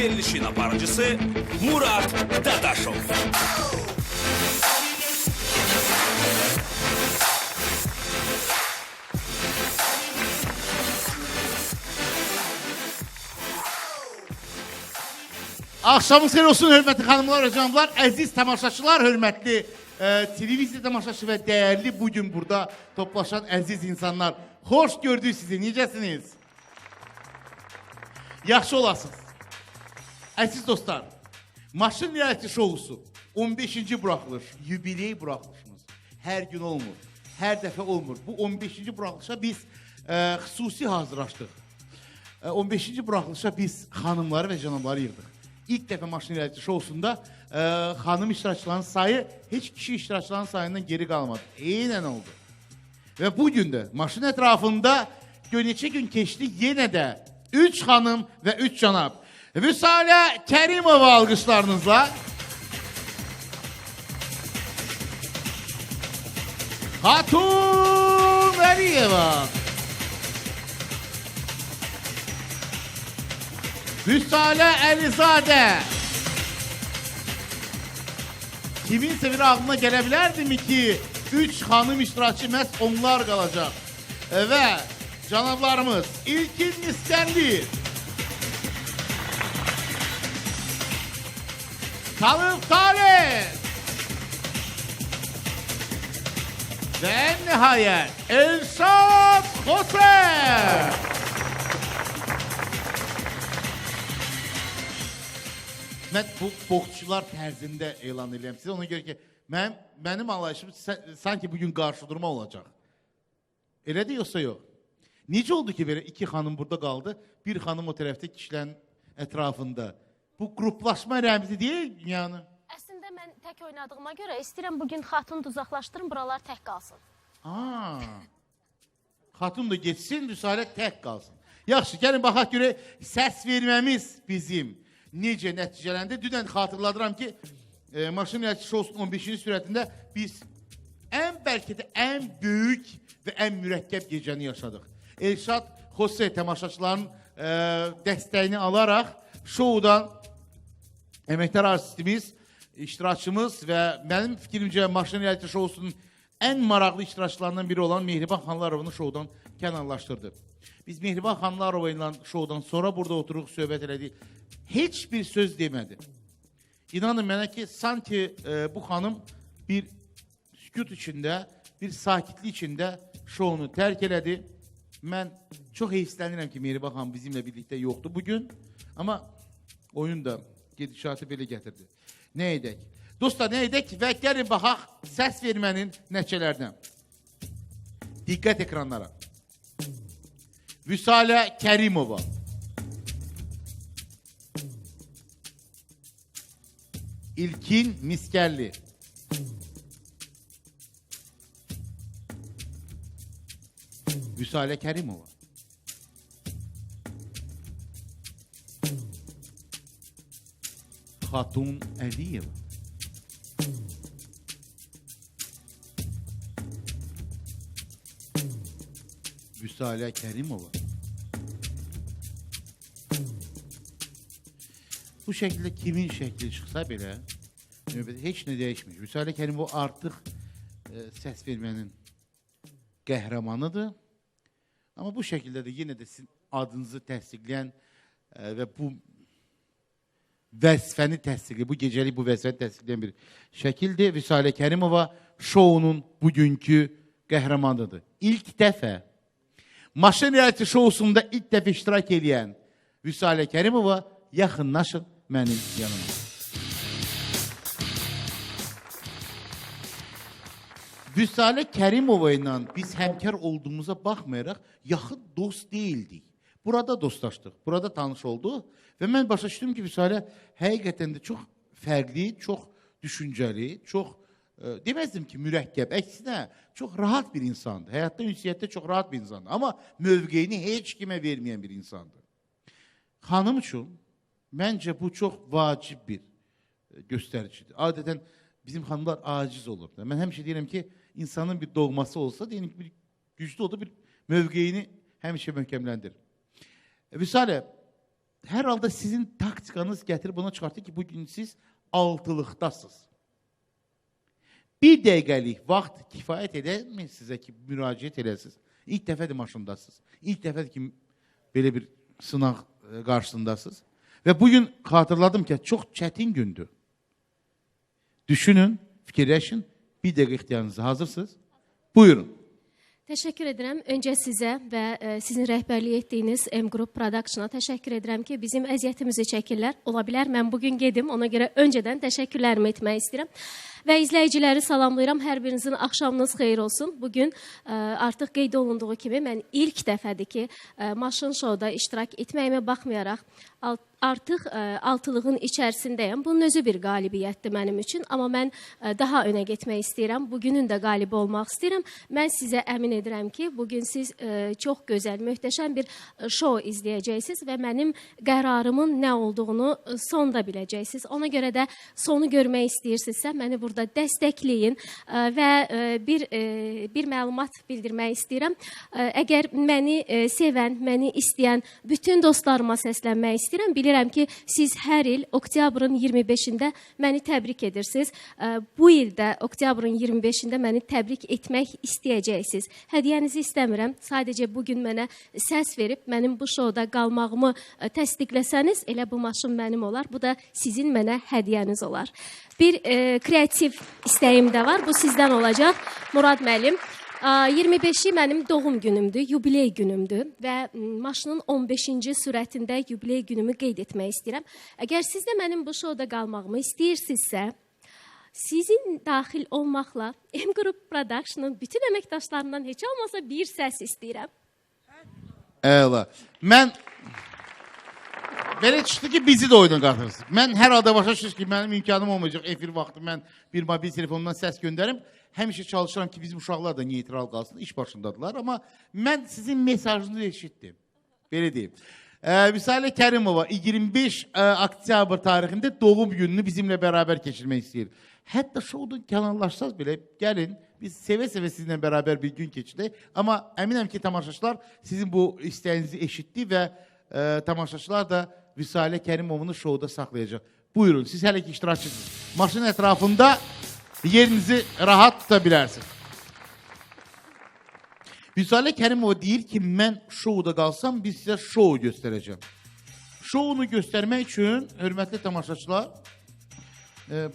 verilişin aparıcısı Murat Dadaşov. Axşamınız xeyir olsun, hörmətli xanımlar və canımlar, əziz tamaşaçılar, hörmətli televiziya tamaşaçı və dəyərli bugün burada toplaşan əziz insanlar. Xoş gördük sizi, necəsiniz? Yaxşı olasınız. Əziz dostlar, Maşın reality şovusu 15-ci buraxılış, yubiley buraxılışımız. Hər gün olmur, hər dəfə olmur. Bu 15-ci buraxılışa biz xüsusi hazırlaşdıq. 15-ci buraxılışa biz xanımları və canımları yığdıq. İlk dəfə Maşın reality şovusunda xanım iştirakçıların sayı heç kişi iştirakçıların sayından geri qalmadı. Eynən oldu. Və bugün də Maşın ətrafında neçə gün keçdi, yenə də 3 xanım və 3 canab. Vüsalə Kərimova alqışlarınızla. Hatun Əliyeva. Vüsalə Əlizadə. Kiminsə bir ağlına gələ bilərdimi ki, 3 xanım iştirakçı məhz onlar qalacaq. Və canablarımız İlkin Miskərli, Talif Talib və ən nəhayət Elşad Xoser. Mən bu boksçular tərzində elan edirəm sizə. Ona görə ki, mənim anlayışım sanki bugün qarşı durma olacaq. Elədir yoxsa yox? Necə oldu ki, belə 2 xanım burada qaldı, bir xanım o tərəfdə kişilərin ətrafında? Bu qruplaşma rəmzi deyil dünyanı? Əslində mən tək oynadığıma görə istəyirəm bugün xatunu uzaqlaşdırım, buralar tək qalsın. Xatun da geçsin, Vüsalə tək qalsın. Yaxşı, gəlin baxaq görə səs verməmiz bizim necə nəticələndi. Dünən xatırladıram ki, Maşın reality şovusunun 15-ci sürətində biz bəlkə də ən böyük və ən mürəkkəb gecəni yaşadıq. Elşad Xoser tamaşaçıların dəstəyini alaraq şoudan əməkdar artistimiz, iştirakçımız və mənim fikrimcə Maşın reality şovusunun ən maraqlı iştirakçılarından biri olan Mehriban Xanlarovunu şoudan kənarlaşdırdı. Biz Mehriban Xanlarova ilə şoudan sonra burada oturuq, söhbət elədik. Heç bir söz demədi. İnanın mənə ki, sanki bu xanım bir sükut içində, bir sakitlik içində şounu tərk elədi. Mən çox heyfslənirəm ki, Mehriban xanım bizimlə birlikdə yoxdur bugün. Amma oyun da gedişatı belə gətirdi. Nə edək? Dostlar, nə edək və gəlin baxaq səs vermənin nəticələrinə. Diqqət ekranlara. Vüsalə Kərimova. İlkin Miskərli. Vüsalə Kərimova. Hatun Əliyeva. Vüsalə Kərimova. Bu şəkildə kimin şəkli çıxsa belə, heç nə dəyişmir. Vüsalə Kərimova artıq səs vermənin qəhrəmanıdır. Amma bu şəkildə də yenə də sizin adınızı təsdiqləyən və bu vəzifəni təsdiqləyən, bu gecəlik bu vəzifəni təsdiqləyən bir şəkildir. Vüsalə Kərimova şounun bugünkü qəhrəmanıdır. İlk dəfə Maşın reality şovusunda ilk dəfə iştirak edən Vüsalə Kərimova yaxınlaşın mənim yanıma. Vüsalə Kərimova ilə biz həmkar olduğumuza baxmayaraq yaxın dost deyildik. Burada dostlaşdıq, burada tanış olduq və mən başa düşdüm ki, Vüsalə həqiqətən də çox fərqli, çox düşüncəli, çox deməzdim ki, mürəkkəb, əksinə çox rahat bir insandır. Həyatda, ünsiyyətdə çox rahat bir insandır. Amma mövqeyini heç kimə verməyən bir insandır. Xanım üçün məncə bu çox vacib bir göstəricidir. Adətən bizim xanımlar aciz olur. Mən həmişə deyirəm ki, insanın bir doğması olsa, deyim ki, bir güclü oldu, bir mövqeyini həmişə möhkəmləndirir. Vüsalə, hər halda sizin taktikanız gətirib ona çıxartdı ki, bugün siz altılıqdasınız. Bir dəqiqəlik vaxt kifayət edərmi sizə ki, müraciət edəsiniz? İlk dəfədir maşındasınız. İlk dəfədir ki, belə bir sınaq qarşısındasınız. Və bugün xatırladım ki, çox çətin gündür. Düşünün, fikirləşin, bir dəqiqə ixtiyarınızı hazırsınız. Buyurun. Təşəkkür edirəm. Öncə sizə və sizin rəhbərlik etdiyiniz M Group Production-a təşəkkür edirəm ki, bizim əziyyətimizi çəkirlər. Ola bilər, mən bugün gedim, ona görə öncədən təşəkkürlərimi etmək istəyirəm. Və izləyiciləri salamlayıram. Hər birinizin axşamınız xeyir olsun. Bugün artıq qeyd olunduğu kimi mən ilk dəfədir ki, Maşın Show'da iştirak etməyimə baxmayaraq artıq altılığın içərisindəyəm. Bunun özü bir qalibiyyətdir mənim üçün. Amma mən daha önə getmək istəyirəm. Bugünün də qalibi olmaq istəyirəm. Mən sizə əmin edirəm ki, bugün siz çox gözəl, möhtəşəm bir show izləyəcəksiniz və mənim qərarımın nə olduğunu sonda biləcəksiniz. Ona görə də sonu görmək istəyirsinizsə, məni burada dəstəkləyin və bir məlumat bildirmək istəyirəm. Əgər məni sevən, məni istəyən bütün dostlarıma səslənmək istəyirəm. Bilirəm ki, siz hər il oktyabrın 25-də məni təbrik edirsiniz. Bu il də oktyabrın 25-də məni təbrik etmək istəyəcəksiniz. Hədiyyənizi istəmirəm. Sadəcə bugün mənə səs verib, mənim bu şovda qalmağımı təsdiqləsəniz, elə bu maşın mənim olar. Bu da sizin mənə hədiyyəniz olar. Bir kreativ istəyim də var. Bu sizdən olacaq. Murad müəllim. 25-i mənim doğum günümdür, yubiley günümdür və maşının 15-ci sürətində yubiley günümü qeyd etmək istəyirəm. Əgər siz də mənim bu şovda qalmağımı istəyirsinizsə, sizin daxil olmaqla M Group Production-ın bütün əməkdaşlarından heç olmasa bir səs istəyirəm. Əla. Mən belə çıxdı ki, bizi də oyuna qatırırsınız. Mən hər halda başa düşürüz ki, mənim imkanım olmayacaq efir vaxtı mən bir mobil telefonundan səs göndərim. Həmişə çalışıram ki, bizim uşaqlar da neytral qalsın, iş başındadılar. Amma mən sizin mesajınızı eşitdim. Belə deyim. Vüsalə Kərimova 25 oktyabr tarixində doğum gününü bizimlə bərabər keçirmək istəyir. Hətta şovdan kənarlaşsaz belə gəlin, biz sevə-sevə sizinlə bərabər bir gün keçirdik. Amma əminəm ki, tamaşaçılar sizin bu istəyinizi eşitdi və tamaşaçılar da Vüsalə Kərimovunu şovda saxlayacaq. Buyurun, siz hələ ki iştirakçısınız. Maşın ətrafında yerinizi rahat tuta bilərsiniz. Vüsalə Kərimova deyir ki, mən şovda qalsam, biz sizə şovu göstərəcəm. Şovunu göstərmək üçün, hörmətli tamaşaçılar,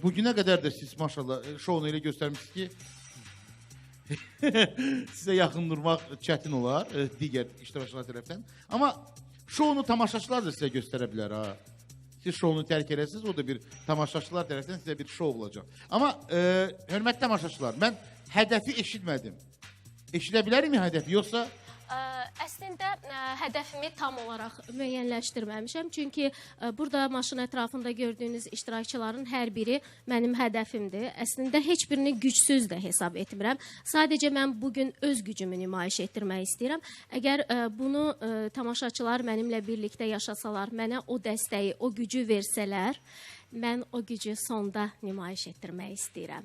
bugünə qədər də siz maşallah şovunu elə göstərmişsiniz ki, sizə yaxın durmaq çətin olar digər iştirakçılar tərəfdən. Amma şovunu tamaşaçılar da sizə göstərə bilər. Siz şovunu tərk edəsiniz, o da bir tamaşaçılar tərəfindən sizə bir şov olacaq. Amma hörmətli tamaşaçılar, mən hədəfi eşitmədim. Eşidə bilərmi hədəfi, yoxsa? Əslində, hədəfimi tam olaraq müəyyənləşdirməmişəm. Çünki burada maşın ətrafında gördüyünüz iştirakçıların hər biri mənim hədəfimdir. Əslində, heç birini gücsüz də hesab etmirəm. Sadəcə mən bugün öz gücümü nümayiş etdirmək istəyirəm. Əgər bunu tamaşaçılar mənimlə birlikdə yaşasalar, mənə o dəstəyi, o gücü versələr, mən o gücü sonda nümayiş etdirmək istəyirəm.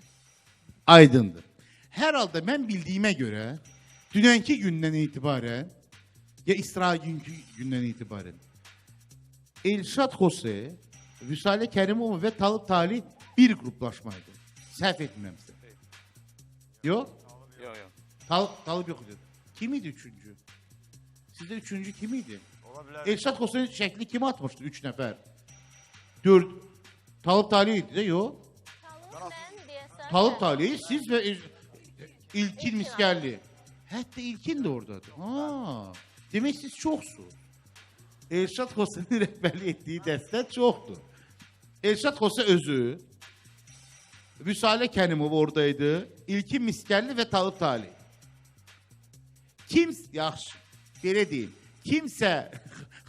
Aydındır. Hər halda mən bildiyimə görə, dünənki gündən etibarən, ya İsrail'inki gündən etibarən, Elşad Xose, Vüsalə Kərimova və Talib Talih bir qruplaşmaydı. Səhv etmirəmsə. Yox? Yox. Talib yox idi. Kim idi üçüncü? Sizdə üçüncü kim idi? Elşad Xose'nin şəkli kim atmışdı? 3 nəfər. 4. Talib Talih idi də, yox? Talib Talih, siz və İlkin Miskəlli. Hətta İlkin də oradadır. Demək siz çoxsunuz. Elşad Xose'nin rəhbərlik etdiyi dəstə çoxdur. Elşad Xose özü, Vüsalə Kərimov oradaydı, İlkin Miskəlli və Talib Talih. Yaxşı, belə deyil. Kimsə,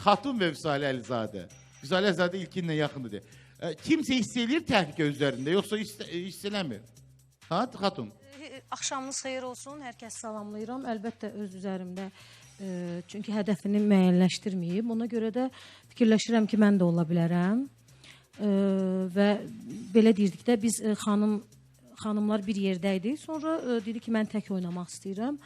Xatun və Vüsalə Əlizadə, Vüsalə Əlizadə İlkinlə yaxındır. Kimsə hiss eləyir təhlükə üzərində, yoxsa hiss eləmir? Xatun? Axşamınız xeyir olsun, hər kəs salamlayıram. Əlbəttə öz üzərimdə, çünki hədəfini müəyyənləşdirməyib. Ona görə də fikirləşirəm ki, mən də ola bilərəm. Və belə deyirdikdə biz xanımlar bir yerdəydik. Sonra dedi ki, mən tək oynamaq istəyirəm.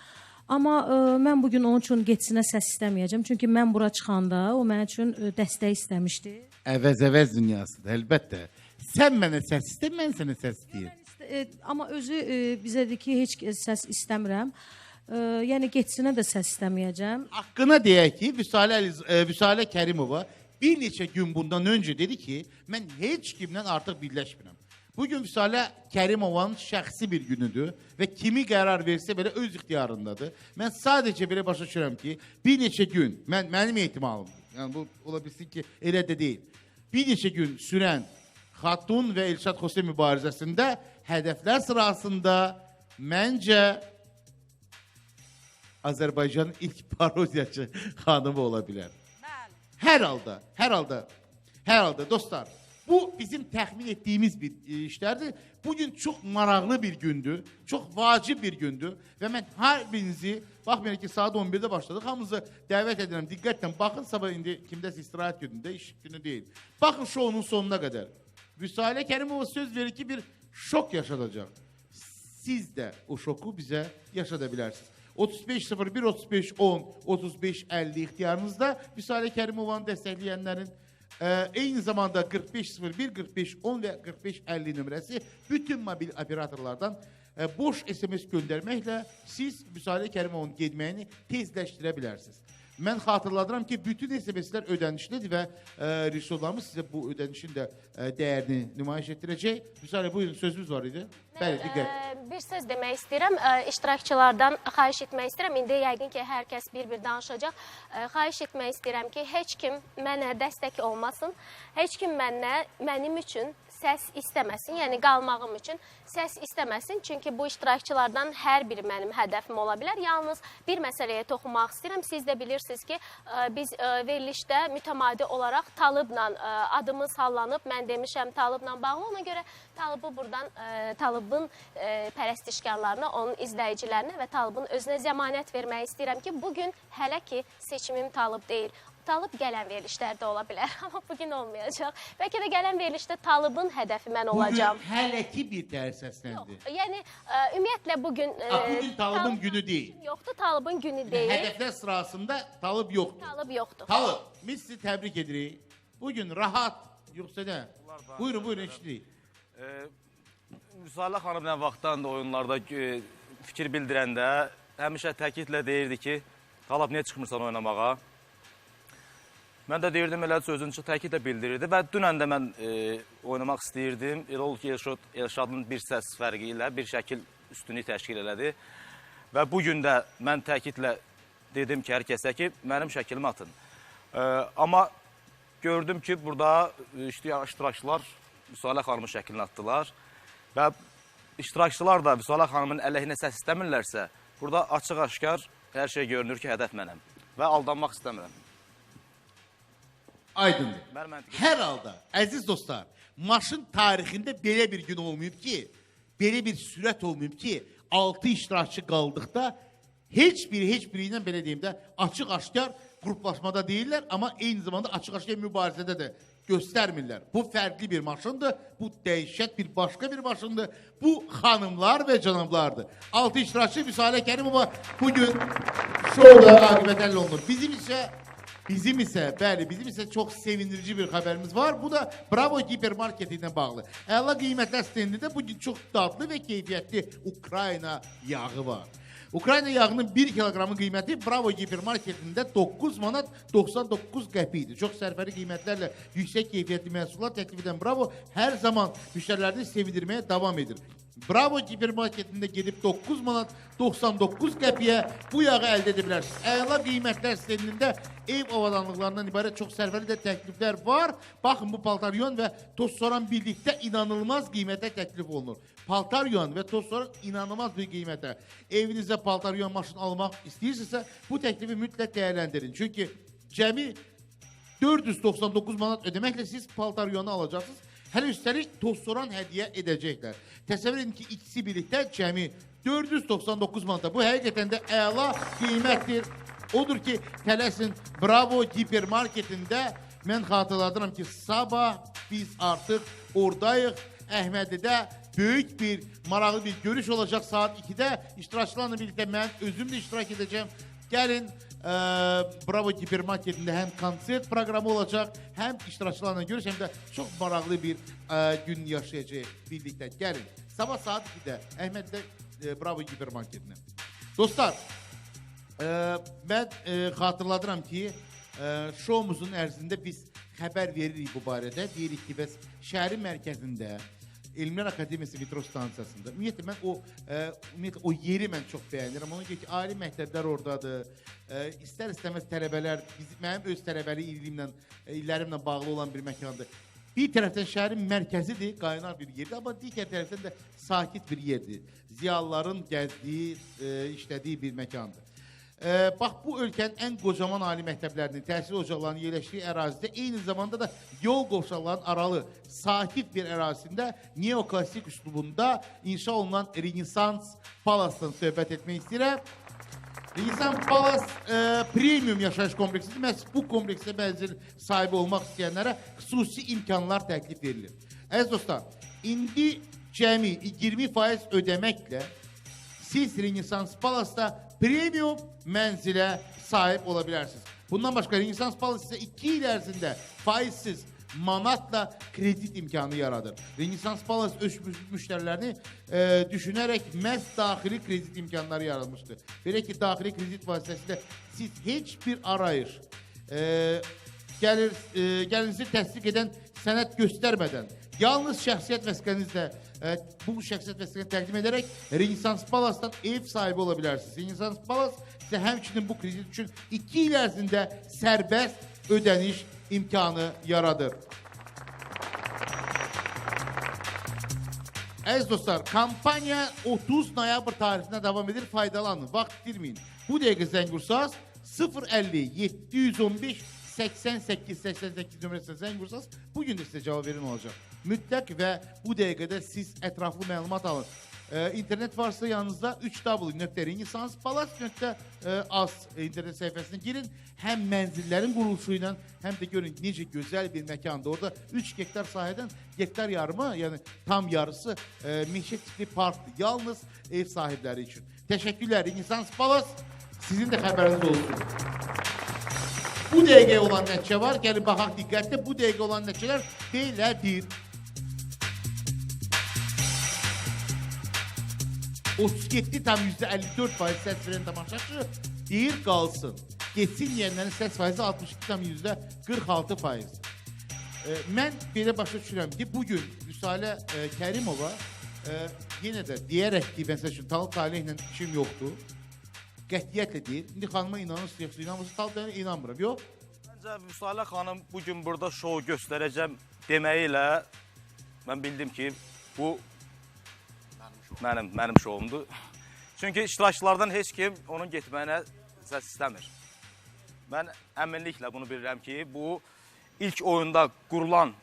Amma mən bugün onun üçün getsinə səs istəməyəcəm. Çünki mən bura çıxanda o mənim üçün dəstək istəmişdi. Əvəz dünyasıdır, əlbəttə. Sən mənə səs istə, mən sənə səs istəyir. Amma özü bizə dedi ki, heç səs istəmirəm. Yəni getsinə də səs istəməyəcəm. Haqqına deyək ki, Vüsalə Kərimova bir neçə gün bundan öncə dedi ki, mən heç kimlə artıq birləşmirəm. Bugün Vüsalə Kərimovanın şəxsi bir günüdür və kimi qərar versə belə öz ixtiyarındadır. Mən sadəcə belə başa düşürəm ki, bir neçə gün, mənim ehtimalım, yəni bu ola bilsin ki, elə də deyil. Bir neçə gün sürən Xatun və Elşad Xosey mübarizəsində hədəflər sırasında məncə Azərbaycanın ilk parodiyacı xanımı ola bilər. Hər halda dostlar, bu bizim təxmin etdiyimiz bir işlərdir. Bugün çox maraqlı bir gündür, çox vacib bir gündür və mən hər birinizi, baxmayın ki, saat 11-də başladıq, hamınızı dəvət edirəm, diqqətlə baxın, sabah indi kimdəsə istirahət günündə, iş günü deyil. Baxın şounun sonuna qədər. Vüsalə Kərimova söz verir ki, bir şok yaşadacaq. Siz də o şoku bizə yaşada bilərsiniz. 3501, 3510, 3550 ixtiyarınızda Vüsalə Kərimovanı dəstəkləyənlərin eyni zamanda 4501, 4510 və 4550 nömrəsi bütün mobil operatorlardan boş SMS göndərməklə siz Vüsalə Kərimovanın getməyini tezləşdirə bilərsiniz. Mən xatırladıram ki, bütün SMS-lər ödənişlidir və rejissorlarımız sizə bu ödənişin də dəyərini nümayiş etdirəcək. Vüsalə, buyurun, sözünüz var idi. Bəli, diqqət. Bir söz demək istəyirəm, iştirakçılardan xahiş etmək istəyirəm. İndi yəqin ki, hər kəs bir-bir danışacaq. Xahiş etmək istəyirəm ki, heç kim mənə dəstək olmasın, heç kim mənim üçün səs istəməsin, yəni qalmağım üçün səs istəməsin. Çünki bu iştirakçılardan hər biri mənim hədəfim ola bilər. Yalnız bir məsələyə toxunmaq istəyirəm. Siz də bilirsiniz ki, biz verilişdə mütəmadi olaraq Talıbla adımız sallanıb. Mən demişəm Talıbla bağlı. Ona görə Talıbı buradan, Talıbın pərəstişkarlarına, onun izləyicilərinə və Talıbın özünə zəmanət vermək istəyirəm ki, bugün hələ ki seçimim Talıb deyil. Talıb gələn verilişlərdə ola bilər, amma bugün olmayacaq. Bəlkə də gələn verilişdə Talıbın hədəfi mən olacağım. Bugün hələ ki bir təhər səsləndir. Yəni, ümumiyyətlə bugün... Bugün Talıbın günü deyil. Yoxdur, Talıbın günü deyil. Hədəflər sırasında Talıb yoxdur. Talıb yoxdur. Talıb, biz sizi təbrik edirik. Bugün rahat, yoxsa nə? Buyurun, eşidirik. Vüsalə xanım nə vaxtdan da oyunlarda fikir bildirəndə həmişə təkidlə deyirdi ki, Talab niyə çıxmırsan oynamağa? Mən də deyirdim, elə sözünü çox təkidlə bildirirdi və dünən də mən oynamaq istəyirdim. Elə oldu ki, Elşadın bir səs fərqi ilə bir şəkil üstünlük təşkil elədi. Və bugün də mən təkidlə dedim ki, hər kəsə ki, mənim şəkilimi atın. Amma gördüm ki, burada iştirakçılar Vüsalə xanımın şəklini atdılar. Və iştirakçılar da Vüsalə xanımın əleyhinə səs istəmirlərsə, burada açıq-aşkar hər şey görünür ki, hədəf mənəm. Və aldanmaq istəmirəm. Aydındır. Hər halda, əziz dostlar, maşın tarixində belə bir gün olmayıb ki, belə bir sürət olmayıb ki, 6 iştirakçı qaldıqda heç biri ilə belə deyim də açıq-aşkar qruplaşmada deyirlər, amma eyni zamanda açıq-aşkar mübarizədə də göstərmirlər. Bu fərqli bir maşındır, bu dəhşət bir başqa bir maşındır, bu xanımlar və canablardır. 6 iştirakçı Vüsalə Kərimova bugün şouda aqibət əldə olunur. Bizim isə çox sevindirici bir xəbərimiz var. Bu da Bravo hipermarketi ilə bağlı. Əla qiymətlər stendində bugün çox dadlı və keyfiyyətli Ukrayna yağı var. Ukrayna yağının 1 kilogramın qiyməti Bravo hipermarketində 9 manat 99 qəpikdir. Çox sərfəli qiymətlərlə yüksək keyfiyyətli məhsullar təklif edən Bravo hər zaman müştərilərini sevindirməyə davam edir. Bravo hipermarketində gedib 9 manat 99 qəpiyə bu yağı əldə edə bilərsiniz. Əla qiymətlər stendində ev avadanlıqlarından ibarət çox sərfəli də təkliflər var. Baxın, bu paltaryon və tozsoran birlikdə inanılmaz qiymətə təklif olunur. Paltaryon və tozsoran inanılmaz bir qiymətə. Evinizdə paltaryon maşın almaq istəyirsinizsə, bu təklifi mütləq dəyərləndirin. Çünki cəmi 499 manat ödəməklə siz paltaryonu alacaqsınız. Hələ üstəlik tozsoran hədiyyə edəcəklər. Təsəvvür edin ki, ikisi birlikdə cəmi 499 manata. Bu həqiqətən də əla qiymətdir. Odur ki, tələsin Bravo hipermarketində mən xatırladıram ki, sabah biz artıq oradayıq. Əhmədidə böyük bir, maraqlı bir görüş olacaq saat 2-də. İştirakçılarla birlikte mən özüm də iştirak edəcəm. Gəlin, Bravo Hipermarketində həm konsert proqramı olacaq, həm iştirakçılarla görüş, həm də çox maraqlı bir gün yaşayacaq birlikte. Gəlin, sabah saat 2-də Əhməddə Bravo Hipermarketində. Dostlar, mən xatırladıram ki, şoumuzun ərzində biz xəbər veririk bu barədə. Deyirik ki, bəs şəhərin mərkəzində, Elmlər Akademiyası metro stansiyasında, ümumiyyətlə mən o yeri mən çox bəyənirəm. Ona görə ki, ali məktəblər oradadır. İstər-istəməz tələbələr, mənim öz tələbəli illərimlə bağlı olan bir məkandır. Bir tərəfdən şəhərin mərkəzidir, qaynar bir yerdir, amma digər tərəfdən də sakit bir yerdir. Ziyalıların gəzdiyi, işlədiyi bir məkandır. Bax, bu ölkənin ən qocaman ali məktəblərinin, təhsil ocaqlarının yerləşdiyi ərazidə, eyni zamanda da yol qovşaqlarının aralı, sakit bir ərazisində neoklasik üslubunda inşa olunan Renesans Palas'tan söhbət etmək istəyirəm. Renesans Palas premium yaşayış kompleksidir. Məhz bu kompleksdə mənzil sahibi olmaq istəyənlərə xüsusi imkanlar təklif verilir. Əziz dostlar, indi cəmi 20% ödəməklə siz Renesans Palas'da premium mənzilə sahib ola bilərsiniz. Bundan başqa Renesans Palas ise 2 il ərzində faizsiz manatla kredit imkanı yaradır. Renesans Palas öz müştərilərini düşünərək məhz daxili kredit imkanları yaratmışdır. Belə ki, daxili kredit vasitəsilə siz heç bir arayış, gəlirinizi təsdiq edən sənəd göstərmədən, yalnız şəxsiyyət vəsiqənizlə bu şəxsiyyət vəsiqəni təqdim edərək Renesans Palas'tan ev sahibi ola bilərsiniz. Renesans Palas sizə həmçinin bu kredit üçün 2 il ərzində sərbəst ödəniş imkanı yaradır. Əziz dostlar, kampanya 30 noyabr tarixində davam edir, faydalanın, vaxt itirməyin. Bu dəqiqə zəng vursaz 050 715 88-88 nömrəsində zəng vursaz, bugün də sizə cavab verin olacaq. Mütləq və bu dəqiqədə siz ətraflı məlumat alın. İnternet varsa yanınızda www.renesanspalas.az internet səhifəsinə girin. Həm mənzillərin quruluşu ilə, həm də görün necə gözəl bir məkandır. Orada 3 hektar sahədən hektar yarımı, yəni tam yarısı meşə tipli parkdır. Yalnız ev sahibləri üçün. Təşəkkürlər Renesans Palas, sizin də xəbəriniz olsun. Bu dəqiqəyə olan nəticə var. Gəlin baxaq diqqətlə. Bu dəqiqə olan nəticələr belədir. 37,54% səs verən tamaşaçı deyir qalsın. Geçsin yiyənlərin səs faizi 62,46%. Mən belə başa düşürəm ki, bugün Vüsalə Kərimova yenə də deyərək ki, məsəl üçün Talib Talihlə işim yoxdur. Qətiyyətlə deyir. İndi xanıma inanırsınız, yoxsa inanmırsınız, Talib'ə inanmıram. Yox. Məncə Vüsalə xanım bugün burada şou göstərəcəm deməyi ilə mən bildim ki, bu mənim şoumdur. Çünki iştirakçılardan heç kim onun getməyinə səs istəmir. Mən əminliklə bunu bilirəm ki, bu ilk oyunda qurulan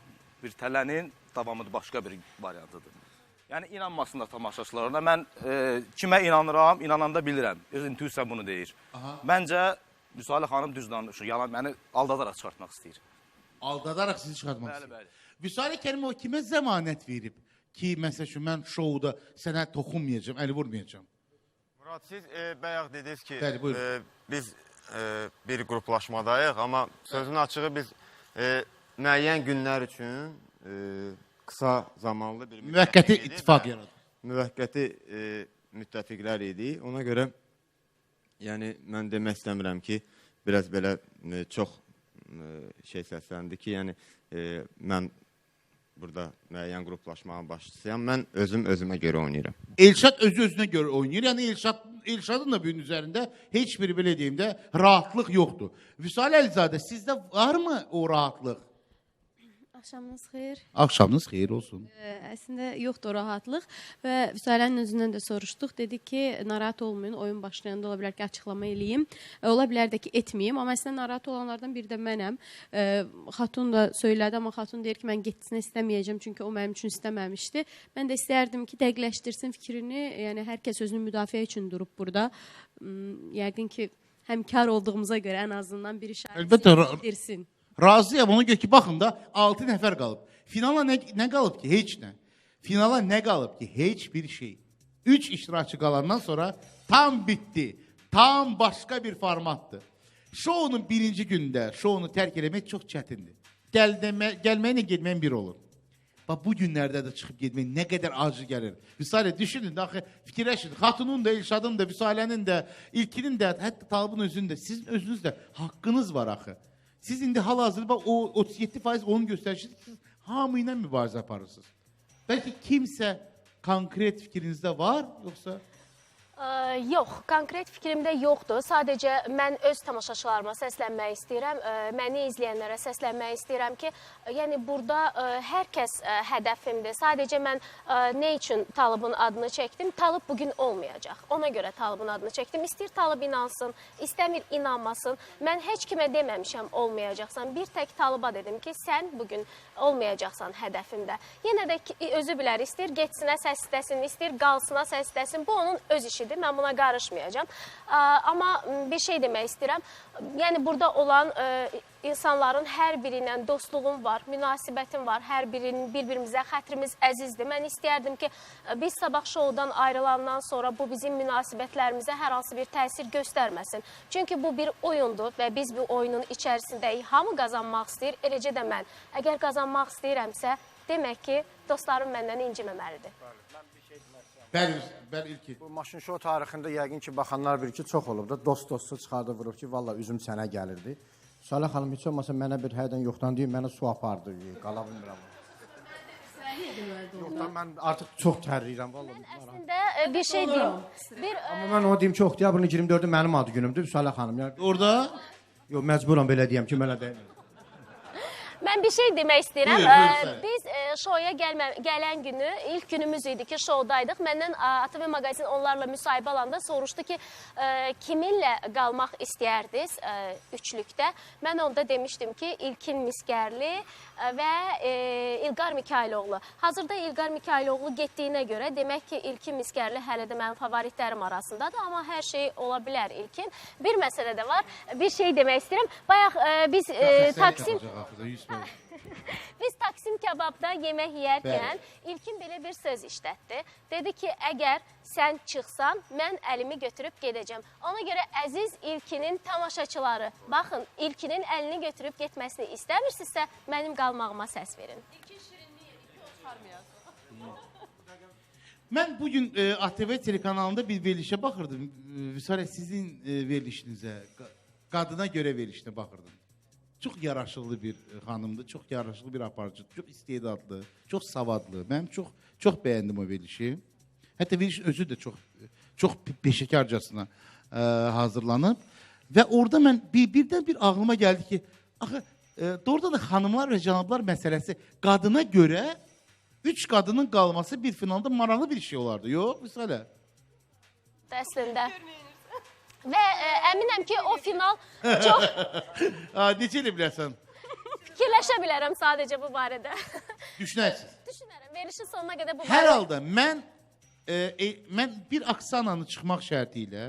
bir tələnin davamıdır, başqa bir variantıdır. Yəni inanmasınlar tamaşaçılarına. Mən kimə inanıram, inananda bilirəm. Öz intuisiyam bunu deyir. Məncə Vüsalə xanım düz danışır. Yalan məni aldadaraq çıxartmaq istəyir. Aldadaraq sizi çıxartmaq Bəli, istəyir. bəli. Vüsalə Kərimova kimə zəmanət verib ki, məsəl üçün mən şouda sənə toxunmayacağam, əli vurmayacağam? Murad, siz bayaq dediniz ki, Bəli, buyurun. biz bir qruplaşmadayıq, amma sözün açığı biz müəyyən günlər üçün qısa zamanlı bir Müvəqqəti ittifaq yaradı. Müvəqqəti müttəfiqlər idi. Ona görə yəni mən demək istəmirəm ki, biraz belə çox şey səsləndi ki, yəni mən burada müəyyən qruplaşmağa başlayacağam. Mən özümə görə oynayıram. Elşad özü-özünə görə oynayır. Yəni Elşadın da birinin üzərində heç bir belə deyim də rahatlıq yoxdur. Vüsalə Əlizadə, sizdə varmı o rahatlıq? Axşamınız xeyir. Axşamınız xeyir olsun. Əslində yoxdur rahatlıq və Vüsalənin özündən də soruşduq. Dedi ki, narahat olmayın, oyun başlayanda ola bilər ki, açıqlama eləyim. Ola bilər də ki, etməyim. Amma əslində narahat olanlardan biri də mənəm. Xatun da söylədi, amma Xatun deyir ki, mən getsin istəməyəcəm, çünki o mənim üçün istəməmişdi. Mən də istəyərdim ki, dəqiqləşdirsin fikrini. Yəni, hər kəs özünü müdafiə üçün durub burada. Yəqin ki, həmkar olduğumuza görə ən azından bir işarət versin. Razıyam, ona görə ki, baxın da 6 nəfər qalıb. Finala nə qalıb ki? Heç nə. Finala ne qalıb ki? Heç bir şey. 3 iştirakçı qalandan sonra tam bitti. Tam başqa bir formatdır. Şounun birinci gündə şounu tərk eləmək çox çətindir. Gəlməklə getməyən bir olur. Bax, bu günlərdə də çıxıb getmək nə qədər acı gəlir. Vüsalə, düşünün, axı, fikirləşin. Xatunun da, İlşadın da, Vüsalənin də, İlkinin də, hətta Talibin özünün də, sizin özünüz də haqqınız var axı. Siz indi hal-hazırda o 37% onun göstərişidir ki, siz hamı ilə mübarizə aparırsınız. Bəlkə kimsə konkret fikrinizdə var, yoxsa? Yox, konkret fikrimdə yoxdur. Sadəcə mən öz tamaşaçılarıma səslənmək istəyirəm. Məni izləyənlərə səslənmək istəyirəm ki, yəni burada hər kəs hədəfimdir. Sadəcə mən nə üçün Talibin adını çəkdim? Talib bugün olmayacaq. Ona görə Talibin adını çəkdim. İstəyir Talib inansın, istəmir inanmasın. Mən heç kimə deməmişəm olmayacaqsan. Bir tək Taliba dedim ki, sən bugün olmayacaqsan hədəfimdə. Yenə də özü bilər, istəyir getsinə səsləsin, istəyir qalsına səsləsin. Bu onun öz işidir. Mən buna qarışmayacağam. Amma bir şey demək istəyirəm. Yəni burada olan insanların hər biri ilə dostluğum var, münasibətim var. Hər birinin bir-birimizə xətrimiz əzizdir. Mən istəyərdim ki, biz sabah şoudan ayrılandan sonra bu bizim münasibətlərimizə hər hansı bir təsir göstərməsin. Çünki bu bir oyundur və biz bu oyunun içərisindəyik. Hamı qazanmaq istəyir, eləcə də mən. Əgər qazanmaq istəyirəmsə, demək ki, dostlarım məndən inciməməlidir. Bəli, İlkin. Bu maşın şou tarixində yəqin ki, baxanlar bilir ki, çox olub da, dost-dostu çıxardı, vurub ki, valla üzüm sənə gəlirdi. Salih xanım, heç olmasa mənə bir həydən yoxdan deyib, mənə su apardı, qala bilmirəm. Yoxdan mən artıq çox tərliyirəm, valla. Mən əslində bir şey deyim. Amma mən onu deyim ki, oktyabrın 24-ü mənim adı günümdür, Salih xanım. Orada? Yox, məcburam belə deyəm ki, mənə deyim. Mən bir şey demək istəyirəm. Buyur, Biz şoya gələn günü, ilk günümüz idi ki, şoudaydıq. Məndən ATV Maqazin onlarla müsahibə alanda soruşdu ki, kiminlə qalmaq istəyərdiniz üçlükdə? Mən onda demişdim ki, İlkin Miskərli və İlqar Mikayıloğlu. Hazırda İlqar Mikayıloğlu getdiyinə görə, demək ki, İlkin Miskərli hələ də mənim favoritlərim arasındadır. Amma hər şey ola bilər İlkin. Bir məsələ də var. Bir şey demək istəyirəm. Bayaq biz Taksim... Biz Taksim Kebabda yemək yeyərkən İlkin belə bir söz işlətdi. Dedi ki, əgər sən çıxsan, mən əlimi götürüb gedəcəm. Ona görə əziz İlkinin tamaşaçıları, baxın, İlkinin əlini götürüb getməsini istəmirsinizsə, mənim qalmağıma səs verin. İlkin şirinliyi yeri ki, o çıxarmayasın. Mən bugün ATV telekanalında bir verilişə baxırdım. Vüsalə, sizin verilişinizə, qadına görə verilişinə baxırdım. Çox yaraşıqlı bir xanımdır, çox yaraşıqlı bir aparıcıdır, çox istedadlı, çox savadlı. Mən çox bəyəndim o verilişi. Hətta verilişin özü də çox peşəkarcasına hazırlanıb. Və orada mən birdən bir ağlıma gəldi ki, axı, orada da xanımlar və cənablar məsələsi qadına görə 3 qadının qalması bir finalda maraqlı bir şey olardı. Yox, Vüsalə? Əslində. Və əminəm ki, o final çox... Necə elə bilərsən? Fikirləşə bilərəm sadəcə bu barədə. Düşünərsiniz. Düşünərəm, verilişin sonuna qədər bu barədə. Hər halda mən bir Aksananı çıxmaq şərti ilə,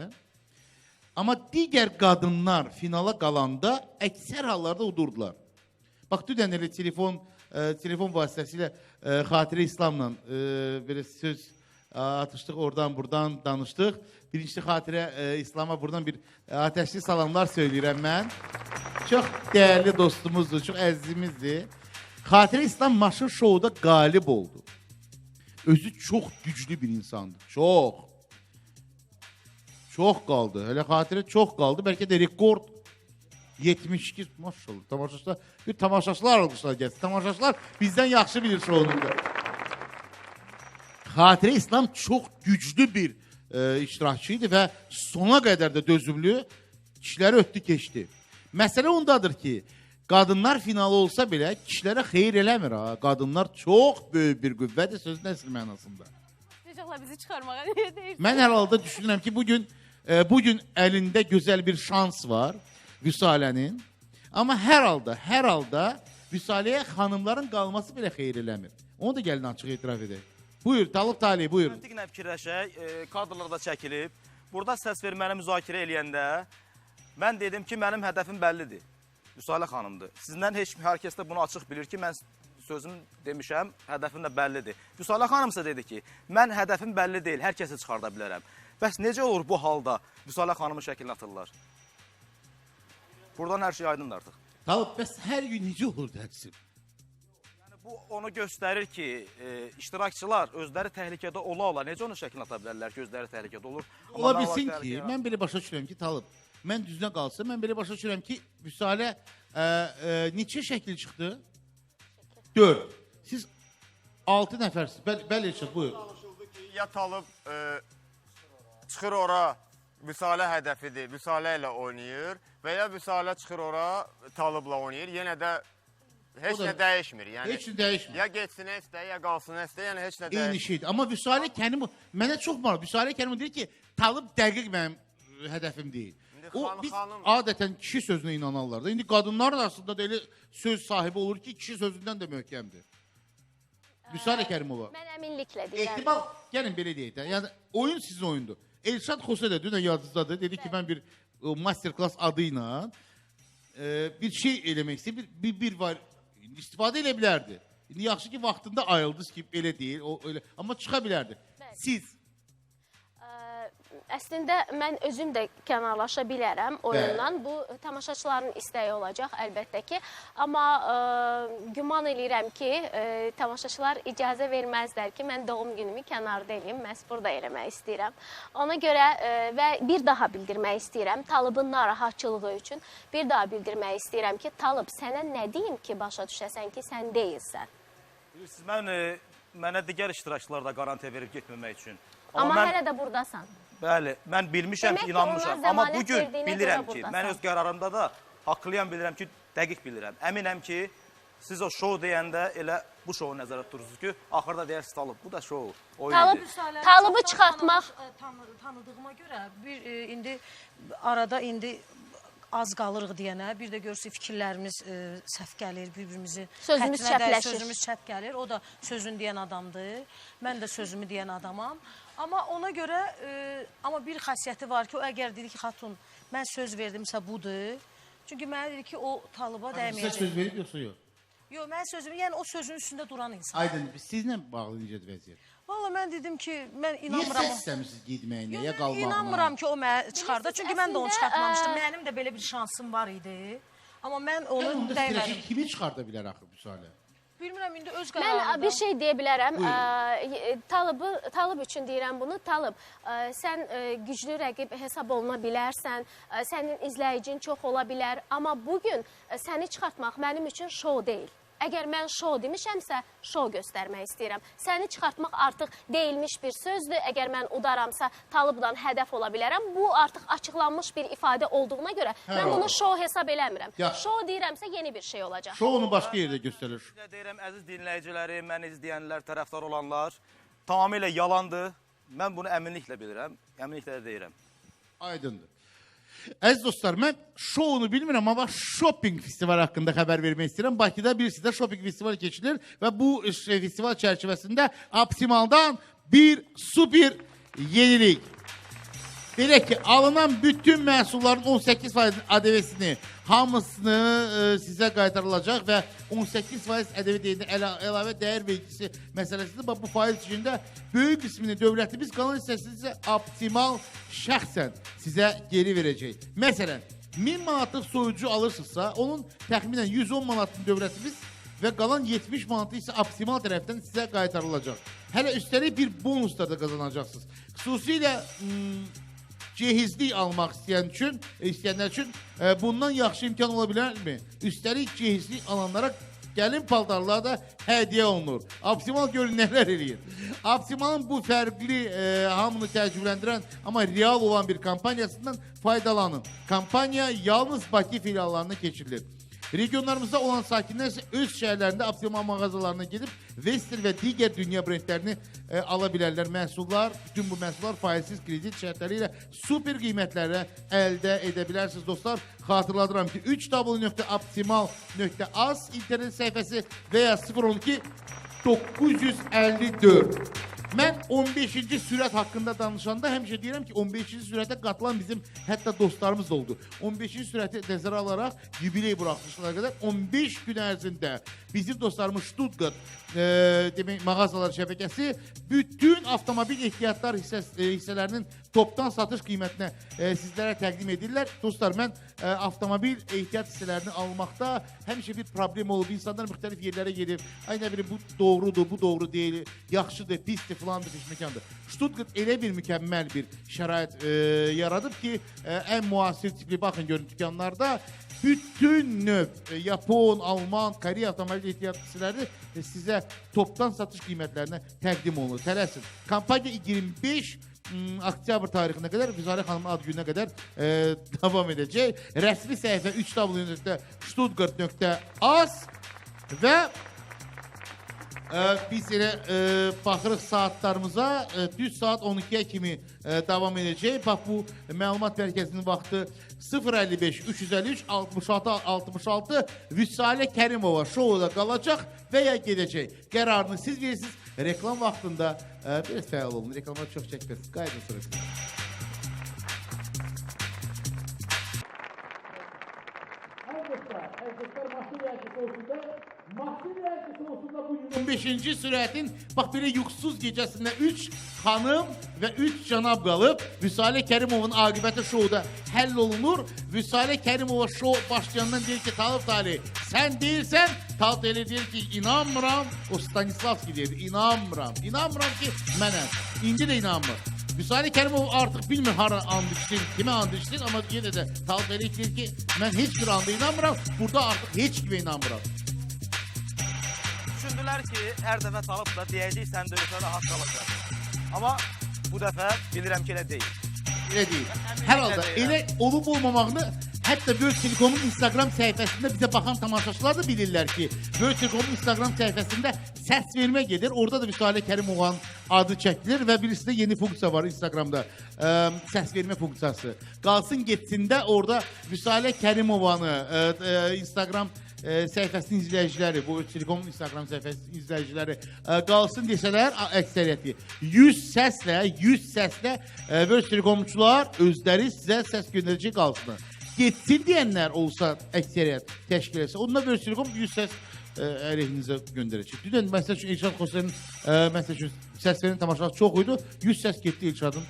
amma digər qadınlar finala qalanda əksər hallarda udurdular. Bax, dünən elə telefon vasitəsilə Xatirə İslamla belə söz atışdıq, oradan-buradan danışdıq. Birinci Xatirə İslam'a buradan bir ateşli salamlar söyləyirəm mən. Çox dəyərli dostumuzdur, çox əzizimizdir. Xatirə İslam maşın şouda qalib oldu. Özü çox güclü bir insandır, çox. Çox qaldı, hələ Xatirə çox qaldı, bəlkə də rekord 72, maşallah, tamaşaçılar almışlar gəlsin. Tamaşaçılar bizdən yaxşı bilir şoununda. Xatirə İslam çox güclü bir iştirakçı idi və sona qədər də dözümlü kişiləri ötdü keçdi. Məsələ ondadır ki, qadınlar finalı olsa belə kişilərə xeyir eləmir. Qadınlar çox böyük bir qüvvədir sözün əsl mənasında. Necələ bizi çıxarmağa niyə deyirsən? Mən hər halda düşünürəm ki, bugün əlində gözəl bir şans var Vüsalənin. Amma hər halda Vüsaləyə xanımların qalması belə xeyir eləmir. Onu da gəlin açıq etiraf edək. Buyur, Talib Talib, buyurun. Məntiqlə fikirləşək, kadrlar da çəkilib. Burada səs verməni müzakirə eləyəndə mən dedim ki, mənim hədəfim bəllidir. Vüsalə xanımdır. Sizdən hər kəs də bunu açıq bilir ki, mən sözüm demişəm, hədəfim də bəllidir. Vüsalə xanım isə dedi ki, mən hədəfim bəlli deyil, hər kəsi çıxarda bilərəm. Bəs necə olur bu halda Vüsalə xanımın şəklini atırlar? Buradan hər şey aydındır artıq. Talib, bəs hər gün necə olur dərsim? Yəni, bu onu göstərir ki, iştirakçılar özləri təhlükədə ola-ola necə onun şəklini ata bilərlər ki, özləri təhlükədə olur? Ola bilsin ki, mən belə başa düşürəm ki, Talib, mən düzünə qalsın, mən belə başa düşürəm ki, Vüsalə neçə şəkil çıxdı? 4. Siz 6 nəfərsiniz. Bəli, Elşad, buyur. Danışıldı ki, ya Talib çıxır ora, Vüsalə hədəfidir, Vüsalə ilə oynayır və ya Vüsalə çıxır ora, Talibla oynayır. Yenə də heç nə dəyişmir. Yəni, Heç nə dəyişmir. ya getsin əstə, ya qalsın əstə, yəni heç nə dəyişmir. Eyni şeydir. Amma Vüsalə Kərim, mənə çox maraq. Vüsalə Kərim deyir ki, Talib dəqiq mənim hədəfim deyil. Biz adətən kişi sözünə inanarlar da. İndi qadınlar arasında da elə söz sahibi olur ki, kişi sözündən də möhkəmdir. Vüsalə Kərimova. Mən əminliklə deyirəm. Ehtimal, gəlin belə deyək də. Yəni, oyun sizin oyundur. Elşad Xosa da dünən yadınızdadır. Dedi ki, mən bir masterclass adı ilə bir şey eləmək istəyir. Bir var, istifadə elə bilərdi. İndi yaxşı ki, vaxtında ayıldınız ki, elə deyil. O, öyle. Amma çıxa bilərdi. Siz Əslində mən özüm də kənarlaşa bilərəm oyundan. Bu tamaşaçıların istəyi olacaq əlbəttə ki. Amma güman eləyirəm ki, tamaşaçılar icazə verməzlər ki, mən doğum günümü kənarda eləyim. Məhz burada eləmək istəyirəm. Ona görə və bir daha bildirmək istəyirəm. Talibin narahatçılığı üçün bir daha bildirmək istəyirəm ki, Talib, sənə nə deyim ki, başa düşəsən ki, sən deyilsən. Bilirsiniz, mənə digər iştirakçılar da qarantiya verib getməmək üçün. Amma hələ də buradasan. Bəli, mən bilmişəm ki, inanmışam. Amma bugün bilirəm ki, mən öz qərarımda da haqlıyam, bilirəm ki, dəqiq bilirəm. Əminəm ki, siz o şou deyəndə elə bu şovu nəzərdə tutursunuz ki, axırda deyərsiniz Talib, bu da şou, oyundur. Talıbı çıxartmaq. Tanıdığıma görə indi arada az qalırıq deyənə, bir də görürsünüz fikirlərimiz səhv gəlir, bir-birimizi Sözümüz çəpləşir. Sözümüz çəp gəlir. O da sözünü deyən adamdır. Mən də sözümü deyən adamam. Amma ona görə amma bir xasiyyəti var ki, o əgər dedi ki, xatun, mən söz verdimsə budur. Çünki mənə dedi ki, o Talıba dəyməyəcək. sizə söz verib yoxsa yox? Yox, mən sözümü, yəni o sözün üstündə duran insan. Aydın, sizlə bağlı necədir vəziyyət? Valla mən dedim ki, mən Niyə inanmıram. səs istəmişsiniz getməyinə, ya Yox, qalmağına? İnanmıram ki, o mənə çıxardı. Çünki mən də onu əslində, çıxartmamışdım. Mənim də belə bir şansım var idi. Amma mən onu Onda dəymədim. stratejik kimi çıxarda bilər axı Vüsalə? Bilmirəm, indi öz Mən qərarımda. bir şey deyə bilərəm. Talib üçün deyirəm bunu. Talib, sən güclü rəqib hesab oluna bilərsən, sənin izləyicin çox ola bilər. Amma bugün səni çıxartmaq mənim üçün şou deyil. Əgər mən şou demişəmsə, şou göstərmək istəyirəm. Səni çıxartmaq artıq deyilmiş bir sözdür. Əgər mən udaramsa, Talibdan hədəf ola bilərəm. Bu artıq açıqlanmış bir ifadə olduğuna görə mən bunu şou hesab eləmirəm. Şou deyirəmsə, yeni bir şey olacaq. Şou onu başqa yerdə göstərir. Deyirəm, əziz dinləyiciləri, məni izləyənlər, tərəfdar olanlar, tamamilə yalandır. Mən bunu əminliklə bilirəm, əminliklə də deyirəm. Aydındır. Əziz dostlar, mən şounu bilmirəm, amma shopping festival haqqında xəbər vermək istəyirəm. Bakıda bir sizdə shopping festival keçilir və bu festival çərçivəsində Optimaldan bir super yenilik. Belə ki, alınan bütün məhsulların 18% ədəvəsini, hamısını sizə qaytarılacaq və 18% ədəvi deyildi, əlavə dəyər vergisi məsələsidir. Bu faiz içində böyük qismini dövlətimiz, qalan hissəsini isə optimal şəxsən sizə geri verəcək. Məsələn, 1000 manatlıq soyucu alırsınızsa, onun təxminən 110 manatını dövlətimiz və qalan 70 manatı isə optimal tərəfdən sizə qaytarılacaq. Hələ üstəlik bir bonus da qazanacaqsınız. Xüsusilə cehizlik almaq istəyənlər üçün bundan yaxşı imkan ola bilərmi? Üstəlik cehizlik alanlara gəlin paltarlar da hədiyyə olunur. Optimal görün nələr eləyir. Optimalın bu fərqli, hamını təəccübləndirən, amma real olan bir kampanyasından faydalanın. Kampanya yalnız Bakı filiallarına keçirilir. Regionlarımızda olan sakinlər isə öz şəhərlərində Optimal mağazalarına gedib Vestel və digər dünya brendlərini ala bilərlər. Bütün bu məhsullar faizsiz kredit şərtləri ilə super qiymətlərə əldə edə bilərsiniz dostlar. Xatırladıram ki, www.optimal.az internet səhifəsi və ya 012 954 Mən 15-ci sürət haqqında danışanda həmişə deyirəm ki, 15-ci sürətə qatılan bizim hətta dostlarımız da oldu. 15-ci sürəti nəzərə alaraq yubiley buraxmışlar qədər 15 gün ərzində bizim dostlarımız Stuttgart demək mağazalar şəbəkəsi bütün avtomobil ehtiyatlar hissələrinin topdan satış qiymətinə sizlərə təqdim edirlər. Dostlar, mən avtomobil ehtiyat hissələrini almaqda həmişə bir problem olub. İnsanlar müxtəlif yerlərə gedir. Ay nə bilim, bu doğrudur, bu doğru deyil, yaxşıdır, pisdir, filandır, pişməkandır. Stuttgart elə bir mükəmməl bir şərait yaradıb ki, ən müasir tipli, baxın görün dükkanlarda bütün növ Yapon, Alman, Koreya avtomobil ehtiyat hissələri sizə topdan satış qiymətlərinə təqdim olunur. Tələsin. Kampaniya 25 oktyabr tarixinə qədər, Füzarə xanımın ad gününə qədər davam edəcək. Rəsmi səhifə 3w.stuttgart.az və biz elə baxırıq saatlarımıza, düz saat 12-yə kimi davam edəcək. Bax, bu məlumat mərkəzinin vaxtı 055-353-66-66 Vüsalə Kərimova şouda qalacaq və ya gedəcək. Qərarını siz verirsiniz. Reklam vaxtında biraz fəal olun. Reklamlar çox çəkməsin. Qayıdın sırasında. Maşın rəqsi olsunda bu 15-ci sürətin, bax belə yuxusuz gecəsində 3 xanım və 3 canab qalıb. Vüsalə Kərimovun aqibəti şouda həll olunur. Vüsalə Kərimova şou başlayandan deyir ki, Talib Talib, sən deyirsən, Talib elə deyir ki, inanmıram. O Stanislavski deyir, inanmıram. İnanmıram ki, mənəm. İndi də inanmır. Vüsalə Kərimov artıq bilmir hara and içsin, kimə and içsin, amma yenə də Talib elə deyir ki, mən heç bir anda inanmıram. Burada artıq heç kimə inanmıram. Düşündülər ki, hər dəfə Talib da deyəcək, sən döyüşlərdə haqq qalacaq. Amma bu dəfə bilirəm ki, elə deyil. Elə deyil. Hər halda elə olub olmamağını hətta World Telekom'un Instagram səhifəsində bizə baxan tamaşaçılar da bilirlər ki, World Telekom'un Instagram səhifəsində səs vermə gedir. Orada da Vüsalə Kərimova'nın adı çəkilir və birisi də yeni funksiya var Instagramda. Səs vermə funksiyası. Qalsın getsində orada Vüsalə Kərimova'nı Instagram səhifəsinin izləyiciləri, bu Telekomun Instagram səhifəsinin izləyiciləri qalsın desələr, əksəriyyəti 100 səslə World Telekomçular özləri sizə səs göndərəcək qalsın. Getsin deyənlər olsa əksəriyyət təşkil etsə, onunla World Telekom 100 səs əleyhinizə göndərəcək. Dünən, məsəl üçün, İlşad Xosrənin səs verən tamaşalar çox idi, 100 səs getdi İlşadın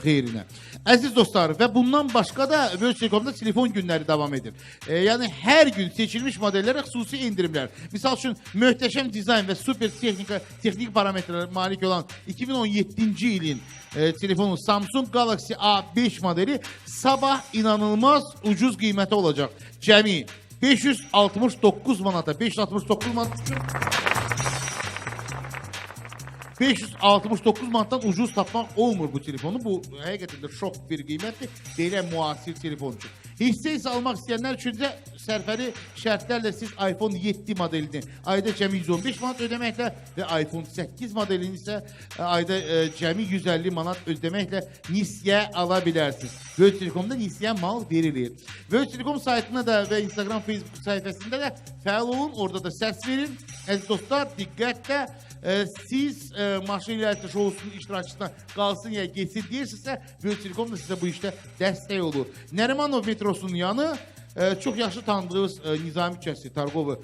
xeyrinə. Əziz dostlar, və bundan başqa da World Telekom'da telefon günləri davam edir. Yəni, hər gün seçilmiş modellərə xüsusi indirimlər. Misal üçün, möhtəşəm dizayn və super texnik parametrlərə malik olan 2017-ci ilin telefonu Samsung Galaxy A5 modeli sabah inanılmaz ucuz qiyməti olacaq. Cəmi 569 manata, 569 manat üçün 569 manatdan ucuz tapmaq olmur bu telefonu. Bu həqiqətən də şok bir qiymətdir. Deyilən müasir telefon üçün. Hissə isə almaq istəyənlər üçün də sərfəli şərtlərlə siz iPhone 7 modelini ayda cəmi 115 manat ödəməklə və iPhone 8 modelini isə ayda cəmi 150 manat ödəməklə nisyə ala bilərsiniz. World Telekom'da nisyə mal verilir. World Telekom saytına da və Instagram, Facebook sayfasında da fəal olun. Orada da səs verin. Əziz dostlar, diqqətlə siz maşın ilərisi şousunun iştirakçısına qalsın ya geçsin deyirsinizsə, World Telekom da sizə bu işdə dəstək olur. Nərimanov metrosunun yanı çox yaxşı tanıdığınız Nizami küçəsi, Targovu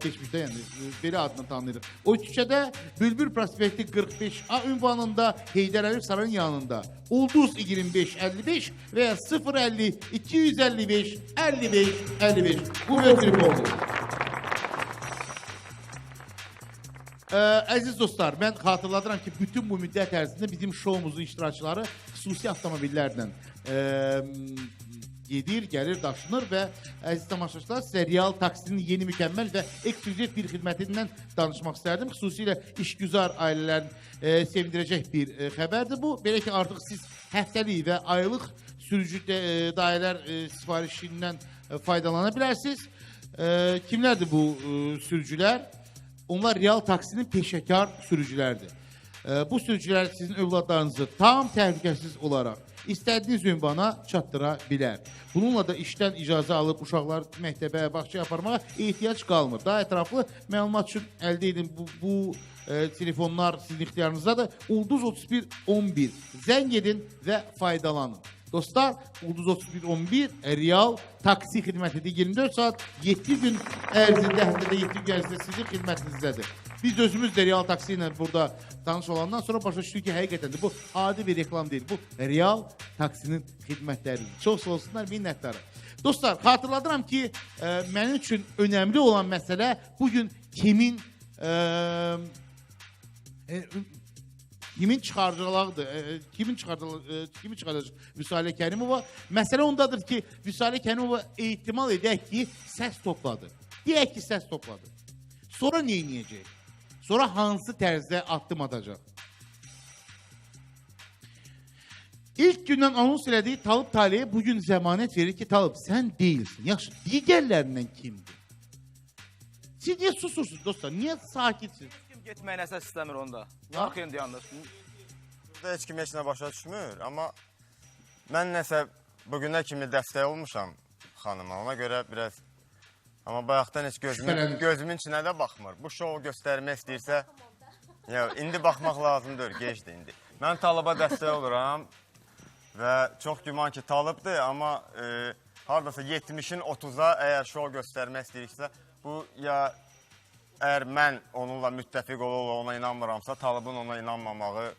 keçmişdə, yəni belə adını tanıyırıq. O küçədə Bülbül prospekti 45A ünvanında Heydər Əliyev sarayının yanında Ulduz 2555 və ya 050 255 55 55 bu World Telekom'dur. Əziz dostlar, mən xatırladıram ki, bütün bu müddət ərzində bizim şoumuzun iştirakçıları xüsusi avtomobillərlə gedir, gəlir, daşınır və əziz tamaşaçılar, sizə Real Taksinin yeni mükəmməl və eksklüziv bir xidmətindən danışmaq istərdim. Xüsusilə işgüzar ailələrin sevindirəcək bir xəbərdir bu. Belə ki, artıq siz həftəlik və aylıq sürücü dairələr sifarişindən faydalana bilərsiniz. Kimlərdir bu sürücülər? Onlar Real Taksinin peşəkar sürücülərdir. bu sürücülər sizin övladlarınızı tam təhlükəsiz olaraq istədiyiniz ünvana çatdıra bilər. Bununla da işdən icazə alıb uşaqlar məktəbə, bağçaya aparmağa ehtiyac qalmır. Daha ətraflı məlumat üçün əldə edin. Bu telefonlar sizin ixtiyarınızdadır. Ulduz 31 11 zəng edin və faydalanın. Dostlar, Ulduz 31 11 real taksi xidmətidir. 24 saat 7 gün ərzində, həftədə 7 gün ərzində sizin xidmətinizdədir. Biz özümüz də real taksi ilə burada tanış olandan sonra başa düşdük ki, həqiqətən də bu adi bir reklam deyil. Bu real taksinin xidmətləridir. Çox sağ olsunlar, minnətdarım. Dostlar, xatırladıram ki, mənim üçün önəmli olan məsələ bugün kimin çıxaracaqdır, kimin çıxaracaq Vüsalə Kərimova. Məsələ ondadır ki, Vüsalə Kərimova ehtimal edək ki, səs topladı. Deyək ki, səs topladı. Sonra nə edəcək? Sonra hansı tərzdə addım atacaq? İlk gündən anons elədiyi Talib Taliyə bugün zəmanət verir ki, Talib, sən deyilsin. Yaxşı, digərlərindən kimdir? Siz niyə susursunuz dostlar? Niyə sakitsiniz? Kim getməyə nəsə istəmir onda. Yaxın deyandırsın. Burada heç kim heç nə başa düşmür, amma mən nəsə bugünə kimi dəstək olmuşam xanıma, ona görə biraz... Amma bayaqdan heç gözümün içinə də baxmır. Bu şovu göstərmək istəyirsə, indi baxmaq lazımdır, gecdir indi. Mən Talıba dəstək oluram və çox güman ki, Talıbdır, amma haradasa 70-in 30-a əgər şov göstərmək istəyirsə, bu ya əgər mən onunla müttəfiq ona inanmıramsa, Talıbın ona inanmamağı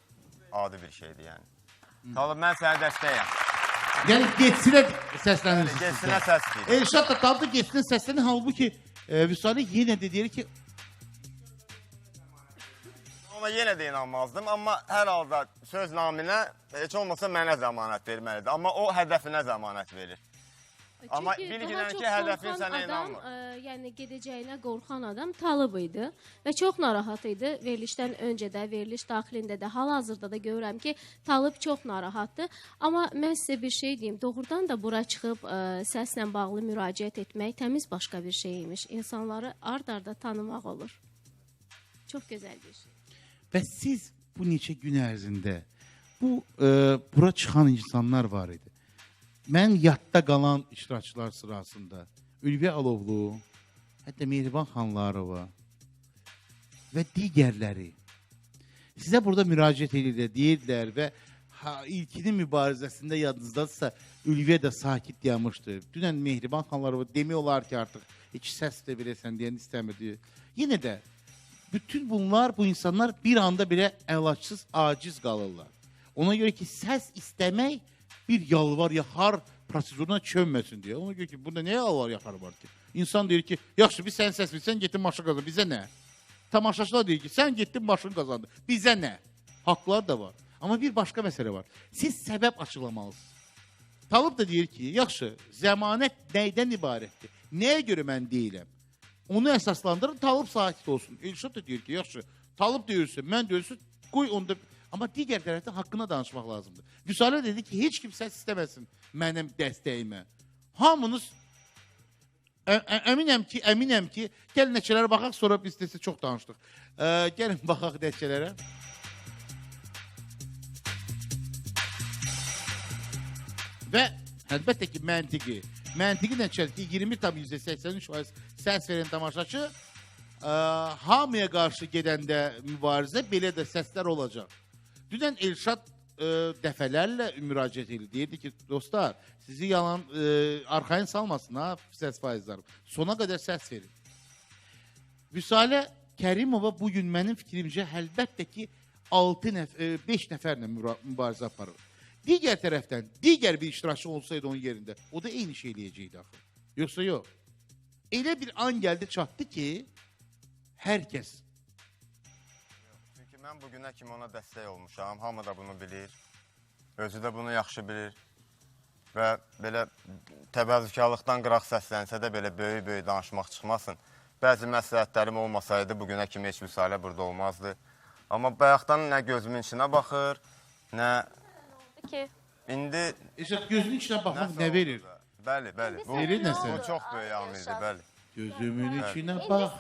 adi bir şeydir, yəni. Talıb, mən sənə dəstəyəm. Yəni, getsinə səslənirsiniz. Getsinə səsləyir. Elşad da Talib da getsinə səslənir. Halbuki Vüsalə yenə də deyir ki... Ona yenə də inanmazdım, amma hər halda söz naminə heç olmasa mənə zəmanət verməlidir. Amma o hədəfinə zəmanət verir. Amma bilgilən ki, hədəfin sənə inanmır. Yəni gedəcəyinə qorxan adam Talib idi və çox narahat idi. Verilişdən öncə də, veriliş daxilində də, hal-hazırda da görürəm ki, Talib çox narahatdır. Amma mən sizə bir şey deyim, doğrudan da bura çıxıb səslə bağlı müraciət etmək təmiz başqa bir şeymiş. İnsanları ard-arda tanımaq olur. Çox gözəl bir şey. Və siz bu neçə gün ərzində bura çıxan insanlar var idi. Mən yadda qalan iştirakçılar sırasında Ülviyə Alovlu, hətta Mehriban Xanlarova və digərləri sizə burada müraciət edirlər, deyirdilər və ilkinin mübarizəsində yadınızdadırsa Ülviyə də sakit dayanmışdı. Dünən Mehriban Xanlarova demək olar ki, artıq heç səs də bilirsən deyən istəmirdi. Yenə də bütün bunlar, bu insanlar bir anda belə əlacsız, aciz qalırlar. Ona görə ki, səs istəmək bir yalvar yaxar proseduruna çönməsin deyə. Ona görə ki, burada nə yalvar yaxar var ki? İnsan deyir ki, yaxşı, biz sən səs bilsən, getdin maşın qazandın, bizə nə? Tamaşaçılar deyir ki, sən getdin maşın qazandın, bizə nə? Haqlar da var. Amma bir başqa məsələ var. Siz səbəb açıqlamalısınız. Talib da deyir ki, yaxşı, zəmanət nəydən ibarətdir? Nəyə görə mən deyiləm? Onu əsaslandırın, Talib sakit olsun. Elşad da deyir ki, yaxşı, Talib deyirsin, mən deyirsin, qoy onda... Amma digər tərəfdə haqqına danışmaq lazımdır. Vüsalə dedi ki, heç kim səs istəməsin mənim dəstəyimə. Hamınız, əminəm ki, gəlin nəticələrə baxaq, sonra biz desə çox danışdıq. Gəlin baxaq nəticələrə. Və əlbəttə ki, məntiqi nəticədir ki, 20,83% səs verən tamaşaçı hamıya qarşı gedəndə mübarizə belə də səslər olacaq. Dünən Elşad dəfələrlə müraciət edir. Deyirdi ki, dostlar, sizi yalan arxayın salmasın ha, səs faizləri. Sona qədər səs verin. Vüsalə Kərimova bugün mənim fikrimcə əlbəttə ki, 5 nəfərlə mübarizə aparır. Digər tərəfdən, digər bir iştirakçı olsaydı onun yerində, o da eyni şey eləyəcəkdi axı. Yoxsa yox. Elə bir an gəldi, çatdı ki, hər kəs Mən bugünə kimi ona dəstək olmuşam, hamı da bunu bilir, özü də bunu yaxşı bilir və belə təvəzzükarlıqdan qıraq səslənsə də belə böyük-böyük danışmaq çıxmasın. Bəzi məsləhətlərim olmasaydı, bugünə kimi heç Vüsalə burada olmazdı. Amma bayaqdan nə gözümün içinə baxır, nə... İndi... Gözünün içinə baxmaq nə verir? Bəli. Verir nəsə? Bu çox böyük amildir, bəli. Gözümün içinə bax.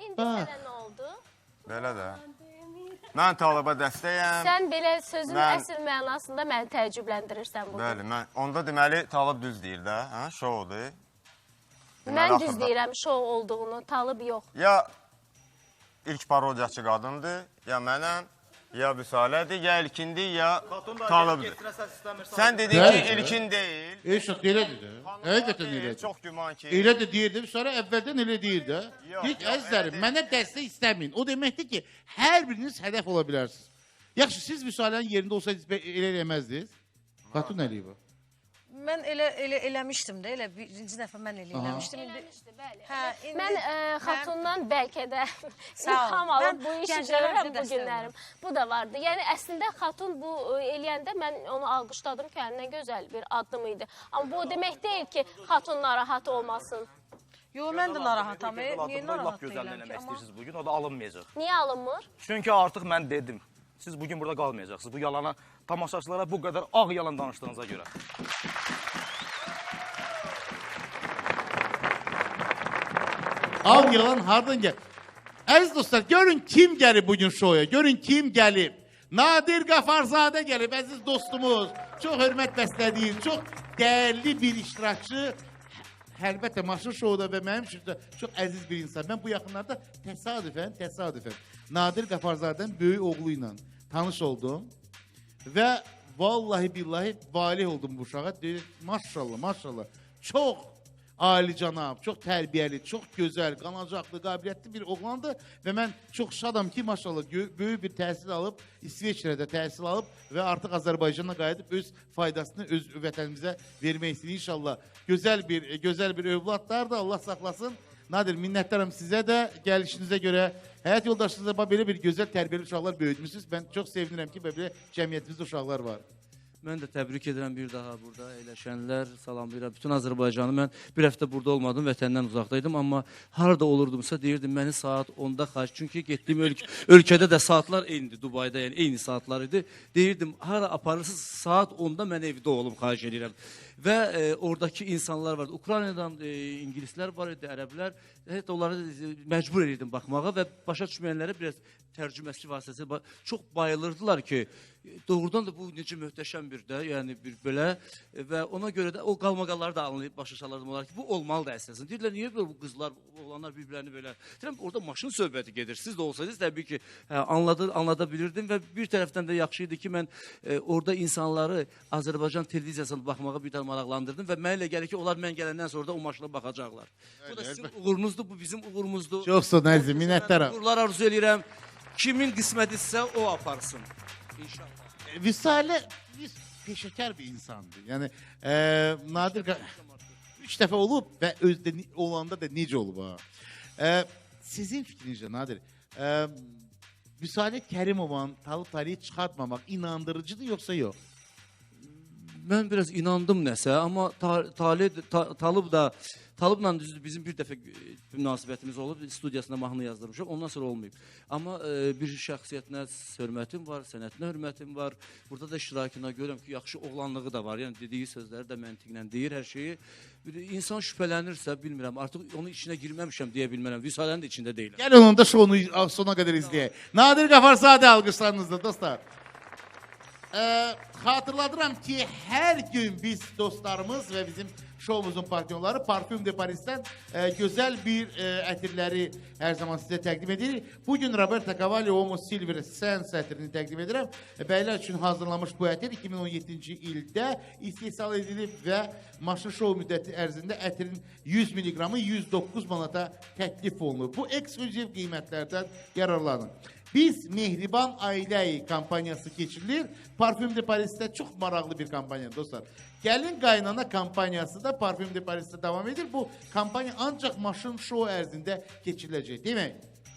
İndi sənə nə oldu? Belə də. Mən Talıba dəstəyəm. Sən belə sözün Mən- əsl mənasında məni təəccübləndirirsən bugün. Bəli, onda deməli Talib düz deyir də, hə, şoudur. Mən Deməli, düz axırda- deyirəm şou olduğunu, Talib yox. Ya ilk parodiyaçı qadındır, ya mənəm, ya Vüsalədir, ya ilkindir, ya Talibdir. Sən dedin ki, Bəli. ilkin deyil. Eşq elədir də. Həqiqətən Deyil, elədir. çox güman ki. Elə də deyirdim, sonra əvvəldən elə deyir də. Yox, Hiç yox, əzizlərim, elə mənə dəstək istəməyin. O deməkdir ki, hər biriniz hədəf ola bilərsiniz. Yaxşı, siz Vüsalənin yerində olsaydınız elə eləməzdiniz. Xatun Əliyeva. Mən eləmişdim də, elə birinci dəfə mən eləmişdim. Eləmişdi, bəli. Hə, indi Mən Xatundan bəlkə də Sağ ol. ilham alıb Mən bu işi gənclərə görürəm bir bu dəstək günlərim. Bu da vardı. Yəni əslində Xatun bu eləyəndə mən onu alqışladım ki, nə gözəl bir addım idi. Amma bu o demək deyil ki, Xatun narahat olmasın. Yo, mən də narahatam. Niyə Lap narahat gözəl deyiləm ki? eləmək Amma istəyirsiniz bugün, o da alınmayacaq. Niyə alınmır? Çünki artıq mən dedim. Siz bugün burada qalmayacaqsınız. Bu yalana, tamaşaçılara bu qədər ağ yalan danışdığınıza görə. Al yalan hardan gel? Əziz dostlar, görün kim gəlir bugün şoya. Görün kim gəlir. Nadir Qafarzadə gəlib, əziz dostumuz. Çox hörmət bəslədiyim, çox dəyərli bir iştirakçı. Əlbəttə, maşın şouda və mənim üçün də çox əziz bir insan. Mən bu yaxınlarda təsadüfən Nadir Qafarzadənin böyük oğlu ilə tanış oldum. Və vallahi billahi valih oldum bu uşağa. Deyir, maşallah. Çox alicənab, çox tərbiyəli, çox gözəl, qanacaqlı, qabiliyyətli bir oğlandır və mən çox şadam ki, maşallah böyük bir təhsil alıb, İsveçrədə təhsil alıb və artıq Azərbaycana qayıdıb öz faydasını öz vətənimizə vermək istəyir. İnşallah gözəl bir övladlar da Allah saxlasın. Nadir, minnətdaram sizə də gəlişinizə görə. Həyat yoldaşınızla belə bir gözəl tərbiyəli uşaqlar böyütmüsünüz. Mən çox sevinirəm ki, belə cəmiyyətimizdə uşaqlar var. Mən də təbrik edirəm bir daha burada əyləşənlər, salamlayıram bütün Azərbaycanı. Mən bir həftə burada olmadım, vətəndən uzaqdaydım, amma harada olurdumsa deyirdim məni saat 10-da xaç. Çünki getdiyim ölkədə də saatlar eynidir, Dubayda, yəni eyni saatlar idi. Deyirdim, hara aparırsınız saat 10-da mən evdə olum, xahiş edirəm. Və oradakı insanlar vardı. Ukraynadan ingilislər var idi, ərəblər. Hətta onları məcbur edirdim baxmağa və başa düşməyənlərə biraz tərcüməçi vasitəsilə çox bayılırdılar ki, doğrudan da bu necə möhtəşəm bir də, yəni bir belə və ona görə də o qalmaqalları da anlayıb başa salırdım olar ki, bu olmalıdır əsasən. Deyirlər, niyə bu qızlar, oğlanlar bir-birlərini belə... Deyirəm, orada maşın söhbəti gedir. Siz də olsaydınız, təbii ki, anlada bilirdim və bir tərəfdən də yaxşı idi ki, mən orada insanları Azərbaycan televiziyasına baxmağa bir tane maraqlandırdım və mənə elə gəlir ki, onlar mən gələndən sonra da o maşına baxacaqlar. Bu da sizin uğurunuzdur, bu bizim uğurumuzdur. Çox sağ olun, əzizim, minnətdaram. Uğurlar arzu edirəm. Kimin qismətisə o aparsın. İnşallah. Vüsale biz peşəkar bir insandır. Yəni Nadir 3 dəfə olub və özdə olanda da necə olub ha? Sizin fikrinizcə Nadir, Vüsale Kərimovanın Talib Taliyi çıxartmamaq inandırıcıdır yoxsa yox? Mən biraz inandım nəsə, amma Talıbla bizim bir dəfə münasibətimiz olub, studiyasına mahnı yazdırmışam, ondan sonra olmayıb. Amma bir şəxsiyyətinə hörmətim var, sənətinə hörmətim var. Burada da iştirakına görürəm ki, yaxşı oğlanlığı da var. Yəni dediyi sözləri də məntiqlə deyir hər şeyi. İnsan şübhələnirsə, bilmirəm, artıq onun içinə girməmişəm deyə bilmərəm. Vüsalənin də içində deyiləm. Gəlin onun da şounu sona qədər izləyək. Nadir Qafarzadə alqışlarınızdır dostlar. Xatırladıram ki, hər gün biz dostlarımız və bizim şovumuzun partnyorları Parfüm de Paris'ten güzel bir ətirləri hər zaman sizə təqdim edirik. Bugün Roberto Cavalli Homo Silver Sense ətirini təqdim edirəm. Bəylər üçün hazırlanmış bu ətir 2017-ci ildə istehsal edilib və maşın şov müddəti ərzində ətirin 100 mg-ı 109 manata təklif olunur. Bu ekskluziv qiymətlərdən yararlanın. Biz Mehriban Ailə kampaniyası keçirilir. Parfüm de Paris'te çok maraqlı bir kampanya dostlar. Gəlin qaynana kampaniyası da Parfüm de Paris'te devam edir. Bu kampanya ancaq maşın şou ərzində keçiriləcək. Demək,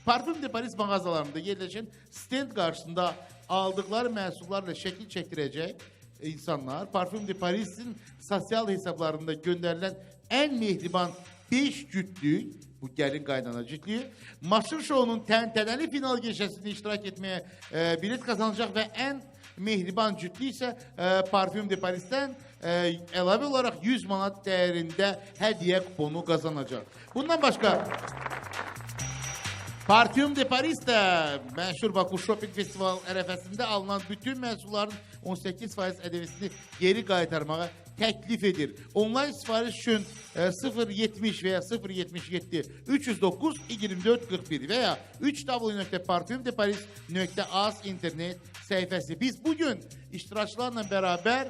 Parfüm de Paris mağazalarında yerləşən stand qarşısında aldıqları məhsullarla şəkil çəkdirəcək insanlar. Parfüm de Paris'in sosial hesablarında göndərilən ən mehriban 5 cütlük, bu gəlin qaynana cütlüyü, maşın şounun təntənəli final gecəsində iştirak etməyə bilet kazanacaq və ən mehriban cütlü isə Parfüm de Paris'ten əlavə olaraq 100 manat dəyərində hədiyyə kuponu kazanacaq. Bundan başqa Parfüm de Paris'te məşhur Baku Shopping Festival ərəfəsində alınan bütün məhsulların 18% ədəvəsini geri qaytarmağa təklif edir. Onlayn sifariş üçün 070 veya 077 309 24 41 veya www.parfümdeparis.az internet səhifəsi. Biz bugün iştirakçılarla beraber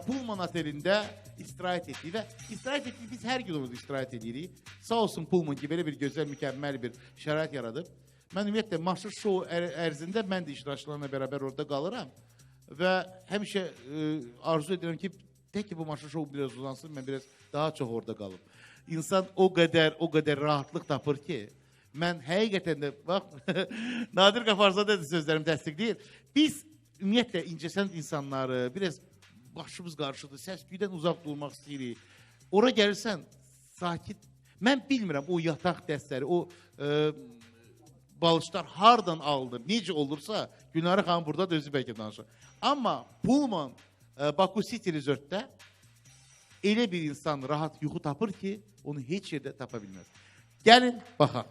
Pullman otelində istirahət etdik və istirahət etdik, biz hər gün orada istirahət edirik. Sağ olsun Pullman ki, belə bir gözəl, mükəmməl bir şərait yaradıb. Mən ümumiyyətlə, Maşır Show ərzində mən də iştirakçılarla beraber orada qalıram və həmişə arzu edirəm ki, tək ki bu Maşır Show biraz uzansın, mən biraz daha çox orada qalım. İnsan o qədər rahatlıq tapır ki, mən həqiqətən də, bax, Nadir Qafarzadə də sözlərimi təsdiqləyir. Biz ümumiyyətlə incəsənd insanları, biraz başımız qarşıdır, səs-küydən uzaq durmaq istəyirik. Ora gəlirsən, sakit. Mən bilmirəm o yataq dəstləri, o balışlar hardan aldı, necə olursa, Günarə xanım burada da özü bəlkə danışır. Amma Pullman Baku City Resort'da elə bir insan rahat yuxu tapır ki, onu heç yerdə tapa bilməz. Gəlin, baxaq.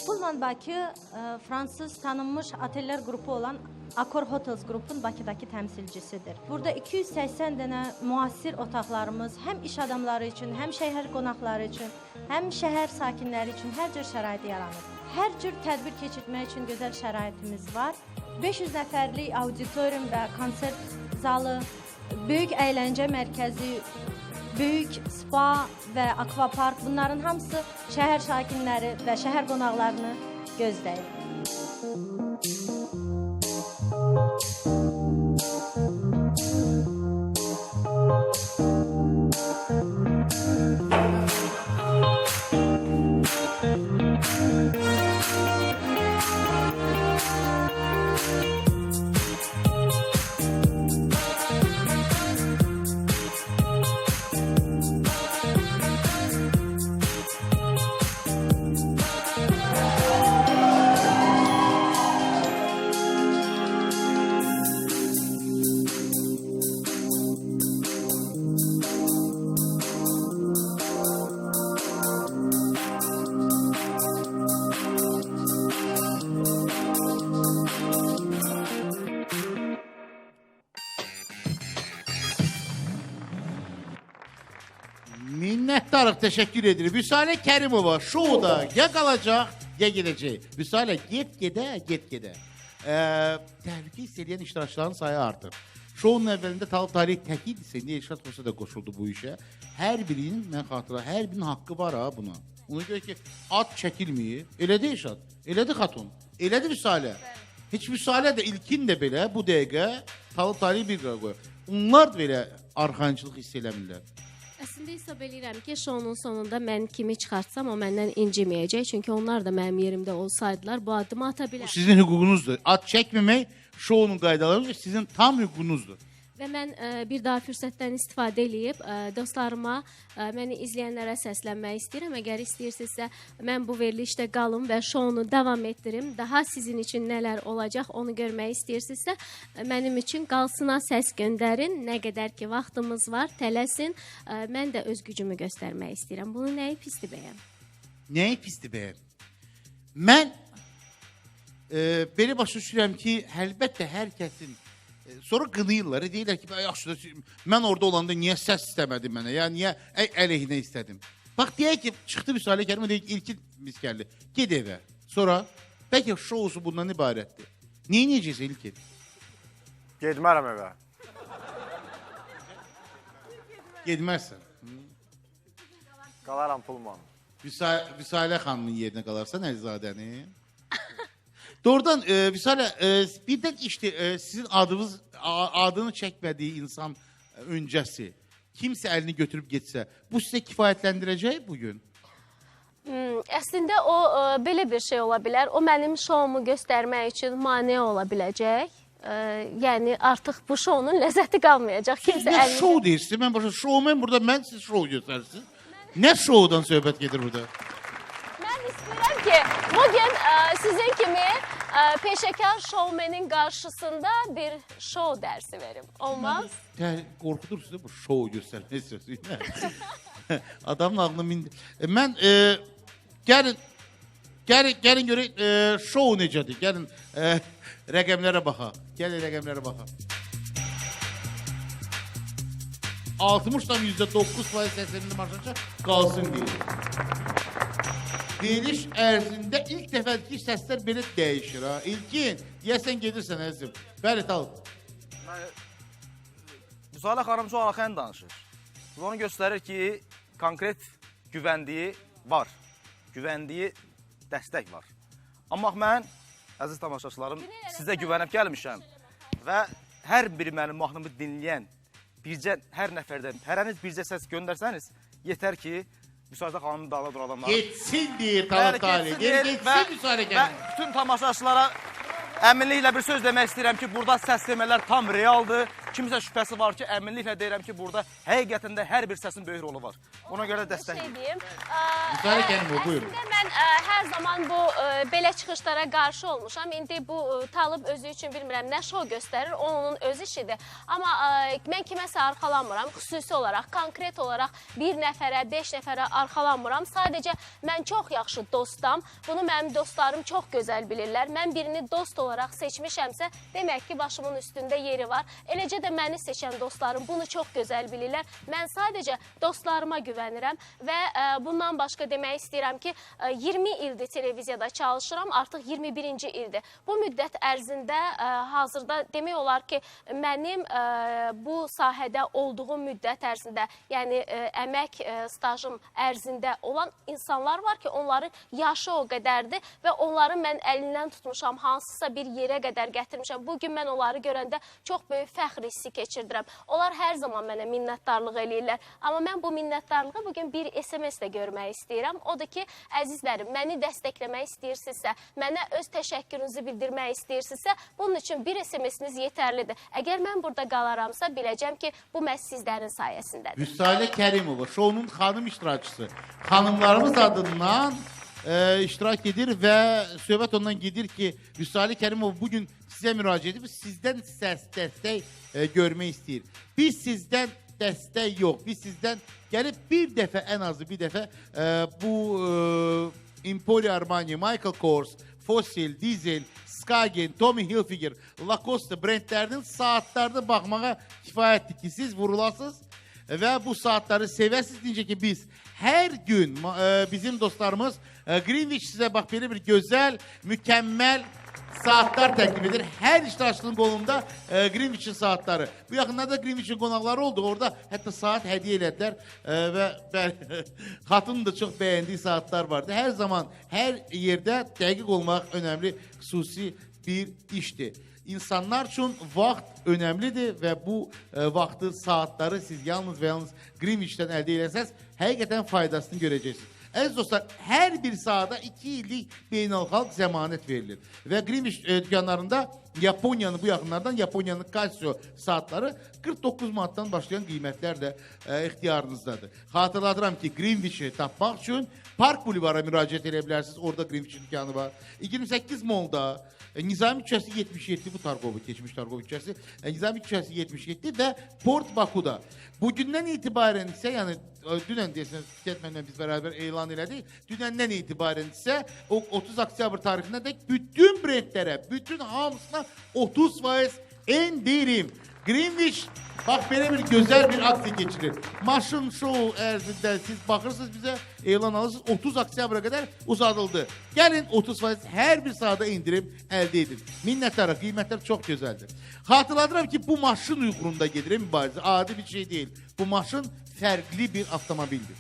Pullman Bakı Fransız tanınmış oteller qrupu olan Accor Hotels qrupun Bakıdakı təmsilcisidir. Burada 280 dənə müasir otaqlarımız həm iş adamları üçün, həm şəhər qonaqları üçün, həm şəhər sakinləri üçün hər cür şərait yaranır. Hər cür tədbir keçirmək üçün gözəl şəraitimiz var. 500 nəfərlik auditorium və konsert zalı, böyük əyləncə mərkəzi, böyük spa və akvapark, bunların hamısı şəhər sakinləri və şəhər qonaqlarını gözləyir. Minnətdarıq, təşəkkür edirik. Vüsalə Kərimova şouda ya qalacaq, ya gedəcək. Vüsalə, get-gedə. Təhlükə hiss edən iştirakçıların sayı artır. Şounun əvvəlində Talib Talih təkid isə, Elşad Xosa da qoşuldu bu işə. Hər birinin, mən xatıra, hər birinin haqqı var ha buna. Ona görə ki, ad çəkilməyir. Elədi Elşad, elədi Xatun, elədi Vüsalə. Heç Vüsalə də ilkin də belə bu dəqiqə Talib Talih bir qıra qoyur. Onlar da belə arxancılıq hiss eləmirlər. Əslində hesab edirəm ki, şounun sonunda mən kimi çıxartsam, o məndən inciməyəcək. Çünki onlar da mənim yerimdə olsaydılar, bu addımı ata bilər. Sizin hüququnuzdur. Ad çəkməmək şounun qaydaları sizin tam hüququnuzdur. Və mən bir daha fürsətdən istifadə edib dostlarıma, məni izləyənlərə səslənmək istəyirəm. Əgər istəyirsinizsə, mən bu verilişdə qalım və şounu davam etdirim. Daha sizin üçün nələr olacaq, onu görmək istəyirsinizsə, mənim üçün qalsına səs göndərin. Nə qədər ki, vaxtımız var, tələsin. Mən də öz gücümü göstərmək istəyirəm. Bunu nəyi pisdir bəyəm? Nəyi pisdir bəyəm? Mən belə başa düşürəm ki, əlbəttə hər kəsin sonra qınıyırlar, deyirlər ki, yaxşı, mən orada olanda niyə səs istəmədim mənə, ya niyə əleyhinə istədim. Bax, deyək ki, çıxdı Vüsalə Kərimə, deyək ki, ilkin biz gəldi, ged evə. Sonra, bəlkə şousu bundan ibarətdir. Neyi necəsə ilkin? Gedmərəm evə. Gedmərsən. Qalaram Pullman. Vüsalə xanımın yerinə qalarsan Əlizadəni. Doğrudan Vüsalə, birdən işdir, sizin adını çəkmədiyi insan öncəsi. kimsə əlini götürüb getsə, bu sizə kifayətləndirəcək bugün? Əslində o belə bir şey ola bilər. O mənim şoumu göstərmək üçün mane ola biləcək. Yəni artıq bu şounun ləzzəti qalmayacaq. Kimsə Nə şou deyirsiniz? Mən başa şoumən burada, mən siz şou göstərsiniz. Nə şoudan söhbət gedir burada? Mən istəyirəm ki, bugün sizin kimi peşəkar şoumenin qarşısında bir şou dərsi verim. Olmaz? Qorxudursunuz bu şou göstərmək sözü. Adamın ağlına mindi. Mən gəlin görək şou necədir? Gəlin rəqəmlərə baxaq. Gəlin rəqəmlərə baxaq. 60'dan %9% seslerinde maşınca qalsın deyir. Veriliş ərzində ilk dəfəki səslər belə dəyişir. İlkin, deyəsən gedirsən əzim. Bəli, tal. Müsalə xanım çox arxain danışır. Bu onu göstərir ki, konkret güvəndiyi var. Güvəndiyi dəstək var. Amma mən, əziz tamaşaçılarım, sizə güvənib gəlmişəm və hər biri mənim mahnımı dinləyən bircə hər nəfərdən, hərəniz bircə səs göndərsəniz, yetər ki, Müsadə xanımın dağla dur adamlar. Geçsin deyir Talat Ali. Geçsin müsaade gəlin. Mən bütün tamaşaçılara əminliklə bir söz demək istəyirəm ki, burada səs demələr tam realdır. Kimsə şübhəsi var ki, əminliklə deyirəm ki, burada həqiqətində hər bir səsin böyük rolu var. Ona görə dəstək. Müsaade gəlin, buyurun. Əslində mən hər zaman bu belə çıxışlara qarşı olmuşam. İndi bu Talib özü üçün bilmirəm nə şou göstərir, o onun öz işidir. Amma mən kiməsə arxalanmıram, xüsusi olaraq, konkret olaraq bir nəfərə, 5 nəfərə arxalanmıram. Sadəcə mən çox yaxşı dostam. Bunu mənim dostlarım çox gözəl bilirlər. Mən birini dost olaraq seçmişəmsə, demək ki, başımın üstündə yeri var. Eləcə də məni seçən dostlarım bunu çox gözəl bilirlər. Mən sadəcə dostlarıma güvənirəm və bundan başqa demək istəyirəm ki, 20 ildir televiziyada çalışıram, artıq 21-ci ildir. Bu müddət ərzində hazırda demək olar ki, mənim bu sahədə olduğum müddət ərzində, yəni əmək stajım ərzində olan insanlar var ki, onların yaşı o qədərdir və onları mən əlindən tutmuşam, hansısa bir yerə qədər gətirmişəm. Bugün mən onları görəndə çox böyük fəxr hissi keçirdirəm. Onlar hər zaman mənə minnətdarlıq eləyirlər. Amma mən bu minnətdarlığı bugün bir SMS-də görmək istəyirəm. Odur ki, əzizlərim, məni dəstəkləmək istəyirsinizsə, mənə öz təşəkkürünüzü bildirmək istəyirsinizsə, bunun üçün bir SMS-iniz yetərlidir. Əgər mən burada qalaramsa, biləcəm ki, bu məhz sizlərin sayəsindədir. Vüsalə Kərimova, şounun xanım iştirakçısı. Xanımlarımız adından iştirak edir və söhbət ondan gedir ki, Vüsalə Kərimov bugün sizə müraciət edib, sizdən səs, dəstək görmək istəyir. Biz sizdən dəstək yox, biz sizdən gəlib bir dəfə, ən azı bir dəfə bu Emporio Armani, Michael Kors, Fossil, Diesel, Skagen, Tommy Hilfiger, Lacoste brendlərinin saatlarına baxmağa kifayətdir ki, siz vurulasınız və bu saatları sevəsiniz. Deyəcək ki, biz hər gün bizim dostlarımız Greenwich sizə bax belə bir gözəl, mükəmməl saatlar təklif edir. Hər iştirakçının qolunda Greenwich'in saatları. Bu yaxınlarda Greenwich'in qonaqları oldu. Orada hətta saat hədiyyə elədilər və xatının da çox bəyəndiyi saatlar vardı. Hər zaman, hər yerdə dəqiq olmaq önəmli, xüsusi bir işdir. İnsanlar üçün vaxt önəmlidir və bu vaxtı, saatları siz yalnız və yalnız Greenwich'dən əldə eləsəz, həqiqətən faydasını görəcəksiniz. Əziz dostlar, hər bir sahada 2 illik beynəlxalq zəmanət verilir. Və Greenwich dükkanlarında Yaponiyanın, bu yaxınlardan Yaponiyanın Casio saatları 49 manatdan başlayan qiymətlər də ixtiyarınızdadır. Xatırladıram ki, Greenwich'i tapmaq üçün Park Bulvar'a müraciət edə bilərsiniz. Orada Greenwich dükkanı var. 28 Mall'da Nizami küçəsi 77, bu Targovu, keçmiş Targov küçəsi, Nizami küçəsi 77 və Port Baku'da. Bugündən itibarən isə, yəni dünən deyəsiniz, Fitətmənlə biz bərabər elan elədik, dünəndən itibarən isə o 30 oktyabr tarixində də bütün brendlərə, bütün hamısına 30% endirim. Greenwich, bax belə bir gözəl bir aksiya keçirir. Maşın şou ərzində siz baxırsınız bizə, elan alırsınız, 30 oktyabra qədər uzadıldı. Gəlin 30% hər bir sahada indirim əldə edin. Minnətdarıq, qiymətlər çox gözəldir. Xatırladıram ki, bu maşın uyğununda gedir mübarizə, adi bir şey deyil. Bu maşın fərqli bir avtomobildir.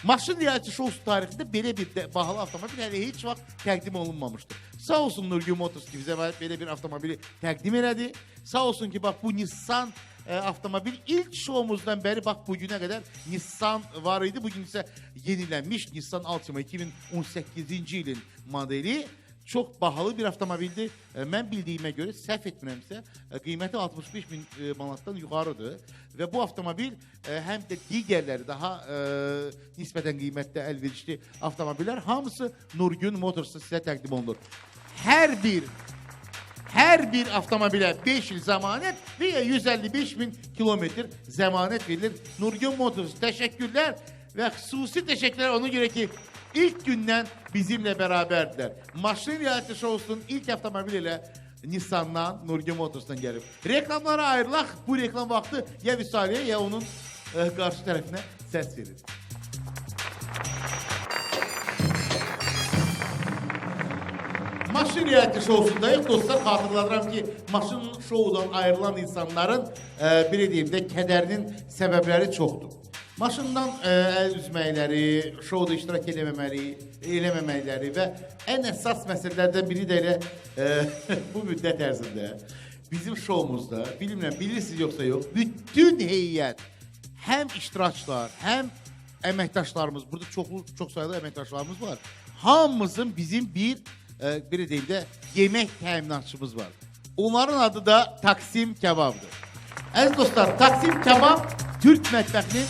Maşın reality şousu tarixində belə bir bahalı avtomobil hələ heç vaxt təqdim olunmamışdır. Sağ olsun Nurgül Motors ki, bizə belə bir avtomobili təqdim elədi. Sağ olsun ki, bax bu Nissan avtomobil. İlk şovumuzdan beri bak bugüne kadar Nissan var idi. Bugün ise yenilenmiş Nissan Altima 2018 yılın modeli. Çok bahalı bir avtomobildi. Mən bildiyimə görə, səhv etmirəmsə, qiyməti 65 bin manatdan yuxarıdır. Və bu avtomobil həm də digərləri daha nisbətən qiymətdə əlverişli avtomobillər hamısı Nurgün Motors'ta sizə təqdim olunur. Hər bir avtomobilə 5 il zəmanət və ya 155 bin kilometr zəmanət verilir. Nurgün Motors təşəkkürlər və xüsusi təşəkkürlər ona görə ki, İlk gündən bizimlə bərabərdirlər. Maşın reality showsunun ilk avtomobili ilə Nissan'dan, Nurgün Motors'dan gəlib. Reklamlara ayrılaq. Bu reklam vaxtı ya Vüsaliyə ya onun qarşı tərəfinə səs verir. Maşın reality showsundayıq. Dostlar, xatırladıram ki, maşın şoudan ayrılan insanların bir deyim də kədərinin səbəbləri çoxdur. Maşından əl üzməkləri, şouda iştirak eləməməkləri və ən əsas məsələlərdən biri də elə bu müddət ərzində bizim şoumuzda, bilirsiniz yoxsa yox, bütün heyət, həm iştirakçılar, həm əməkdaşlarımız, burada çox sayılı əməkdaşlarımız var, hamımızın bizim bir deyim də yemək təminatçımız var. Onların adı da Taksim Kebabdır. Əziz dostlar, Taksim Kebab Türk mətbəxinin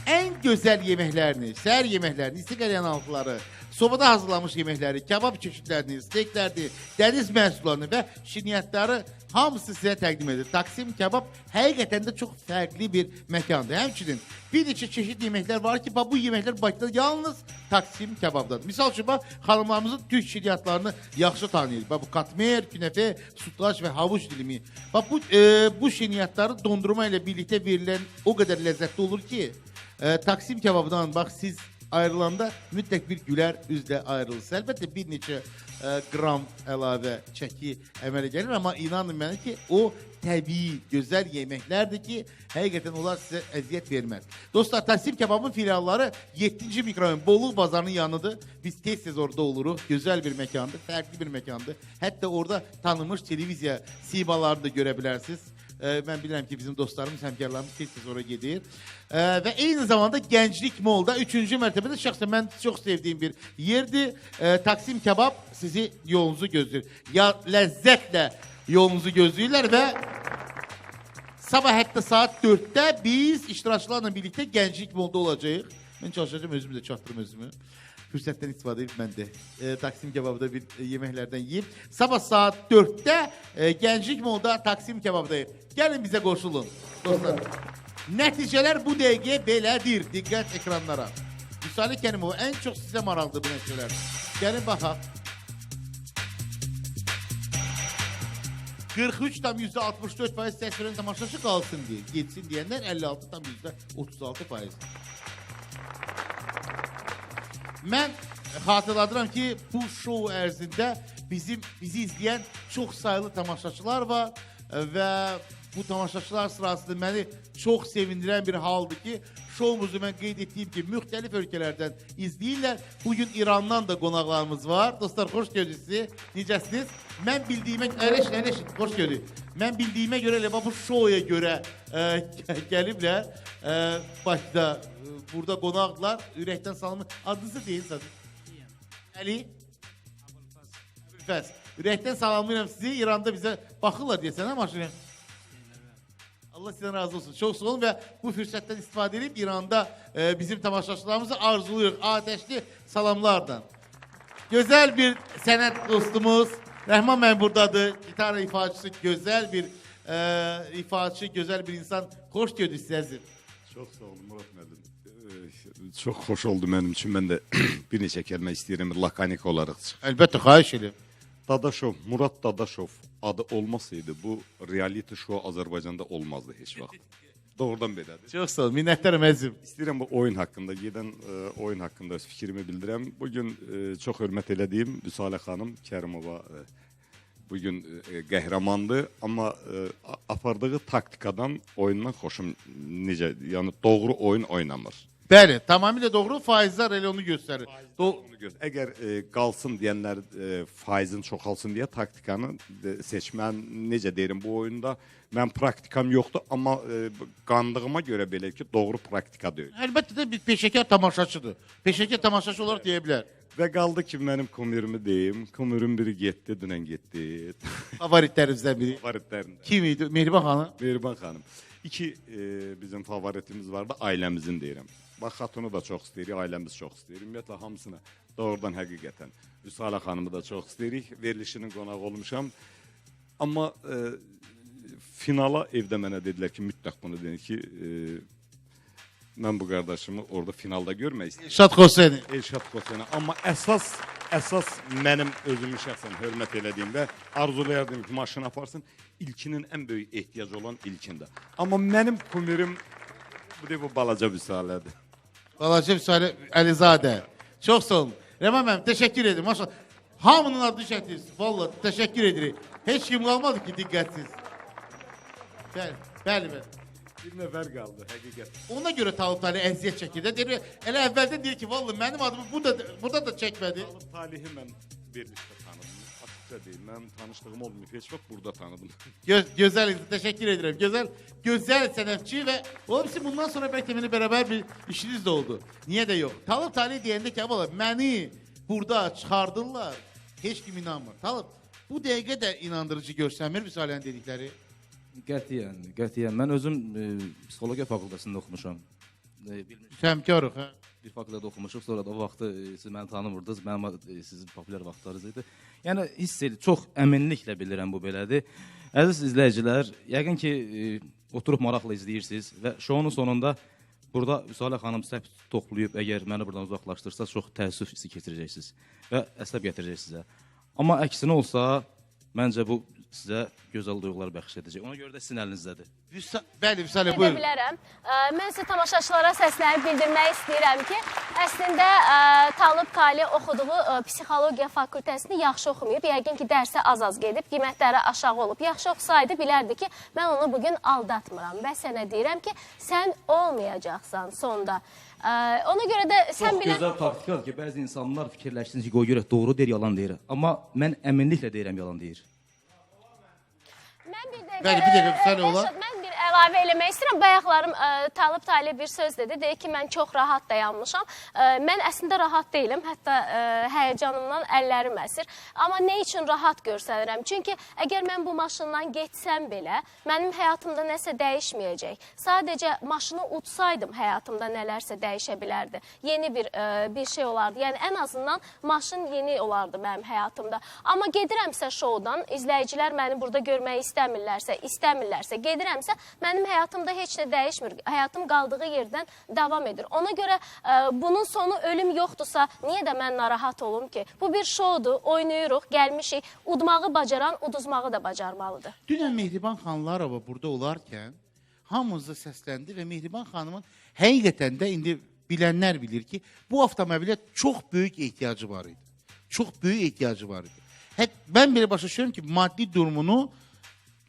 ən gözəl yeməklərini, səhər yeməklərini, istiqəlyan altıları, sobada hazırlanmış yeməkləri, kebab çeşidlərini, steyklərini, dəniz məhsullarını və şirniyyatları hamısı sizə təqdim edir. Taksim Kebab həqiqətən də çox fərqli bir məkandır. Həmçinin bir neçə çeşid yeməklər var ki, bu yeməklər Bakıda yalnız Taksim Kebabdadır. Misal üçün, xanımlarımızın Türk şirniyyatlarını yaxşı tanıyır. Bu katmer, künəfə, sütlaç və havuç dilimi. Bu şirniyyatları dondurma ilə birlikdə verilən o qədər ləzzətli olur ki, Taksim Kebabdan siz ayrılanda mütləq bir gülər üzlə ayrılırsınız. Əlbəttə bir neçə qram əlavə çəki əmələ gəlir, amma inanın mənə ki, o təbii, gözəl yeməklərdir ki, həqiqətən onlar sizə əziyyət verməz. Dostlar, Taksim Kebabın filialları 7-ci mikrorayon Bolu bazarının yanıdır. Biz tez-tez orada oluruq. Gözəl bir məkandır, fərqli bir məkandır. Hətta orada tanınmış televiziya simalarını da görə bilərsiniz. Mən bilirəm ki, bizim dostlarımız, həmkarlarımız tez-tez oraya gedir. Və eyni zamanda Gənclik Mall'da 3-cü mərtəbədə şəxsən mən çox sevdiyim bir yerdir. Taksim Kebab sizi yolunuzu gözləyir. Ləzzətlə yolunuzu gözləyirlər və sabah hətta saat 4-də biz iştirakçılarla birlikdə Gənclik Mall'da olacağıq. Mən çalışacağım, özümü də çatdırım özümü. Fürsətdən istifadə edib mən də Taksim Kebabda bir yeməklərdən yiyib. Sabah saat 4-də Gənclik Mall'da Taksim Kebabdayıq. Gəlin bizə qoşulun. Dostlar, nəticələr bu dəqiqə belədir. Diqqət ekranlara. Vüsaliyə Kərimova, ən çox sizə maraqlı bu nəticələr. Gəlin baxaq. 43,64% səs verən tamaşaçı qalsın deyir. Getsin deyənlər 56,36%. Mən xatırladıram ki, bu şou ərzində bizi izləyən çox sayılı tamaşaçılar var və bu tamaşaçılar sırasında məni çox sevindirən bir haldır ki, şoumuzu mən qeyd etdiyim ki, müxtəlif ölkələrdən izləyirlər. Bugün İrandan da qonaqlarımız var. Dostlar, xoş gördünüz. Necəsiniz? Mən bildiyimə, əyləşin, xoş gördük. Mən bildiyimə görə elə bu şouya görə gəliblər. Bakıda, burada qonaqlar, ürəkdən salamı. Adınızı deyin zaten. Əli? Abülfəz. Ürəkdən salamlayıram sizi. İranda bizə baxırlar deyəsən, hə maşını? Allah sizden razı olsun. Çok sağ olun ve bu fürsətten istifadə edib İranda bizim tamaşaçılarımızı arzuluyoruz. Ateşli salamlardan. Güzel bir sənət dostumuz. Rəhman mən buradadır. Gitar ifaçısı, güzel bir ifaçı, güzel bir insan. Hoş gördük sizi. Çok sağ olun Murat müəllim. Çok hoş oldu benim için. Ben de bir neçə kəlmə istəyirəm lakanik olarak. Elbette, xahiş edirəm. Dadaşov, Murat Dadaşov adı olmasaydı bu reality show Azərbaycanda olmazdı heç vaxt. Doğrudan belədir. Çok sağ olun, minnətlərim əzim. İstəyirəm bu oyun haqqında, gedən oyun haqqında fikrimi bildirəm. Bugün çox hörmət elədiyim Vüsaliyə xanım Kərimova bugün qəhrəmandır. Amma apardığı taktikadan, oyundan xoşum necə, yəni doğru oyun oynamır. Bəli, tamamilə doğru. Faizlər elə onu göstərir. Əgər qalsın deyənlər faizin çoxalsın deyə taktikanı seçmən necə deyirəm bu oyunda mən praktikam yoxdur, amma qandığıma görə belə ki doğru praktika deyil. Əlbəttə də bir peşəkar tamaşaçıdır. Peşəkar tamaşaçı olaraq deyə bilər. Və qaldı ki mənim kumirimi deyim. Kumirim biri getdi, dünən getdi. Favoritlərimizdən biri. Favoritlərimdən. Kim idi? Mehriban xanım. Mehriban xanım. İki bizim favoritimiz var da ailəmizin deyirəm. Bax xatunu da çox istəyirik, ailəmiz çox istəyir. Ümumiyyətlə hamısına doğrudan həqiqətən. Vüsalə xanımı da çox istəyirik. Verilişinin qonağı olmuşam. Amma finala evdə mənə dedilər ki, mütləq bunu deyin ki, mən bu qardaşımı orada finalda görmək istəyirəm. Elşad Hüseyni. Elşad Hüseyni. Amma əsas mənim özümü şəxsən hörmət elədiyim və arzulayardım ki, maşın aparsın. İlkinin ən böyük ehtiyacı olan ilkində. Amma mənim kumirim bu balaca Vüsalədir. Balaca Vüsalə Əlizadə. Çox sağ olun. Rəman mənim, təşəkkür edirəm. Maşallah. Hamının adını çəkdiniz. Vallahi təşəkkür edirik. Heç kim qalmadı ki, diqqətsiz. Bəli. Bir nəfər qaldı, həqiqət. Ona görə Talib Talih əziyyət çəkir də. Deyir, elə əvvəldən deyir ki, vallahi mənim adımı burada da çəkmədi. Talib Talihi mən verilişdə tanıdım. Açıqca deyim, mən tanışlığım olmayıb, heç vaxt burada tanıdım. Gözəl, təşəkkür edirəm. Gözəl sənətçi və ola bilsin bundan sonra bəlkə mənə bərabər bir işiniz də oldu. Niyə də yox? Talib Talih deyəndə ki, məni burada çıxardırlar. Heç kim inanmır. Talib, bu dəqiqə də inandırıcı görsənmir Vüsalənin dedikləri. Qətiyyən. Mən özüm psixologiya fakültəsində oxumuşam. Təmkarıq, hə? Bir fakültədə oxumuşuq, sonra da o vaxtı siz məni tanımırdınız, mənim sizin populyar vaxtlarınız idi. Yəni, hiss edir, çox əminliklə bilirəm bu belədir. Əziz izləyicilər, yəqin ki, oturub maraqla izləyirsiniz və şounun sonunda burada Vüsalə xanım səhv toxlayıb, əgər məni buradan uzaqlaşdırsa, çox təəssüf hissi keçirəcəksiniz və əsəb gətirəcək sizə. Amma əksinə olsa, məncə bu sizə gözəl duyğular bəxş edəcək. Ona görə də sizin əlinizdədir. Bəli, Vüsalə, buyurun. Bilərəm. Mən sizə tamaşaçılara səslənib bildirmək istəyirəm ki, əslində Talib Talih oxuduğu psixologiya fakültəsini yaxşı oxumayıb. Yəqin ki, dərsə az gedib, qiymətləri aşağı olub. Yaxşı oxusaydı, bilərdi ki, mən onu bugün aldatmıram. Və sənə deyirəm ki, sən olmayacaqsan sonda. Ona görə də sən bilən... Çox gözəl taktikadır ki, bəzi insanlar fikirləşsiniz ki, görə doğru deyir, yalan deyir. Amma mən əminliklə deyirəm, yalan deyir. Mən bir əlavə eləmək istəyirəm. Bayaqlarım Talib Talih bir söz dedi. Deyir ki, mən çox rahat dayanmışam. Mən əslində rahat deyiləm. Hətta həyəcanımdan əllərim əsir. Amma nə üçün rahat görsənirəm? Çünki əgər mən bu maşından getsəm belə, mənim həyatımda nəsə dəyişməyəcək. Sadəcə maşını utsaydım həyatımda nələrsə dəyişə bilərdi. Yeni bir şey olardı. Yəni, ən azından maşın yeni olardı mənim həyatımda. Amma gedirəmsə şoudan, izləyicilər məni burada görmək istəmirlərsə, gedirəmsə, mənim həyatımda heç nə dəyişmir. Həyatım qaldığı yerdən davam edir. Ona görə bunun sonu ölüm yoxdursa, niyə də mən narahat olum ki? Bu bir şoudur, oynayırıq, gəlmişik. Udmağı bacaran, uduzmağı da bacarmalıdır. Dünən Mehriban xanlarova burada olarkən hamımızı səsləndi və Mehriban xanımın həqiqətən də indi bilənlər bilir ki, bu avtomobilə çox böyük ehtiyacı var idi. Çox böyük ehtiyacı var idi. Mən belə başa düşürəm ki, maddi durumunu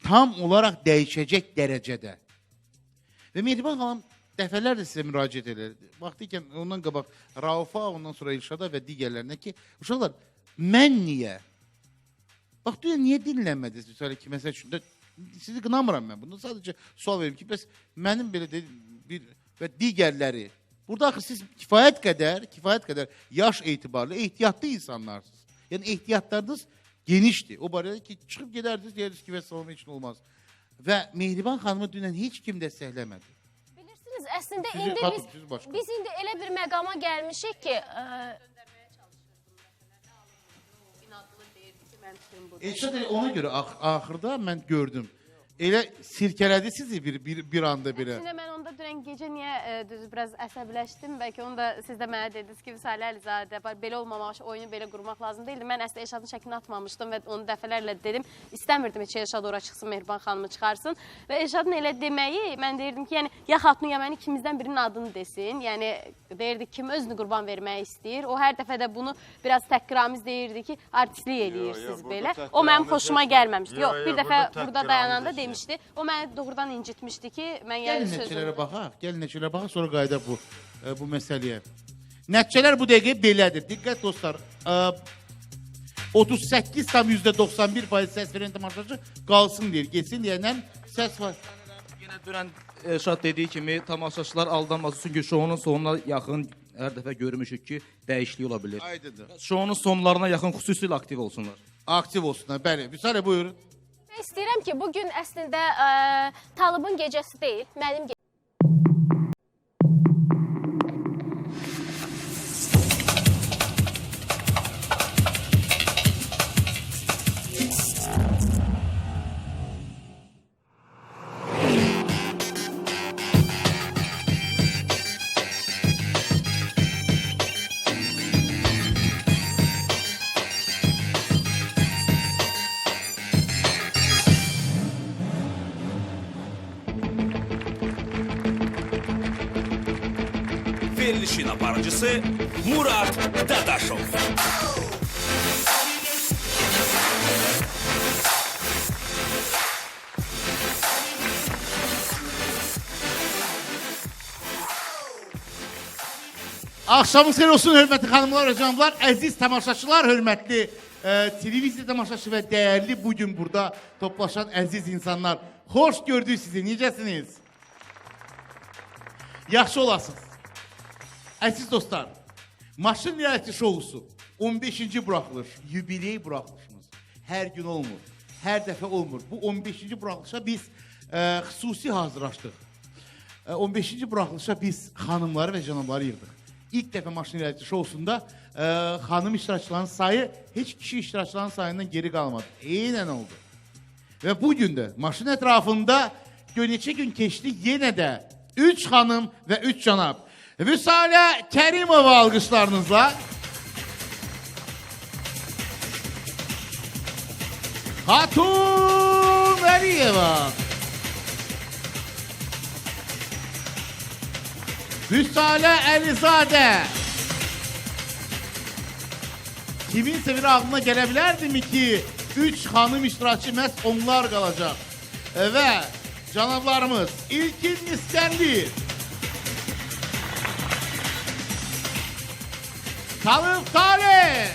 tam olaraq dəyişəcək dərəcədə. Və Mehriban xanım dəfələrlə sizə müraciət edirdi. Vaxtı ondan qabaq Raufa, ondan sonra İlşada və digərlərinə ki, uşaqlar, mən niyə? Bax, niyə dinlənmədiniz? Məsələn ki, məsəl üçün də sizi qınamıram mən bunu. Sadəcə sual verim ki, bəs mənim belə bir və digərləri, burada axı siz kifayət qədər yaş etibarlı, ehtiyatlı insanlarsınız. Yəni, ehtiyatlarınız genişdir. O barədə ki, çıxıb gedərdiniz, deyirdiniz ki, vəssalamı için olmaz. Və Mehriban xanımı dünən heç kim dəstəkləmədi. Bilirsiniz, əslində indi biz indi elə bir məqama gəlmişik ki... Elşad ona görə axırda mən gördüm. Elə sirkələdi sizi bir anda belə. Əslində mən onda dünən gecə niyə düzü biraz əsəbləşdim. Bəlkə onu da siz də mənə dediniz ki, Vüsalə Əlizadə, belə olmamaq, oyunu belə qurmaq lazım deyildi. Mən əslində Elşadın şəklini atmamışdım və onu dəfələrlə dedim. İstəmirdim heç Elşad ora çıxsın, Mehriban xanımı çıxarsın. Və Elşadın elə deməyi, mən deyirdim ki, yəni ya xatunu ya məni ikimizdən birinin adını desin. Yəni deyirdi kim özünü qurban vermək istəyir. O hər dəfə də bunu biraz təhqiramiz deyirdi ki, artistlik eləyirsiniz belə. O mənim xoşuma gəlməmişdi. Yox, bir dəfə burada dayananda demişdi. O məni doğrudan incitmişdi ki, mən yəni Gəlin nəticələrə baxaq. Gəlin nəticələrə baxaq, sonra qayıdaq bu məsələyə. Nəticələr bu dəqiqə belədir. Diqqət dostlar. 38,91% səs verən tamaşaçı qalsın deyir. Geçsin deyəndən səs var. Yenə dünən Elşad dediyi kimi tamaşaçılar aldanmasın. Çünki şounun sonuna yaxın hər dəfə görmüşük ki, dəyişiklik ola bilir. Aydındır. Şounun sonlarına yaxın xüsusilə aktiv olsunlar. Aktiv olsunlar. Bəli. Vüsale buyurun. Mən istəyirəm ki, bugün əslində Talibin gecəsi deyil, mənim gecəm. Verilişin aparıcısı Murat Dadaşov. Axşamınız xeyir olsun, hörmətli xanımlar və canımlar, əziz tamaşaçılar, hörmətli televiziya tamaşaçı və dəyərli bugün burada toplaşan əziz insanlar. Xoş gördük sizi, necəsiniz? Yaxşı olasınız. Əziz dostlar, Maşın reality şousu 15-ci buraxılış, yubiley buraxılışımız. Hər gün olmur, hər dəfə olmur. Bu 15-ci buraxılışa biz xüsusi hazırlaşdıq. 15-ci buraxılışa biz xanımları və canımları yığdıq. İlk dəfə Maşın reality şousunda xanım iştirakçıların sayı heç kişi iştirakçıların sayından geri qalmadı. Eynən oldu. Və bugün də Maşın ətrafında neçə gün keçdi, yenə də 3 xanım və 3 canab. Vüsale Kərimova alqışlarınızla. Hatun Vəliyeva. Vüsale Əlizadə. Kiminsə bir ağlına gələ bilərdimi ki, 3 xanım iştirakçı məhz onlar qalacaq. Və canablarımız İlkin İskəndər, Talib Talib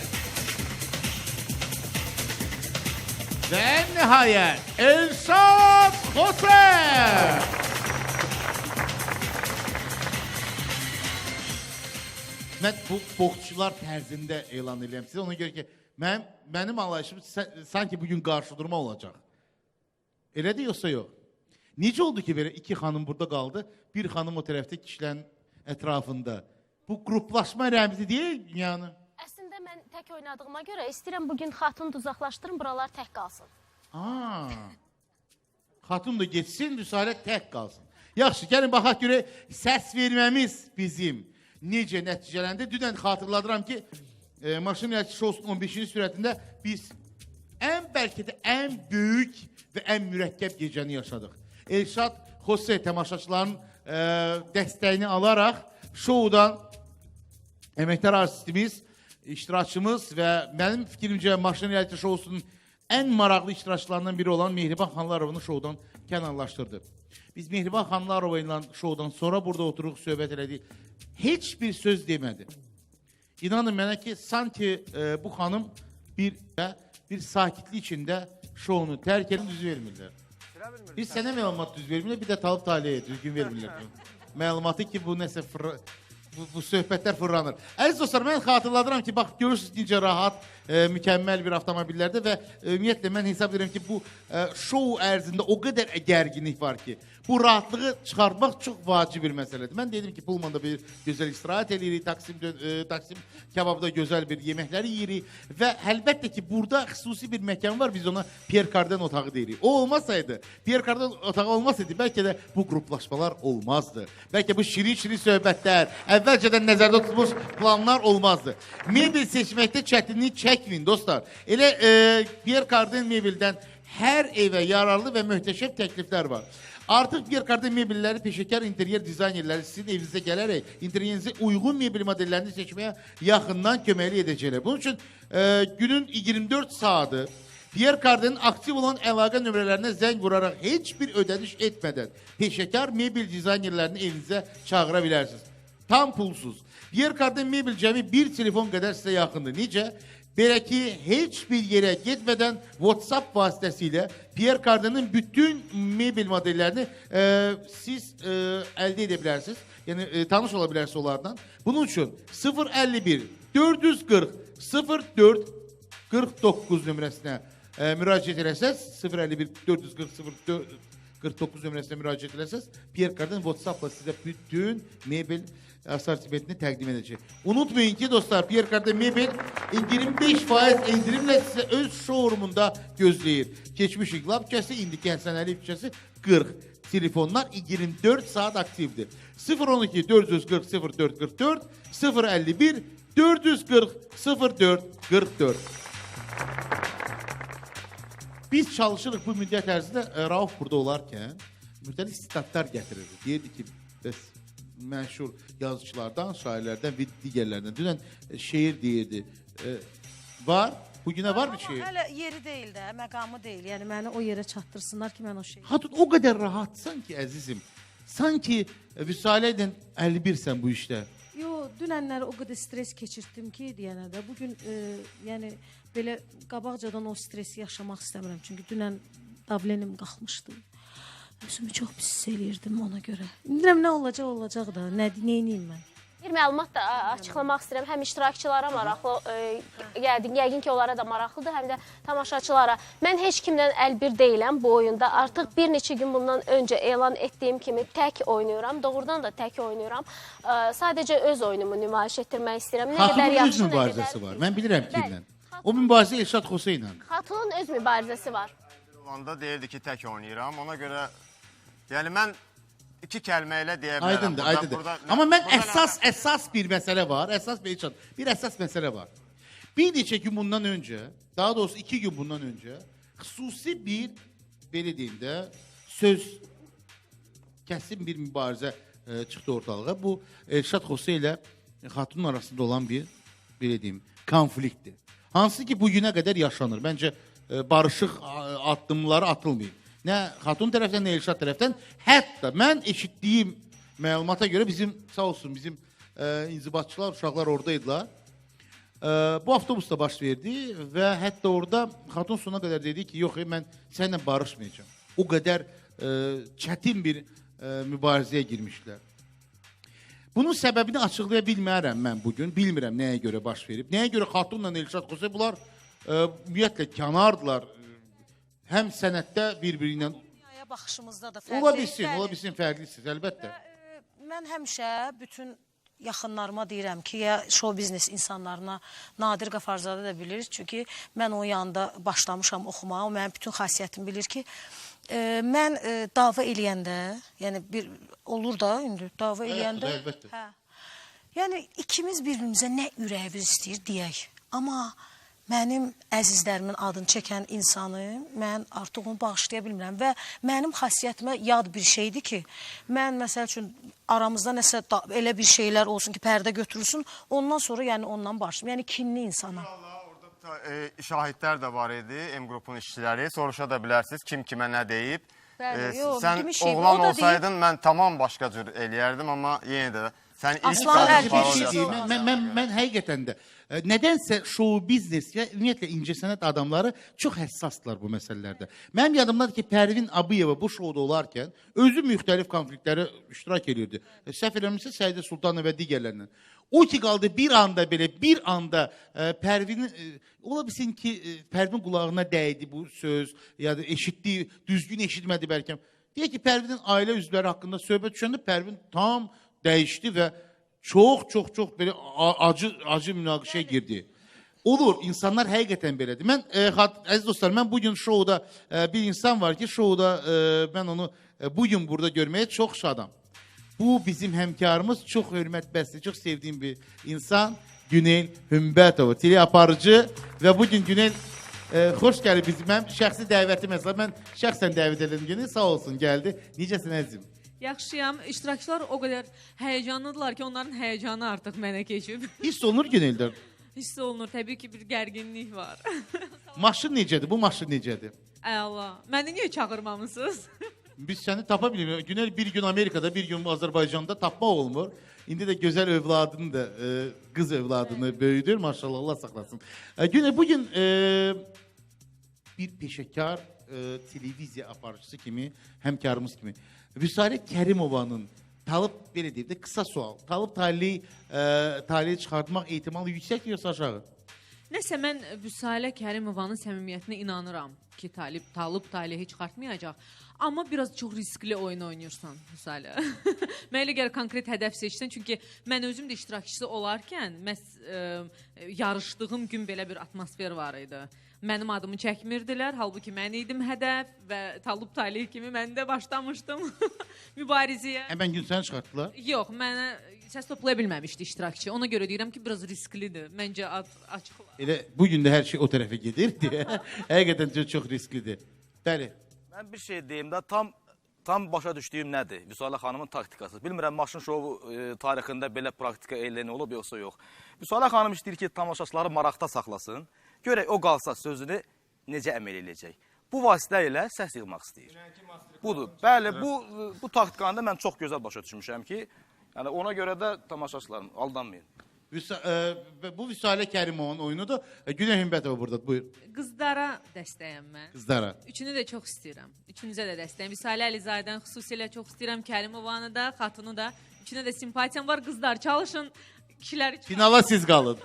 və en nihayət Elşad Xoser. Mən bu boksçular tərzində elan edirəm sizə. Ona görə ki, mənim anlayışım sanki bugün qarşı durma olacaq. Elədir yoxsa yox? Necə oldu ki, belə 2 xanım burada qaldı, 1 xanım o tərəfdə kişilərin ətrafında? Bu qruplaşma rəmzi deyil yəni. Əslində mən tək oynadığıma görə istəyirəm bugün xatunu uzaqlaşdırım, buralar tək qalsın. Xatun da geçsin, Vüsale tək qalsın. Yaxşı, gəlin baxaq görə səs verməmiz bizim necə nəticələndi. Dünən xatırladıram ki, Maşın reality şousunun 15-ci sürətində biz bəlkə də ən böyük və ən mürəkkəb gecəni yaşadıq. Elşad Xoser tamaşaçıların dəstəyini alaraq şoudan əməkdar artistimiz, iştirakçımız və mənim fikrimcə Maşın reality şousunun ən maraqlı iştirakçılarından biri olan Mehriban Xanlarovunu şoudan kənarlaşdırdı. Biz Mehriban Xanlarova ilə şoudan sonra burada oturuq, söhbət elədik. Heç bir söz demədi. İnanın mənə ki, sanki bu xanım bir sakitlik içində şounu tərk edin, düz vermirlər. Biz sənə məlumat düz vermirlər, bir də Talib Taliyə düzgün vermirlər. Məlumatı ki, bu nəsə bu söhbətlər fırlanır. Əziz dostlar, mən xatırladıram ki, bax, görürsünüz necə rahat, mükəmməl bir avtomobillərdə və ümumiyyətlə mən hesab edirəm ki, bu şou ərzində o qədər gərginlik var ki, bu rahatlığı çıxartmaq çox vacib bir məsələdir. Mən dedim ki, Pullmanda bir gözəl istirahət edirik, Taksim kebabda gözəl bir yeməkləri yeyirik və əlbəttə ki, burada xüsusi bir məkan var, biz ona Pierre Cardin otağı deyirik. O olmasaydı, Pierre Cardin otağı olmasaydı, bəlkə də bu qruplaşmalar olmazdı. Bəlkə bu şirin-şirin söhbətlər, əvvəlcədən nəzərdə tutulmuş planlar olmazdı. Mebel seçməkdə çətinlik çəkməyin, dostlar. Elə Pierre Cardin mebeldən hər evə yararlı və möhtəşəm təkliflər var. Artıq Pierre Cardin mebelləri peşəkar interyer dizaynerləri sizin evinizə gələrək interyerinizə uyğun mebel modellərini seçməyə yaxından köməklik edəcəklər. Bunun üçün günün 24 saatı Pierre Cardin'in aktif olan əlaqə nömrələrinə zəng vuraraq heç bir ödəniş etmədən peşəkar mebel dizaynerlərini evinizə çağıra bilərsiniz. Tam pulsuz. Pierre Cardin mebel cəmi bir telefon qədər sizə yaxındır. Necə? Belə ki, heç bir yerə getmədən WhatsApp vasitəsilə Pierre Cardin'in bütün mebel modellərini siz əldə edə bilərsiniz. Yəni, tanış ola bilərsiniz onlardan. Bunun üçün 051 440 04 49 nömrəsinə müraciət eləsəz, 051 440 49 nömrəsinə müraciət eləsəz, Pierre Cardin WhatsApp-la sizə bütün mebel asortimentini təqdim edəcək. Unutmayın ki, dostlar, Pierre Cardin mebel 25% endirimlə sizə öz showroomunda gözləyir. Keçmiş İnqilab küçəsi, indiki Həsən Əliyev küçəsi 40. Telefonlar 24 saat aktivdir. 012 440 04 44 051 440 04 44. Biz çalışırıq bu müddət ərzində Rauf burada olarkən müxtəlif sitatlar gətirirdi. Deyirdi ki, bəs məşhur yazıcılardan, şairlərdən və digərlərdən. Dünən şeir deyirdi. Var? Bugünə var bir şeir? Hələ yeri deyil də, məqamı deyil. Yəni məni o yerə çatdırsınlar ki, mən o şeyi... Hatun o qədər rahatsan ki, əzizim. Sanki Vüsalə ilə 51sən bu işdə. Yo, dünənləri o qədər stres keçirtdim ki, deyənə də. Bugün, yəni, belə qabaqcadan o stresi yaşamaq istəmirəm. Çünki dünən davlenim qalxmışdı. Özümü çox pis hiss eləyirdim ona görə. Bilmirəm, nə olacaq da, neyiniyim mən? Bir məlumat da açıqlamaq istəyirəm. Həm iştirakçılara maraqlı, yəqin ki, onlara da maraqlıdır, həm də tamaşaçılara. Mən heç kimdən əlbir deyiləm bu oyunda. Artıq bir neçə gün bundan öncə elan etdiyim kimi tək oynayıram. Doğrudan da tək oynayıram. Sadəcə öz oyunumu nümayiş etdirmək istəyirəm. Xatunun öz mübarizəsi var. Mən bilirəm kimlə. O mübarizə Elşad Xosa ilə. Xatunun öz mübarizəsi var. Olanda deyirdi ki, tək oynayıram. Ona görə, yəni mən iki kəlmə ilə deyə bilərəm. Aydındır. Amma mən əsas bir məsələ var. Bir əsas məsələ var. Bir neçə gün bundan öncə, daha doğrusu 2 gün bundan öncə xüsusi bir, belə deyim də, söz kəsin bir mübarizə çıxdı ortalığa. Bu Elşad Xosa ilə Xatunun arasında olan bir, belə deyim, konfliktdir. Hansı ki, bugünə qədər yaşanır. Məncə, barışıq addımları atılmayıb. Nə Xatun tərəfdən, nə Elşad tərəfdən. Hətta mən eşitdiyim məlumata görə bizim, sağ olsun, bizim inzibatçılar, uşaqlar oradaydılar. Bu avtobusda baş verdi və hətta orada Xatun sona qədər dedi ki, yox, mən səninlə barışmayacağım. O qədər çətin bir mübarizəyə girmişlər. Bunun səbəbini açıqlaya bilmərəm mən bugün. Bilmirəm nəyə görə baş verib. Nəyə görə Xatunla Elşad Xosa bunlar ümumiyyətlə kənardılar. Həm sənətdə bir-biri ilə... Dünyaya baxışımızda da fərqli. Ola bilsin fərqlisiniz, əlbəttə. Mən həmişə bütün yaxınlarıma deyirəm ki, ya show biznes insanlarına Nadir Qafarzadə də bilir. Çünki mən o yanında başlamışam oxumağa. O mənim bütün xasiyyətimi bilir ki, mən dava eləyəndə, yəni olur da indi dava eləyəndə... Əlbəttə. Yəni ikimiz bir-birimizə nə ürəyimiz istəyir deyək. Amma mənim əzizlərimin adını çəkən insanı mən artıq onu bağışlaya bilmirəm və mənim xasiyyətimə yad bir şeydir ki, mən məsəl üçün aramızda nəsə elə bir şeylər olsun ki, pərdə götürülsün, ondan sonra yəni ondan başlayım. Yəni kinli insana. Şahidlər də var idi, M qrupun işçiləri. Soruşa da bilərsiniz, kim kimə nə deyib. Sən oğlan olsaydın, mən tamam başqa cür eləyərdim, amma yenə də sən ilk mən həqiqətən də nədənsə show biznes və ümumiyyətlə incəsənət adamları çox həssasdırlar bu məsələlərdə. Mənim yadımdadır ki, Pərvin Abıyeva bu şovda olarkən özü müxtəlif konfliktlərə iştirak edirdi. Səhv eləmirəmsə Səidə Sultanova və digərlərindən. O ki qaldı bir anda Pərvinin ola bilsin ki, Pərvin qulağına dəydi bu söz, ya da eşitdi, düzgün eşitmədi bəlkə. Deyək ki, Pərvinin ailə üzvləri haqqında söhbət düşəndə Pərvin tam dəyişdi və çox belə acı münaqişəyə girdi. Olur, insanlar həqiqətən belədir. Mən, əziz dostlar, mən bugün şovda bir insan var ki, şovda mən onu bugün burada görməyə çox şadam. Bu bizim həmkarımız, çox hörmət bəsli, çox sevdiyim bir insan, Günel Hümbətova, teleaparıcı və bugün Günel Xoş gəlib bizim. Mənim şəxsi dəvətim məsələn. Mən şəxsən dəvət edirəm günü. Sağ olsun gəldi. Necəsən əzizim? Yaxşıyam. İştirakçılar o qədər həyəcanlıdırlar ki, onların həyəcanı artıq mənə keçib. Hiss olunur Güneldə. Hiss olunur. Təbii ki, bir gərginlik var. Maşın necədir? Bu maşın necədir? Əla. Məni niyə çağırmamısınız? Biz səni tapa bilmirik. Günel bir gün Amerikada, bir gün Azərbaycanda tapmaq olmur. İndi də gözəl övladını da, qız övladını böyüdür. Maşallah, Allah saxlasın. Günel, bugün bir peşəkar televiziya aparıcısı kimi, həmkarımız kimi Vüsalə Kərimovanın Talib, belə deyib də, qısa sual. Talib taliyi çıxartmaq ehtimalı yüksək yoxsa aşağı? Nəsə, mən Vüsalə Kərimovanın səmimiyyətinə inanıram ki, Talib talihi çıxartmayacaq. Amma biraz çox riskli oyun oynayırsan, Vüsalə. Mən elə gəlir konkret hədəf seçsən, çünki mən özüm də iştirakçısı olarkən, yarışdığım gün belə bir atmosfer var idi. Mənim adımı çəkmirdilər, halbuki mən idim hədəf və Talib talihi kimi mən də başlamışdım mübarizəyə. Həmən gün səni çıxartdılar? Yox, mənə səs toplaya bilməmişdi iştirakçı. Ona görə deyirəm ki, biraz risklidir. Məncə açıqlar. Elə bugün də hər şey o tərəfə gedir deyə. Həqiqətən çox risklidir. Bəli. Mən bir şey deyim də, tam başa düşdüyüm nədir? Vüsalə xanımın taktikası. Bilmirəm, maşın şovu tarixində belə praktika eyləni olub, yoxsa yox. Vüsalə xanım istəyir ki, tamaşaçıları maraqda saxlasın. Görək, o qalsa sözünü necə əməl edəcək. Bu vasitə ilə səs yığmaq istəyir. Budur. Bəli, bu taktikanı da mən çox gözəl başa düşmüşəm ki, yəni ona görə də tamaşaçılarım aldanmayın. Bu Vüsalə Kərimovanın oyunudur. Günel Hümbətova burada, buyur. Qızlara dəstəyəm mən. Qızlara. Üçünü də çox istəyirəm. Üçünüzə də dəstəyəm. Vüsalə Əlizadədən xüsusilə çox istəyirəm. Kərimovanı da, Xatunu da. Üçünə də simpatiyam var. Qızlar, çalışın. Kişiləri çıxarın. Finala siz qalın.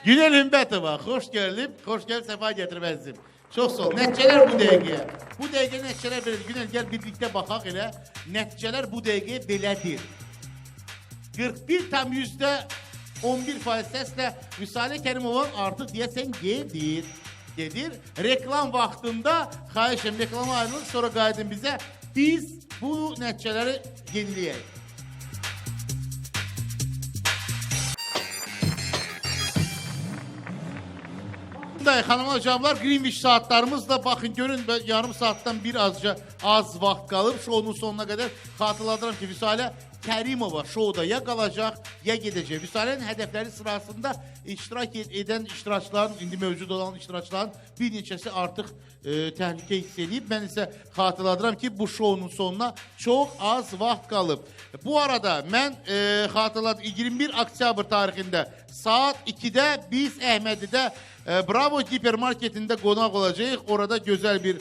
Günel Hümbətova, xoş gəlib, səfa gətirib əzizim. Çox sağ ol. Nəticələr bu dəqiqəyə. Bu dəqiqə nəticələr belədir. Günel, gəl birlikdə baxaq elə. Nəticələr bu dəqiqəyə belədir. 41,11% səslə Vüsalə Kərimovanın artıq deyəsən gedir. Reklam vaxtında, xahişim, reklama ayrılır, sonra qayıdın bizə. Biz bu nəticələri yeniləyək. Xanımlar, hocamlar, Greenwich saatlarımızla baxın, görün, yarım saatdan bir azca az vaxt qalıb. Şounun sonuna qədər xatırladıram ki, Vüsalə Kərimova şouda ya qalacaq, ya gedəcək. Vüsalənin hədəfləri sırasında iştirak edən iştirakçıların, indi mövcud olan iştirakçıların bir neçəsi artıq təhlükə hiss edib. Mən isə xatırladıram ki, bu şounun sonuna çox az vaxt qalıb. Bu arada mən xatırladım, 21 oktyabr tarixində saat 2-də biz Əhmədidə Bravo Hipermarketində qonaq olacağıq. Orada gözəl bir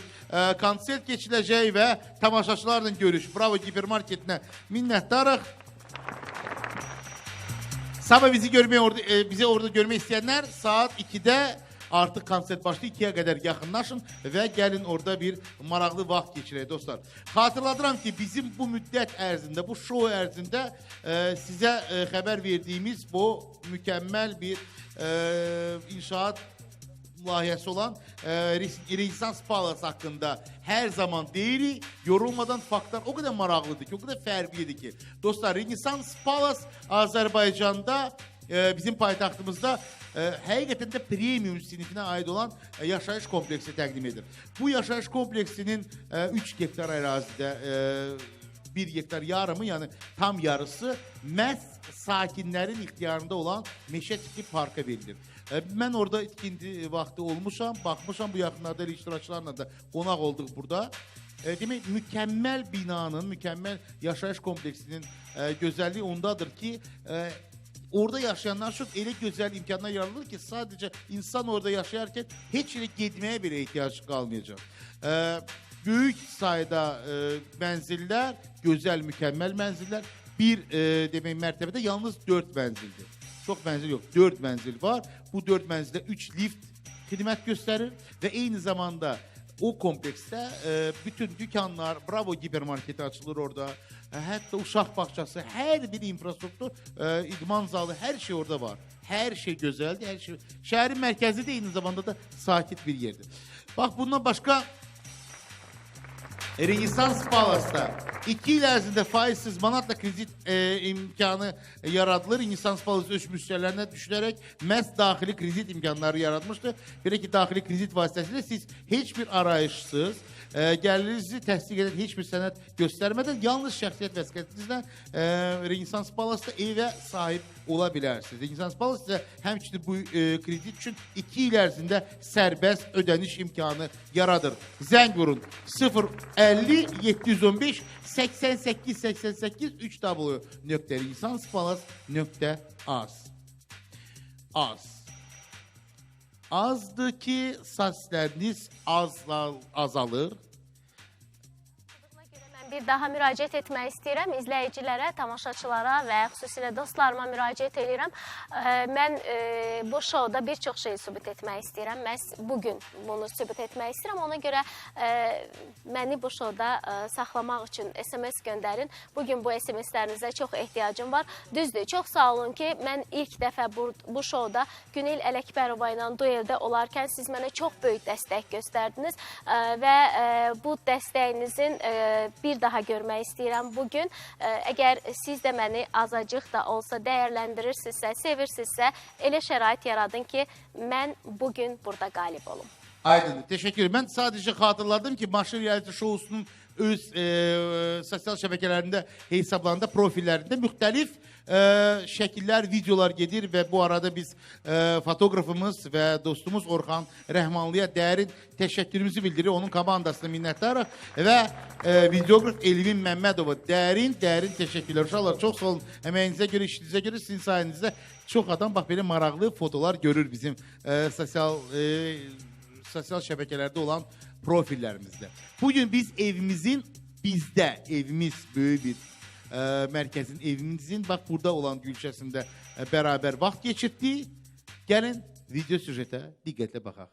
konsert keçiləcək və tamaşaçılarla görüş. Bravo Hipermarketinə minnətdarıq. Sabah bizi orada görmək istəyənlər saat 2-də artıq konsert başlayır. 2-yə qədər yaxınlaşın və gəlin orada bir maraqlı vaxt keçirək dostlar. Xatırladıram ki, bizim bu müddət ərzində, bu şou ərzində sizə xəbər verdiyimiz bu mükəmməl bir inşaat layihəsi olan Renaissance Palace haqqında hər zaman deyirik. Yorulmadan faktlar o qədər maraqlıdır ki, o qədər fərqlidir ki. Dostlar, Renaissance Palace Azərbaycanda, bizim paytaxtımızda həqiqətən də premium sinifinə aid olan yaşayış kompleksi təqdim edir. Bu yaşayış kompleksinin 3 hektar ərazidə 1 hektar yarımı, yəni tam yarısı məhz sakinlərin ixtiyarında olan meşə tipli parka verilir. Mən orada ikinci vaxtı olmuşam, baxmışam, bu yaxınlarda iştirakçılarla da qonaq olduq burada. Demək, mükəmməl binanın, mükəmməl yaşayış kompleksinin gözəlliyi ondadır ki, orada yaşayanlar üçün elə gözəl imkanlar yaradılır ki, sadəcə insan orada yaşayarkən heç yerə getməyə belə ehtiyac qalmayacaq. Böyük sayda mənzillər, gözəl, mükəmməl mənzillər, bir demək mərtəbədə yalnız 4 mənzildir. Çox mənzil yox, 4 mənzil var. Bu 4 mənzildə 3 lift xidmət göstərir və eyni zamanda o kompleksdə bütün dükanlar, Bravo Hipermarketi açılır orada. Hətta uşaq bağçası, hər bir infrastruktur, idman zalı, hər şey orada var. Hər şey gözəldir, hər şey. Şəhərin mərkəzi də eyni zamanda da sakit bir yerdir. Bax, bundan başqa Renesans Palas'ta 2 il ərzində faizsiz manatla kredit imkanı yaradılır. Renesans Palas öz müştərilərinə düşünərək məhz daxili kredit imkanları yaratmışdır. Belə ki, daxili kredit vasitəsilə siz heç bir arayışsız, gəlirinizi təsdiq edən heç bir sənəd göstərmədən yalnız şəxsiyyət vəsiqətinizlə Renesans Palas'ta evə sahib ola bilərsiniz. Renesans Palas isə həmçinin bu kredit üçün 2 il ərzində sərbəst ödəniş imkanı yaradır. Zəng vurun 050 715 88 88 www.renesanspalas.az. Azdır ki, saçlarınız azalır. Bir daha müraciət etmək istəyirəm izləyicilərə, tamaşaçılara və xüsusilə dostlarıma müraciət edirəm. Mən bu şovda bir çox şey sübut etmək istəyirəm. Məhz bugün bunu sübut etmək istəyirəm. Ona görə məni bu şovda saxlamaq üçün SMS göndərin. Bugün bu SMS-lərinizə çox ehtiyacım var. Düzdür, çox sağ olun ki, mən ilk dəfə bu şovda Günel Ələkbərova ilə dueldə olarkən siz mənə çox böyük dəstək göstərdiniz və bu dəstəyinizin bir daha görmək istəyirəm bugün. Əgər siz də məni azacıq da olsa dəyərləndirirsinizsə, sevirsinizsə, elə şərait yaradın ki, mən bugün burada qalib olum. Aydın, teşekkür ederim. Ben sadece hatırladım ki Maşır Reality Show'sunun öz sosial şəbəkələrində, hesablarında, profillərində müxtəlif şəkillər, videolar gedir və bu arada biz fotoğrafımız və dostumuz Orxan Rəhmanlıya dərin təşəkkürümüzü bildirir. Onun komandasına minnətdarıq və videograf Elvin Məmmədova dərin təşəkkürlər. Uşaqlar, çox sağ olun. Əməyinizə görə, işinizə görə, sizin sayənizdə çox adam bax belə maraqlı fotolar görür bizim sosial şəbəkələrdə olan profillerimizdə. Bugün biz evimizin, evimiz böyük bir mərkəzin, evimizin bax burada olan gülşəsində bərabər vaxt geçirdik. Gəlin video süjetə diqqətlə baxaq.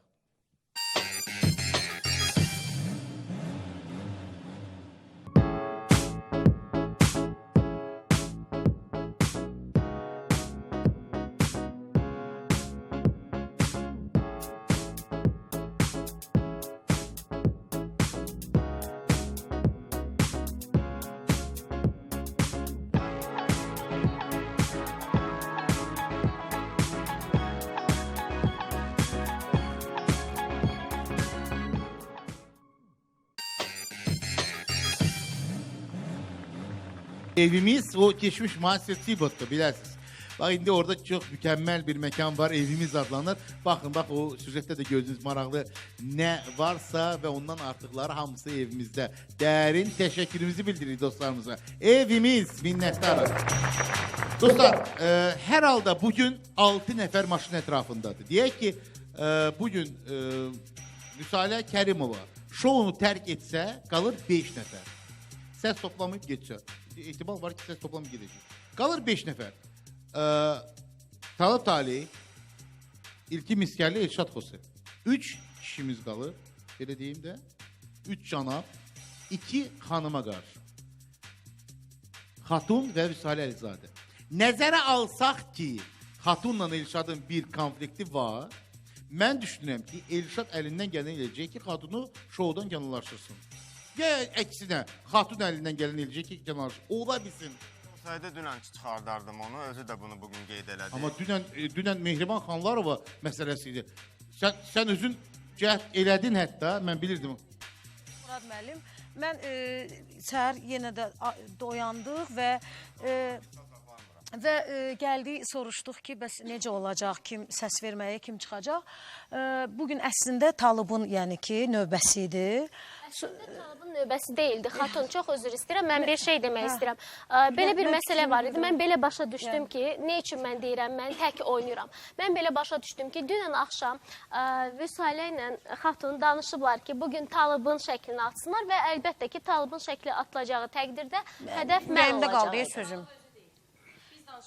Evimiz o geçmiş Master Tibot'ta bilirsiniz. Bak indi orada çok mükemmel bir mekan var. Evimiz adlanır. Bakın bak o süjette de gördüğünüz maraqlı ne varsa ve ondan artıkları hamısı evimizde. Dərin teşekkürümüzü bildirir dostlarımıza. Evimiz minnettarız. Dostlar her halde bugün 6 nefer maşın etrafındadır. Diyək ki bugün Müsalə Kərimova şounu tərk etsə qalır 5 nəfər. Səs toplamayıb geçsə. İhtimal var ki ses toplamı gidecek. Kalır 5 nəfər. Talib Talih, İlki Miskərli, Elşad Xosi. 3 kişimiz qalır. Belə deyim də. 3 canab, 2 xanıma qarşı. Xatun və Vüsalə Əlizadə. Nəzərə alsaq ki, Xatunla Elşadın bir konflikti var, mən düşünürəm ki, Elşad əlindən gələn eləcək ki, Xatunu şovdan kənarlaşdırsın. Ya əksinə, Xatun əlindən gələn eləcək ki, kənarlaşdırsın. Ola bilsin. Olsaydı dünən çıxardardım onu, özü də bunu bugün qeyd elədi. Amma dünən Mehriban Xanlarova məsələsi idi. Sən özün cəhd elədin hətta, mən bilirdim. Murad müəllim, mən səhər yenə də doyandıq və gəldik, soruşduq ki, bəs necə olacaq, kim səs verməyə, kim çıxacaq. Bugün əslində Talibin, yəni ki, növbəsi idi. Əslində Talibin növbəsi deyildi. Xatun, çox özür istəyirəm. Mən bir şey demək istəyirəm. Belə bir məsələ var idi. Mən belə başa düşdüm ki, nə üçün mən deyirəm, mən tək oynayıram. Mən belə başa düşdüm ki, dünən axşam Vüsalə ilə Xatun danışıblar ki, bugün Talibin şəklini atsınlar və əlbəttə ki, Talibin şəkli atılacağı təqdirdə hədəf mən olacaq.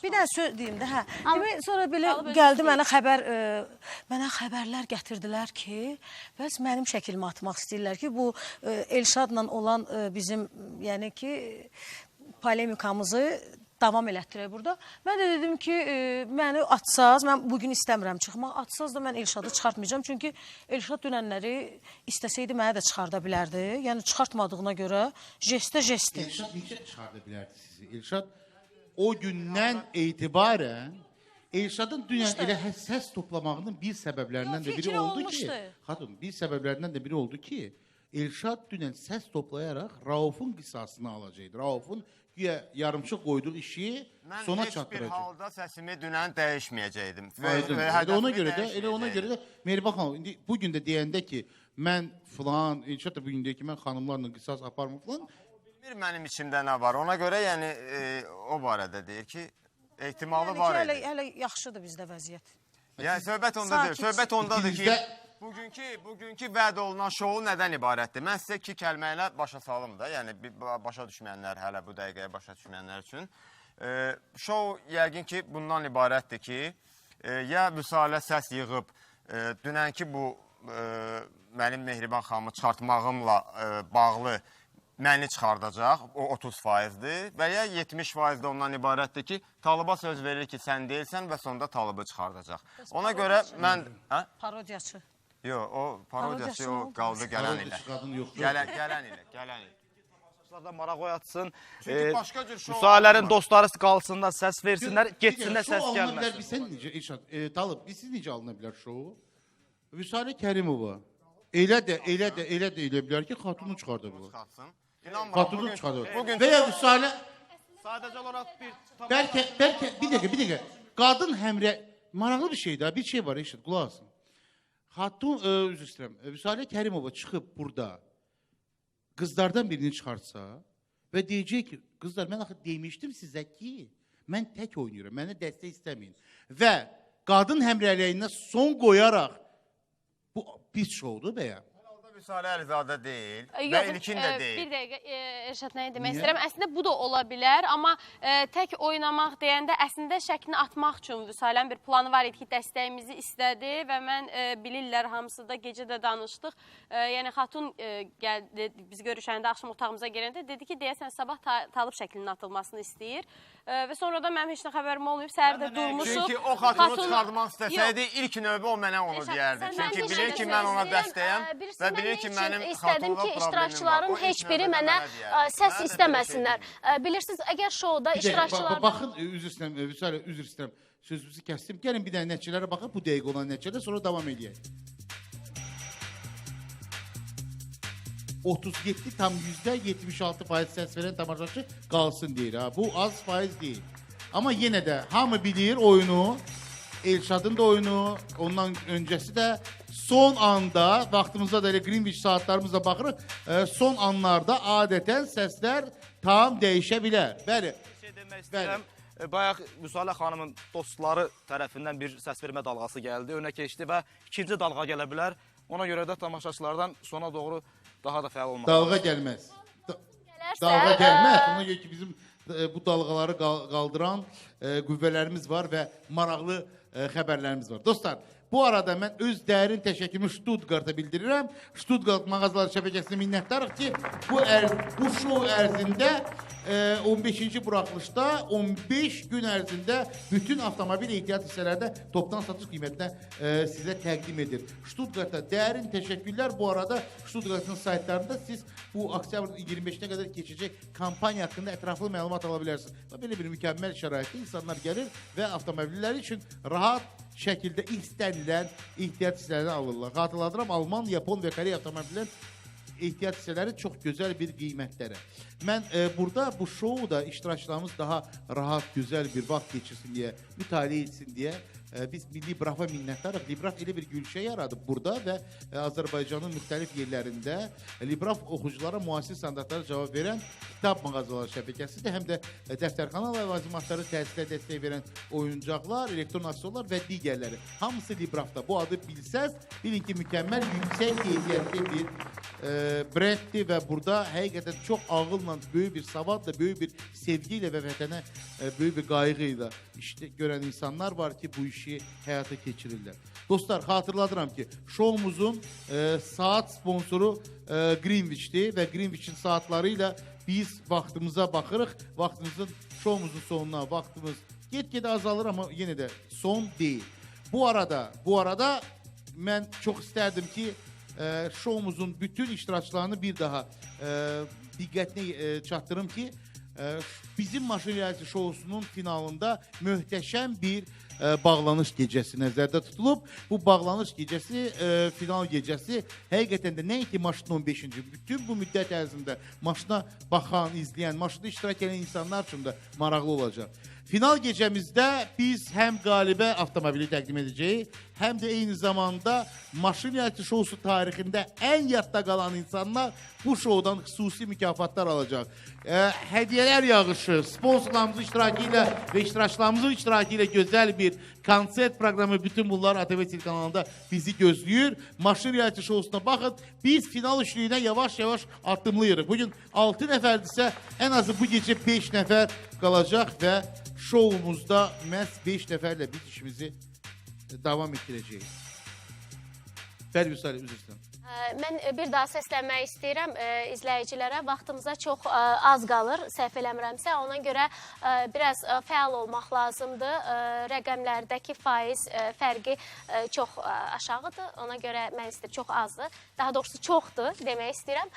Bir dənə söz deyim də, hə. Demək, sonra belə gəldi mənə xəbərlər gətirdilər ki, bəs mənim şəklimi atmaq istəyirlər ki, bu Elşadla olan bizim, yəni ki, polemikamızı davam elətdirək burada. Mən də dedim ki, məni atsaz, mən bugün istəmirəm çıxmaq. Atsaz da mən Elşadı çıxartmayacağam. Çünki Elşad dünənləri istəsəydi mənə də çıxarda bilərdi. Yəni çıxartmadığına görə jestə jestdir. Elşad necə çıxarda bilərdi sizi? Elşad o gündən etibarən Elşadın dünən elə səs toplamağının bir səbəblərindən də biri oldu ki, xatun, bir səbəblərindən də biri oldu ki, Elşad dünən səs toplayaraq Raufun qisasını alacaqdı. Raufun yarımçıq qoyduğu işi sona çatdıracaq. Mən heç bir halda səsimi dünən dəyişməyəcəkdim. Elə ona görə də Mehriban xanım, indi bugün də deyəndə ki, mən filan, Elşad da bugün deyir ki, mən xanımlarla qisas aparmam filan. Bilmir mənim içimdə nə var. Ona görə yəni o barədə deyir ki, ehtimalı var idi. Hələ yaxşıdır bizdə vəziyyət. Yəni söhbət ondadır. Söhbət ondadır ki, bugünkü vəd olunan şou nədən ibarətdir? Mən sizə 2 kəlmə ilə başa salım da. Yəni başa düşməyənlər, hələ bu dəqiqəyə başa düşməyənlər üçün. Şou yəqin ki, bundan ibarətdir ki, ya Vüsalə səs yığıb dünənki bu mənim Mehriban xanımı çıxartmağımla bağlı məni çıxardacaq, o 30%-dir və ya 70% ondan ibarətdir ki, Talıba söz verir ki, sən deyilsən və sonunda Talıbı çıxardacaq. Ona görə mən... Parodiyaçı. Yox, o parodiyası o qaldı gələn ilə. Gələn ilə. Da maraq oyatsın. Çünki başqa cür şou... Müsahələrin dostları qalsınlar, səs versinlər, getsinlər, səs gəlməsin. Sən necə, Elşad, Talib, siz necə alına bilər şou? Vüsalə Kərimova elə də bilər ki, xatunu çıxarda bilər. Xatunu çıxarda bilər. Və ya Vüsalə... Sadəcə olaraq bir... Bəlkə, bir dəqiqə. Qadın həmrə... Maraqlı bir şey daha, bir şey var, Elşad, qulaq asın. Xatun, üzr istəyirəm, Vüsalə Kərimova çıxıb burada qızlardan birini çıxartsa və deyəcək ki, qızlar, mən axı demişdim sizə ki, mən tək oynayıram, mənə dəstək istəməyin. Və qadın həmrəliyinə son qoyaraq, bu pis şoudur bəyəm. Vüsalə Əlizadə deyil və İlkin də deyil. Bir dəqiqə, Elşad, nəyə demək istəyirəm? Əslində, bu da ola bilər, amma tək oynamaq deyəndə əslində şəklini atmaq üçün Vüsalənin bir planı var idi ki, dəstəyimizi istədi və mən bilirlər, hamısı da gecə də danışdıq. Yəni, xatun gəldi, biz görüşəndə, axşam otağımıza gələndə dedi ki, deyəsən, sabah Talib şəklinin atılmasını istəyir. Və sonra da mənim heç nə xəbərim olmayıb, səhərdə durmuşub. Çünki o xatunu çıxardmaq istəsəydi, ilk növbə o mənə onu deyərdi. Çünki bilir ki, mən ona dəstəyəm və bilir ki, mənim xatunda problemim var. İştirakçıların heç biri mənə səs istəməsinlər. Bilirsiniz, əgər şouda iştirakçılar... Baxın, üzr istəyirəm, sözünüzü kəsdim. Gəlin bir dənə nəticələrə baxın, bu dəqiq olan nəticələr, sonra davam edəyək. 37,76% səs verən tamaşaçı qalsın deyir. Bu az faiz deyil. Amma yenə də hamı bilir oyunu, Elşadın da oyunu, ondan öncəsi də son anda, vaxtımızda da elə Greenwich saatlarımızda baxırıq, son anlarda adətən səslər tam dəyişə bilər. Bəli. Bir şey demək istəyirəm. Bayaq Vüsalə xanımın dostları tərəfindən bir səs vermə dalğası gəldi, önə keçdi və ikinci dalğa gələ bilər. Ona görə də tamaşaçılardan sona doğru daha da fəal olmaq. Dalğa gəlməz. Dalğa gəlməz. Ona görə ki, bizim bu dalğaları qaldıran qüvvələrimiz var və maraqlı xəbərlərimiz var. Dostlar, bu arada mən öz dərin təşəkkürümü Stuttgart'a bildirirəm. Stuttgart mağazaları şəbəkəsinə minnətdarıq ki, bu şou ərzində 15-ci buraxılışda 15 gün ərzində bütün avtomobil ehtiyat hissələrdə topdan satış qiymətinə sizə təqdim edir. Stuttgart'a dərin təşəkkürlər. Bu arada Stuttgart'ın saytlarında siz bu oktyabr 25-nə qədər keçəcək kampaniya haqqında ətraflı məlumat ala bilərsiniz. Belə bir mükəmməl şəraitdə insanlar gəlir və avtomobillər üçün rahat şəkildə istənilən ehtiyat hissələrini alırlar. Xatırladıram, Alman, Yapon və Koreya avtomobillərin ehtiyat hissələri çox gözəl bir qiymətlərə. Mən burada bu şouda iştirakçılarımız daha rahat, gözəl bir vaxt keçirsin deyə, mütaliə etsin deyə biz Libraf'a minnətdarıq. Libraf elə bir gülşə yaradıb burada və Azərbaycanın müxtəlif yerlərində Libraf oxuculara müasir standartlara cavab verən kitab mağazaları şəbəkəsidir. Həm də dəftərxana ləvazimatları təhsilə dəstək verən oyuncaqlar, elektron aksiyonlar və digərləri. Hamısı Libraf'da. Bu adı bilsəz, bilin ki, mükəmməl, yüksək keyfiyyətli bir brenddir və burada həqiqətən çox ağılla, böyük bir savadla, böyük bir sevgi ilə və vətənə böyük bir qayğı ilə görən insanlar var ki, bu işi həyata keçirirlər. Dostlar, xatırladıram ki, şoumuzun saat sponsoru Greenwich'dir və Greenwich'in saatları ilə biz vaxtımıza baxırıq, vaxtımızın, şoumuzun sonuna vaxtımız get-gedə azalır, amma yenə də son deyil. Bu arada mən çox istərdim ki, şoumuzun bütün iştirakçılarını bir daha diqqətinə çatdırım ki, bizim Maşın Reality şousunun finalında möhtəşəm bir bağlanış gecəsi nəzərdə tutulub. Bu bağlanış gecəsi, final gecəsi həqiqətən də nəinki Maşın 15-ci, bütün bu müddət ərzində maşına baxan, izləyən, maşında iştirak edən insanlar üçün də maraqlı olacaq. Final gecəmizdə biz həm qalibə avtomobili təqdim edəcəyik, həm də eyni zamanda Maşın Reality şousu tarixində ən yadda qalan insanlar bu şoudan xüsusi mükafatlar alacaq. Hədiyyələr yağışı, sponsorlarımızın iştirakı ilə və iştirakçılarımızın iştirakı ilə gözəl bir konsert proqramı, bütün bunlar ATV telekanalında bizi gözləyir. Maşın Reality şousuna baxın, biz final üçlüyünə yavaş-yavaş addımlayırıq. Bugün 6 nəfərdirsə, ən azı bu gecə 5 nəfər qalacaq və şoumuzda məhz 5 nəfərlə biz işimizi davam etdirəcəyik. Bəli, Vüsal, üzr istəyirəm. Mən bir daha səslənmək istəyirəm izləyicilərə. Vaxtımıza çox az qalır, səhv eləmirəmsə. Ona görə biraz fəal olmaq lazımdır. Rəqəmlərdəki faiz fərqi çox aşağıdır. Ona görə mən istəyirəm, çox azdır. Daha doğrusu çoxdur demək istəyirəm.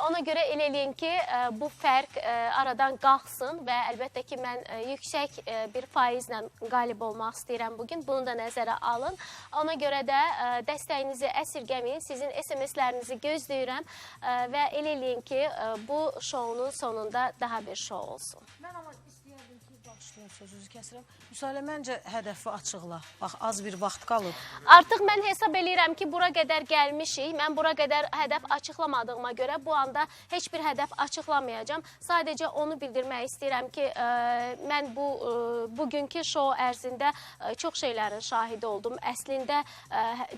Ona görə elə eləyin ki, bu fərq aradan qalxsın və əlbəttə ki, mən yüksək bir faizlə qalib olmaq istəyirəm bugün. Bunu da nəzərə alın. Ona görə də dəstəyinizi əsirgəməyin. Sizin SMS-lərinizi gözləyirəm və elə eləyin ki, bu şounun sonunda daha bir şou olsun. Mən amma istəyərdim ki, başlayın, sözünüzü kəsirəm. Müsahilə, məncə hədəfi açıqla. Bax, az bir vaxt qalıb. Artıq mən hesab eləyirəm ki, bura qədər gəlmişik. Mən bura qədər hədəf açıqlamadığıma görə bu anda heç bir hədəf açıqlamayacağım. Sadəcə onu bildirmək istəyirəm ki, mən bugünkü şou ərzində çox şeylərin şahidi oldum. Əslində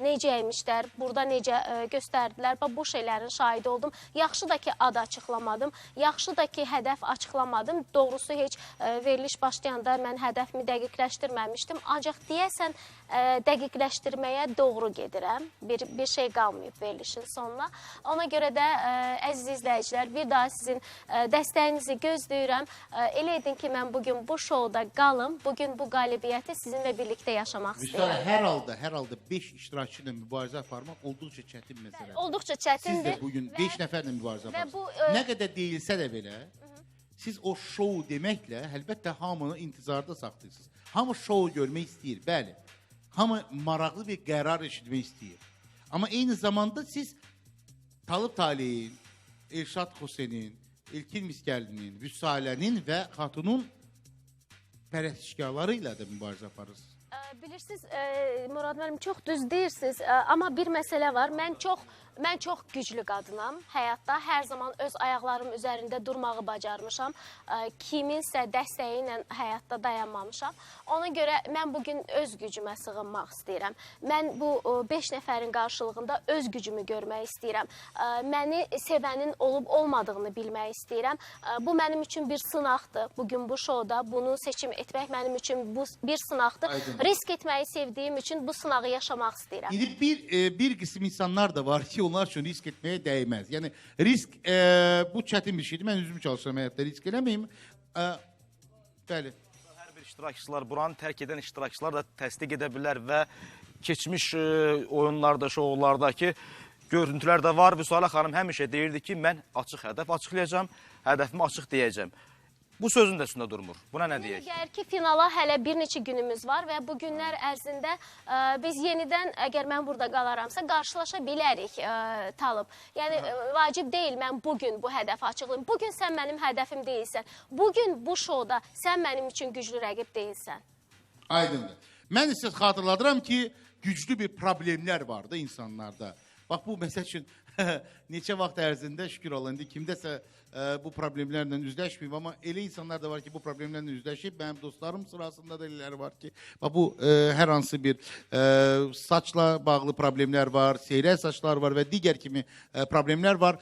necə imişlər, burada necə göstərdilər, bu şeylərin şahidi oldum. Yaxşı da ki, ad açıqlamadım. Yaxşı da ki, hədəf açıqlamadım. Doğrusu heç veriliş başlayanda mən hədəfimi dəqiqləşdirməmişdim. Ancaq deyəsən dəqiqləşdirməyə doğru gedirəm. Bir şey qalmayıb verilişin sonuna. Ona görə də əziz izləyicilər, bir daha sizin dəstəyinizi gözləyirəm. Elə edin ki, mən bugün bu şouda qalım. Bugün bu qalibiyyəti sizinlə birlikdə yaşamaq istəyirəm. Hər halda 5 iştirakçı ilə mübarizə aparmaq olduqca çətin məsələdir. Olduqca çətindir. Siz də bugün 5 nəfərlə mübarizə aparırsınız. Nə qədər deyilsə də belə, siz o şou deməklə əlbəttə hamını intizarda saxlayırsınız. Hamı şou görmək istəyir, bəli. Hamı maraqlı bir qərar eşitmək istəyir. Amma eyni zamanda siz Talib Taleyin, Elşad Xosenin, İlkin Miskəllinin, Vüsalənin və Xatunun pərəstişkarları ilə də mübarizə aparırsınız. Bilirsiniz, Murad müəllim, çox düz deyirsiniz, amma bir məsələ var. Mən çox güclü qadınam həyatda. Hər zaman öz ayaqlarım üzərində durmağı bacarmışam. Kiminsə dəstəyi ilə həyatda dayanmamışam. Ona görə mən bugün öz gücümə sığınmaq istəyirəm. Mən bu 5 nəfərin qarşılığında öz gücümü görmək istəyirəm. Məni sevənin olub-olmadığını bilmək istəyirəm. Bu mənim üçün bir sınaqdır. Bugün bu şouda bunu seçim etmək mənim üçün bir sınaqdır. Risk etməyi sevdiyim üçün bu sınağı yaşamaq istəyirəm. İndi bir qism insanlar da var ki, onlar üçün risk etməyə dəyməz. Yəni, risk bu çətin bir şeydir. Mən üzümü çalışıram həyatda, risk eləməyim. Bəli. Hər bir iştirakçılar, buranı tərk edən iştirakçılar da təsdiq edə bilər və keçmiş oyunlarda, şoulardakı görüntülər də var. Vüsalə xanım həmişə deyirdi ki, mən açıq hədəf açıqlayacağam, hədəfimi açıq deyəcəm. Bu sözün də üstündə durmur. Buna nə deyək? Əgər ki, finala hələ bir neçə günümüz var və bu günlər ərzində biz yenidən, əgər mən burada qalaramsa, qarşılaşa bilərik Talib. Yəni, vacib deyil mən bugün bu hədəfi açıqlayım. Bugün sən mənim hədəfim deyilsən. Bugün bu şouda sən mənim üçün güclü rəqib deyilsən. Aydındır. Mən sizə xatırladıram ki, güclü bir problemlər vardı insanlarda. Bax, bu məsəl üçün neçə vaxt ərzində şükür Allah, indi kimdəsə bu problemlərlə üzləşməyib, amma elə insanlar da var ki, bu problemlərlə üzləşib. Mənim dostlarım sırasında da elələri var ki, bu hər hansı bir saçla bağlı problemlər var, seyrək saçlar var və digər kimi problemlər var.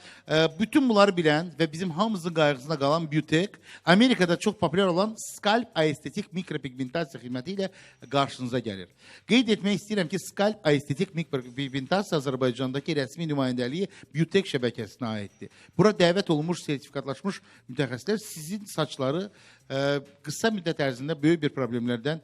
Bütün bunları bilən və bizim hamımızın qayğısına qalan Beautek, Amerikada çox populyar olan skalp estetik mikropigmentasiya xidməti ilə qarşınıza gəlir. Qeyd etmək istəyirəm ki, skalp estetik mikropigmentasiya Azərbaycandakı rəsmi nümayəndəliyi Beautek şəbəkəsinə aiddir. Bura dəvət olunmuş sertifikatlaşmış mütəxəssislər sizin saçları qısa müddət ərzində böyük bir problemlərdən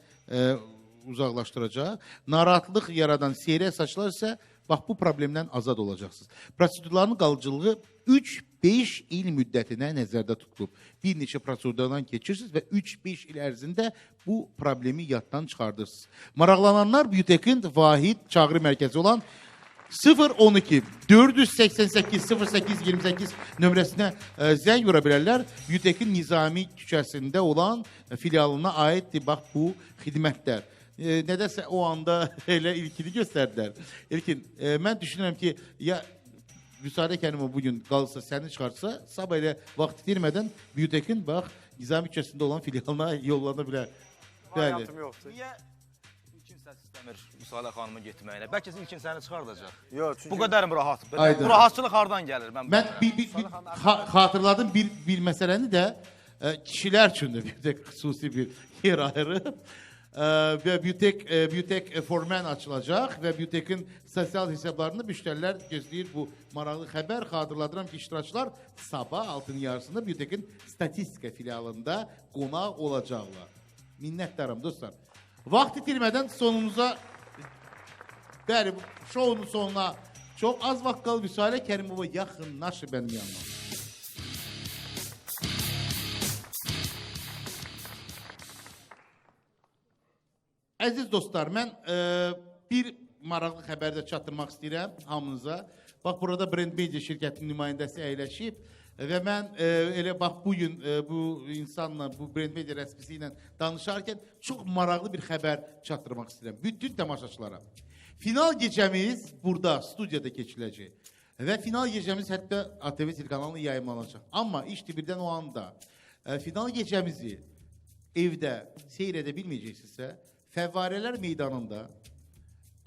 uzaqlaşdıracaq. Narahatlıq yaradan seyrək saçlar isə bax bu problemdən azad olacaqsınız. Prosedurların qalıcılığı 3-5 il müddətinə nəzərdə tutulub. Bir neçə prosedurdan keçirsiniz və 3-5 il ərzində bu problemi yaddan çıxardırsınız. Maraqlananlar Beautec'in vahid çağrı mərkəzi olan 012 488 08 28 nömrəsinə zəng vura bilərlər. Beautec'in Nizami küçəsində olan filialına aiddir bax bu xidmətlər. Nədəsə o anda elə ilkini göstərdilər. İlkin, mən düşünürəm ki, ya Vüsalə Kərimov bugün qalırsa, səni çıxarsa, sabah elə vaxt itirmədən Beautec'in bax Nizami küçəsində olan filialına yollana bilər. Hayatım yoxdur. Niyə ilkin səs istəmir Vüsalə xanımın getməyinə? Bəlkə ilkin səni çıxardacaq. Yox, çünki Bu qədər mi rahat? Aydın. Bu rahatçılıq hardan gəlir? Mən xatırladım bir məsələni də kişilər üçün də Beautec xüsusi bir yer ayırıb. Və Beautec Formen açılacaq və Beautec'in sosial hesablarında müştərilər gözləyir bu maraqlı xəbər. Xatırladıram ki, iştirakçılar sabah altının yarısında Beautec'in statistika filialında qonaq olacaqlar. Minnətdaram dostlar. Vaxt itirmədən sonumuza, bəli, şounun sonuna çox az vaxt qalıb. Vüsalə Kərimova yaxınlaşır mənim yanıma. Əziz dostlar, mən bir maraqlı xəbərdə çatdırmaq istəyirəm hamınıza. Bax, burada Brand Media şirkətinin nümayəndəsi əyləşib və mən elə bax bugün bu insanla, bu Brand Media rəsmisi ilə danışarkən çox maraqlı bir xəbər çatdırmaq istəyirəm bütün tamaşaçılara. Final gecəmiz burada, studiyada keçiləcək və final gecəmiz hətta ATV telekanalına yayımlanacaq. Amma iş birdən o anda final gecəmizi evdə seyr edə bilməyəcəksinizsə, Fəvvarələr meydanında,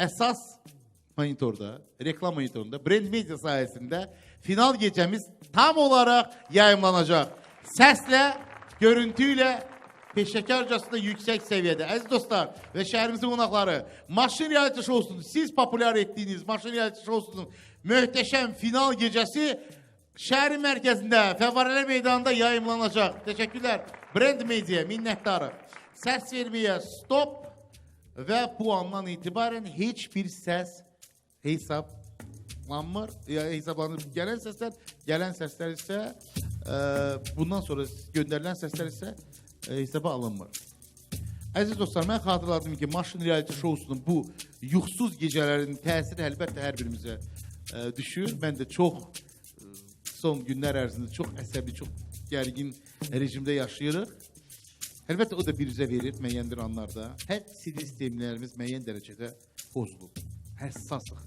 əsas monitorda, reklam monitorunda, Brand Media sayəsində final gecəmiz tam olaraq yayımlanacaq. Səslə, görüntü ilə, peşəkarcasında yüksək səviyyədə. Əziz dostlar və şəhərimizin qonaqları, Maşın Reality Show'sunun, siz populyar etdiyiniz Maşın Reality Show'sunun möhtəşəm final gecəsi şəhərin mərkəzində, Fəvvarələr meydanında yayımlanacaq. Təşəkkürlər. Brand Media, minnətdarı. Səs verməyə stop. Və bu andan itibarən heç bir səs hesablanmır. Hesablanır gələn səslər isə bundan sonra göndərilən səslər isə hesaba alınmır. Əziz dostlar, mən xatırladım ki, Maşın Reality Show'sunun bu yuxsuz gecələrinin təsiri əlbəttə hər birimizə düşür. Mən də çox son günlər ərzində çox əsəbi, çox gərgin rejimdə yaşayırıq. Əlbəttə, o da bir üzə verir müəyyən bir anlarda. Hər sinir sistemlərimiz müəyyən dərəcədə pozulub. Həssasıq.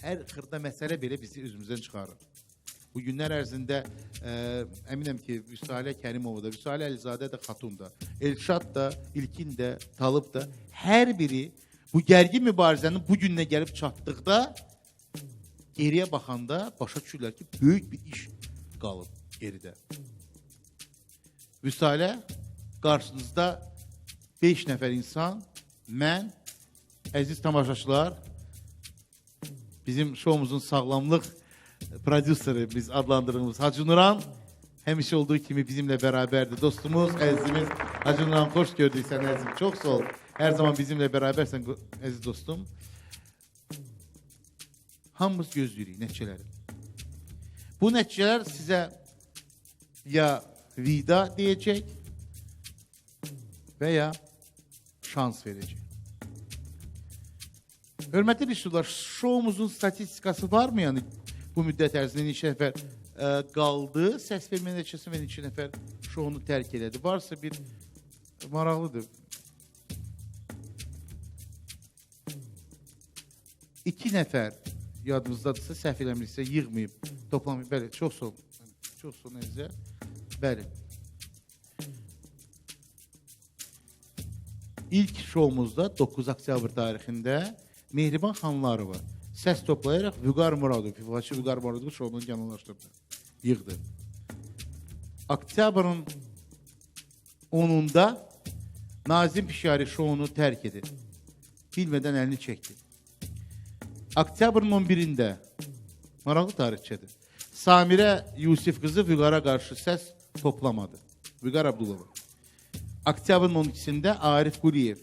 Hər xırda məsələ belə bizi özümüzdən çıxarır. Bu günlər ərzində əminəm ki, Vüsalə Kərimova da, Vüsalə Əlizadə də, Xatun da, Elşad da, İlkin də, Talib da, hər biri bu gərgin mübarizənin bu gününə gəlib çatdıqda geriyə baxanda başa düşürlər ki, böyük bir iş qalıb geridə. Vüsalə qarşınızda 5 nəfər insan, mən, əziz tamaşaçılar, bizim şovumuzun sağlamlıq prodüseri biz adlandırdığımız Hacı Nuran, həmişə olduğu kimi bizimlə bərabərdir. Dostumuz, əzizimiz Hacı Nuran, xoş gördük sən əzizim, çox sağ ol. Hər zaman bizimlə bərabərsən əziz dostum. Hamımız gözləyirik nəticələri. Bu nəticələr sizə ya vida deyəcək, və ya şans verəcək. Hörmətli işçilər, şovumuzun statistikası varmı? Yəni bu müddət ərzində neçə nəfər qaldı, səs vermə nəticəsi və neçə nəfər şovunu tərk elədi. Varsa bir maraqlıdır. 2 nəfər yadınızdadırsa, səhv eləmirsə, yığmayıb, toplamayıb. Bəli, çox sağ olun. Çox sağ olun, əzizə. Bəli. İlk şovumuzda 9 oktyabr tarixində Mehriban Xanlarova səs toplayaraq Vüqar Muradov, Fifaçı Vüqar Muradov şovunu yanılaşdırdı, yığdı. Oktyabrın 10-unda Nazim Pişari şovunu tərk edir. Bilmədən əlini çəkdi. Oktyabrın 11-də maraqlı tarixçədir. Samirə Yusif qızı Vüqara qarşı səs toplamadı. Vüqar Abdulova. Oktyabrın 12-sində Arif Quliyev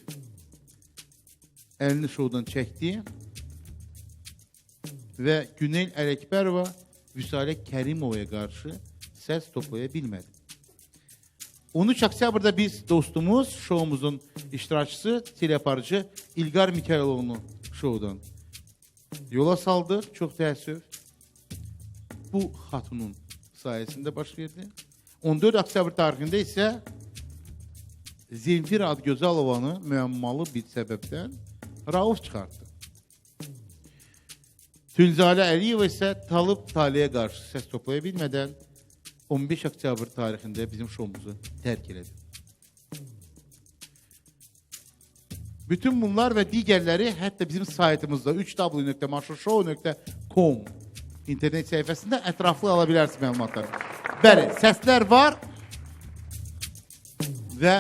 əlini şovdan çəkdi və Günel Ələkbərova Vüsalə Kərimovaya qarşı səs toplaya bilmədi. 13 oktyabrda biz dostumuz, şovumuzun iştirakçısı, teleaparıcı İlqar Mikayılovunu şovdan yola saldıq. Çox təəssüf. Bu xatunun sayəsində baş verdi. 14 oktyabr tarixində isə Zemfir Adgözalovanı müəmmalı bir səbəbdən Rauf çıxartdı. Tünzalə Əliyeva isə Talib Taliyə qarşı səs toplaya bilmədən 15 oktyabr tarixində bizim şovumuzu tərk elədi. Bütün bunlar və digərləri hətta bizim saytımızda 3w.maşırshow.com internet səhifəsində ətraflı ala bilərsiniz məlumatları. Bəli, səslər var və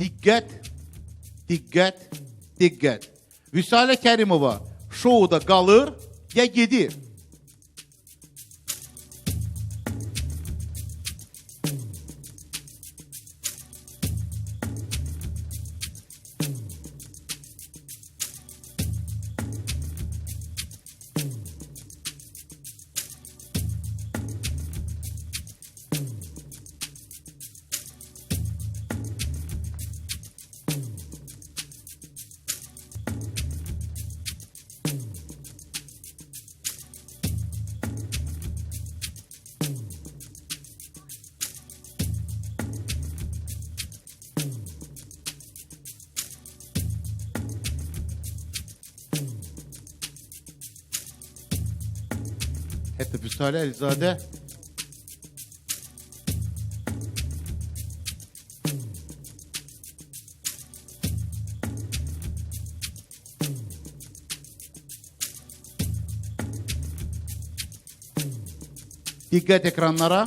diqqət, diqqət, diqqət. Vüsalə Kərimova şouda qalır ya gedir. Hətta Vüsalə Əlizadə diqqət ekranlara.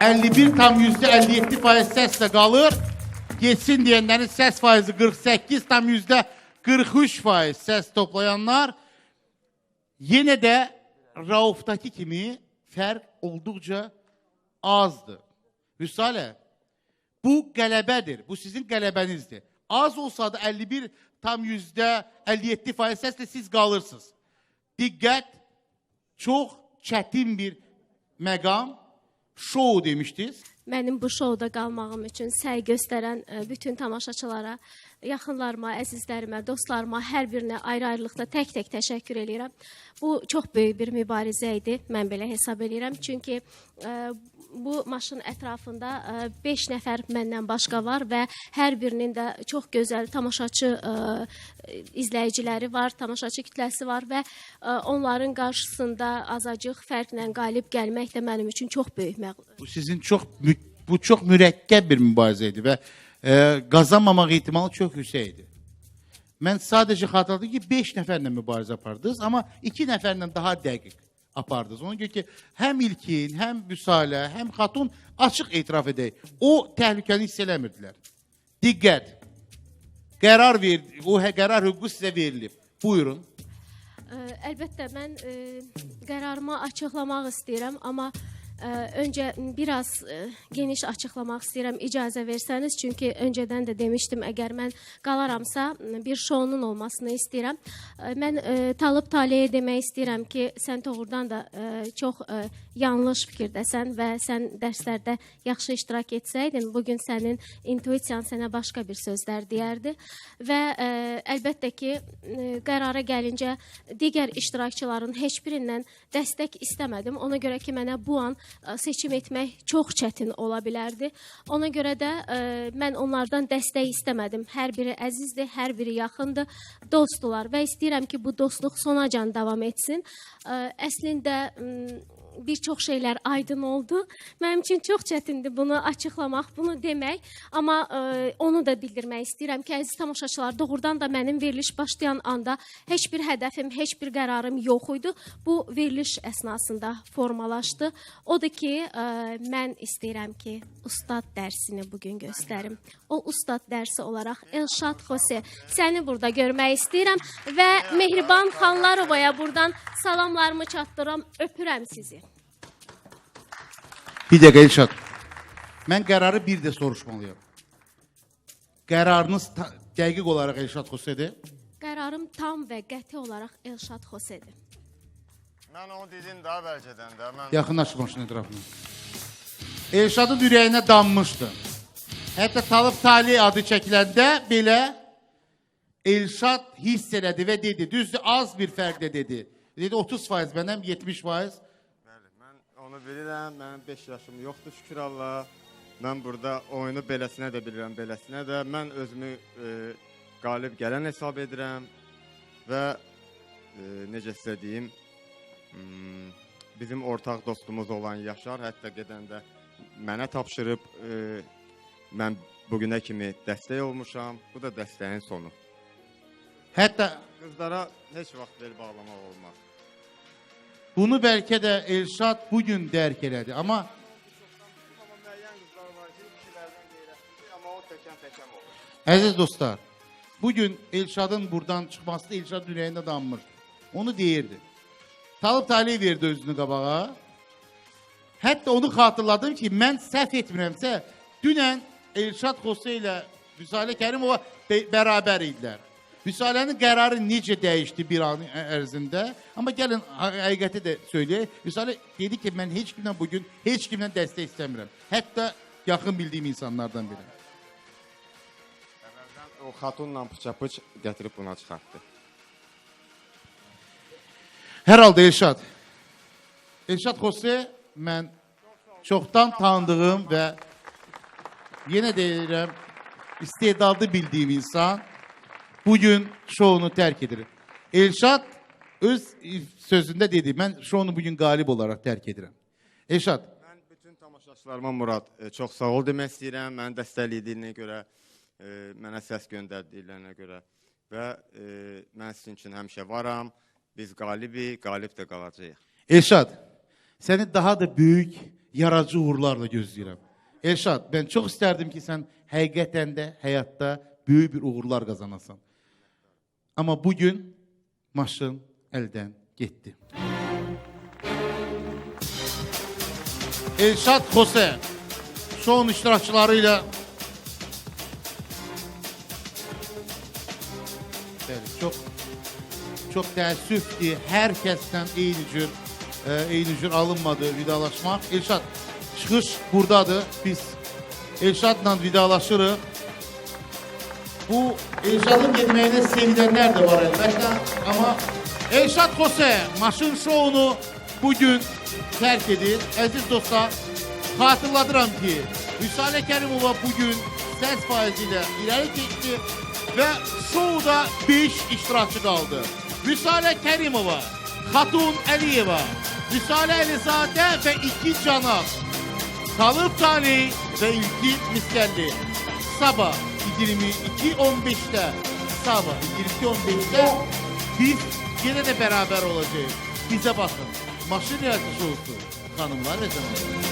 %57% səslə qalır. Geçsin deyənlərin səs faizi 48,43% səs toplayanlar. Yenə də Rauf'daki kimi fərq olduqca azdır. Vüsalə, bu qələbədir. Bu sizin qələbənizdir. Az olsa da 51,57% səslə siz qalırsınız. Diqqət, çox çətin bir məqam. Şou demişdiniz. Mənim bu şouda qalmağım üçün səy göstərən bütün tamaşaçılara, yaxınlarıma, əzizlərimə, dostlarıma, hər birinə ayrı-ayrılıqda tək-tək təşəkkür edirəm. Bu çox böyük bir mübarizə idi, mən belə hesab edirəm. Çünki bu maşın ətrafında 5 nəfər məndən başqa var və hər birinin də çox gözəl tamaşaçı izləyiciləri var, tamaşaçı kütləsi var və onların qarşısında azacıq fərqlə qalib gəlmək də mənim üçün çox böyük məğlubiyyət. Bu sizin çox mürəkkəb bir mübarizə idi və qazanmamaq ehtimalı çox yüksək idi. Mən sadəcə xatırladım ki, 5 nəfərlə mübarizə apardınız, amma 2 nəfərlə daha dəqiq apardınız. Ona görə ki, həm İlkin, həm Vüsalə, həm Xatun açıq etiraf edək. O təhlükəni hiss eləmirdilər. Diqqət. Qərar verdi, o qərar hüququ sizə verilib. Buyurun. Əlbəttə, mən qərarımı açıqlamaq istəyirəm, amma öncə biraz geniş açıqlamaq istəyirəm, icazə versəniz. Çünki öncədən də demişdim, əgər mən qalaramsa bir şounun olmasını istəyirəm. Mən Talib Taliyə demək istəyirəm ki, sən doğrudan da çox yanlış fikirdəsən və sən dərslərdə yaxşı iştirak etsəydin, bugün sənin intuisiyan sənə başqa bir sözlər deyərdi. Və əlbəttə ki, qərara gəlincə digər iştirakçıların heç birindən dəstək istəmədim. Ona görə ki, mənə bu an seçim etmək çox çətin ola bilərdi. Ona görə də mən onlardan dəstək istəmədim. Hər biri əzizdir, hər biri yaxındır, dostdular və istəyirəm ki, bu dostluq sonacan davam etsin. Əslində bir çox şeylər aydın oldu. Mənim üçün çox çətindir bunu açıqlamaq, bunu demək. Amma onu da bildirmək istəyirəm ki, əziz tamaşaçılar, doğrudan da mənim veriliş başlayan anda heç bir hədəfim, heç bir qərarım yox idi. Bu veriliş əsnasında formalaşdı. Odur ki, mən istəyirəm ki, ustad dərsini bugün göstərim. O ustad dərsi olaraq Elşad Xose, səni burada görmək istəyirəm və Mehriban Xanlarovaya buradan salamlarımı çatdırıram, öpürəm sizi. Bir dəqiqə Elşad. Mən qərarı bir də soruşmalıyam. Qərarınız dəqiq olaraq Elşad Xosedir? Qərarım tam və qəti olaraq Elşad Xosedir. Mən onu dedim daha bəlkədən də. Yaxınlaş maşın ətrafına. Elşadın ürəyinə dammışdı. Hətta Talib Talih adı çəkiləndə belə Elşad hiss elədi və dedi, düzdür, az bir fərqlə dedi. Dedi 30%, mənim 70%. Bəli, mən onu bilirəm, mənim 5 yaşım yoxdur, şükür Allah. Mən burada oyunu beləsinə də bilirəm, beləsinə də. Mən özümü qalib gələn hesab edirəm və necə sizə deyim, bizim ortaq dostumuz olan Yaşar hətta gedəndə mənə tapşırıb, mən bugünə kimi dəstək olmuşam, bu da dəstəyin sonu. Hətta Qızlara heç vaxt bel bağlamaq olmaz. bunu bəlkə də Elşad bugün dərk elədi, amma müəyyən qızlar var ki, kişilərdən qeyrətlidir, amma o təkən olur. əziz dostlar, bugün Elşadın buradan çıxması da Elşadın ürəyində dammış. Onu deyirdi. Talib Talih verdi özünü qabağa. Hətta onu xatırladım ki, mən səhv etmirəmsə, dünən Elşad Xose ilə Vüsalə Kərimova bərabər idilər. Vüsalənin qərarı necə dəyişdi bir an ərzində. Amma gəlin, həqiqəti də söyləyək. Vüsalə dedi ki, mən heç kimdən bugün, heç kimdən dəstək istəmirəm. Hətta yaxın bildiyim insanlardan biri. Əvvəldən o xatunla pıça-pıç gətirib buna çıxartdı. Hər halda Elşad. Elşad Xose mən çoxdan tanıdığım və yenə deyirəm, istedadlı bildiyim insan bugün şounu tərk edir. Elşad öz sözündə dedi, mən şounu bugün qalib olaraq tərk edirəm. Elşad. Mən bütün tamaşaçılarıma Murad, çox sağ ol demək istəyirəm. Məni dəstəklədiyinə görə, mənə səs göndərdiyinə görə və mən sizin üçün həmişə varam. Biz qalibik, qalib də qalacağıq. Elşad, səni daha da böyük yaradıcı uğurlarla gözləyirəm. Elşad, mən çox istərdim ki, sən həqiqətən də həyatda böyük bir uğurlar qazanasan. Amma bugün maşın əldən getdi. Elşad Xose şoun iştirakçıları ilə çox təəssüfdir. Hər kəsdən eyni cür alınmadı vidalaşmaq. Elşad, çıxış buradadır. Biz Elşadla vidalaşırıq. Bu Elşadın getməyinə sevinənlər də var əlbəttə. Amma Elşad Xose maşın şounu bugün tərk edir. Əziz dostlar, xatırladıram ki, Vüsalə Kərimova bugün səs faizi ilə irəli keçdi və şouda 5 iştirakçı qaldı. Vüsalə Kərimova, Xatun Əliyeva, Vüsalə Əlizadə və 2 Canab, Talib Talih və İlkin Miskəlli. Sabah 22:15'də, sabah 22:15'də biz yenə də bərabər olacağıq. Bizə baxın. Maşın yarışı şousu. Xanımlar və canlar.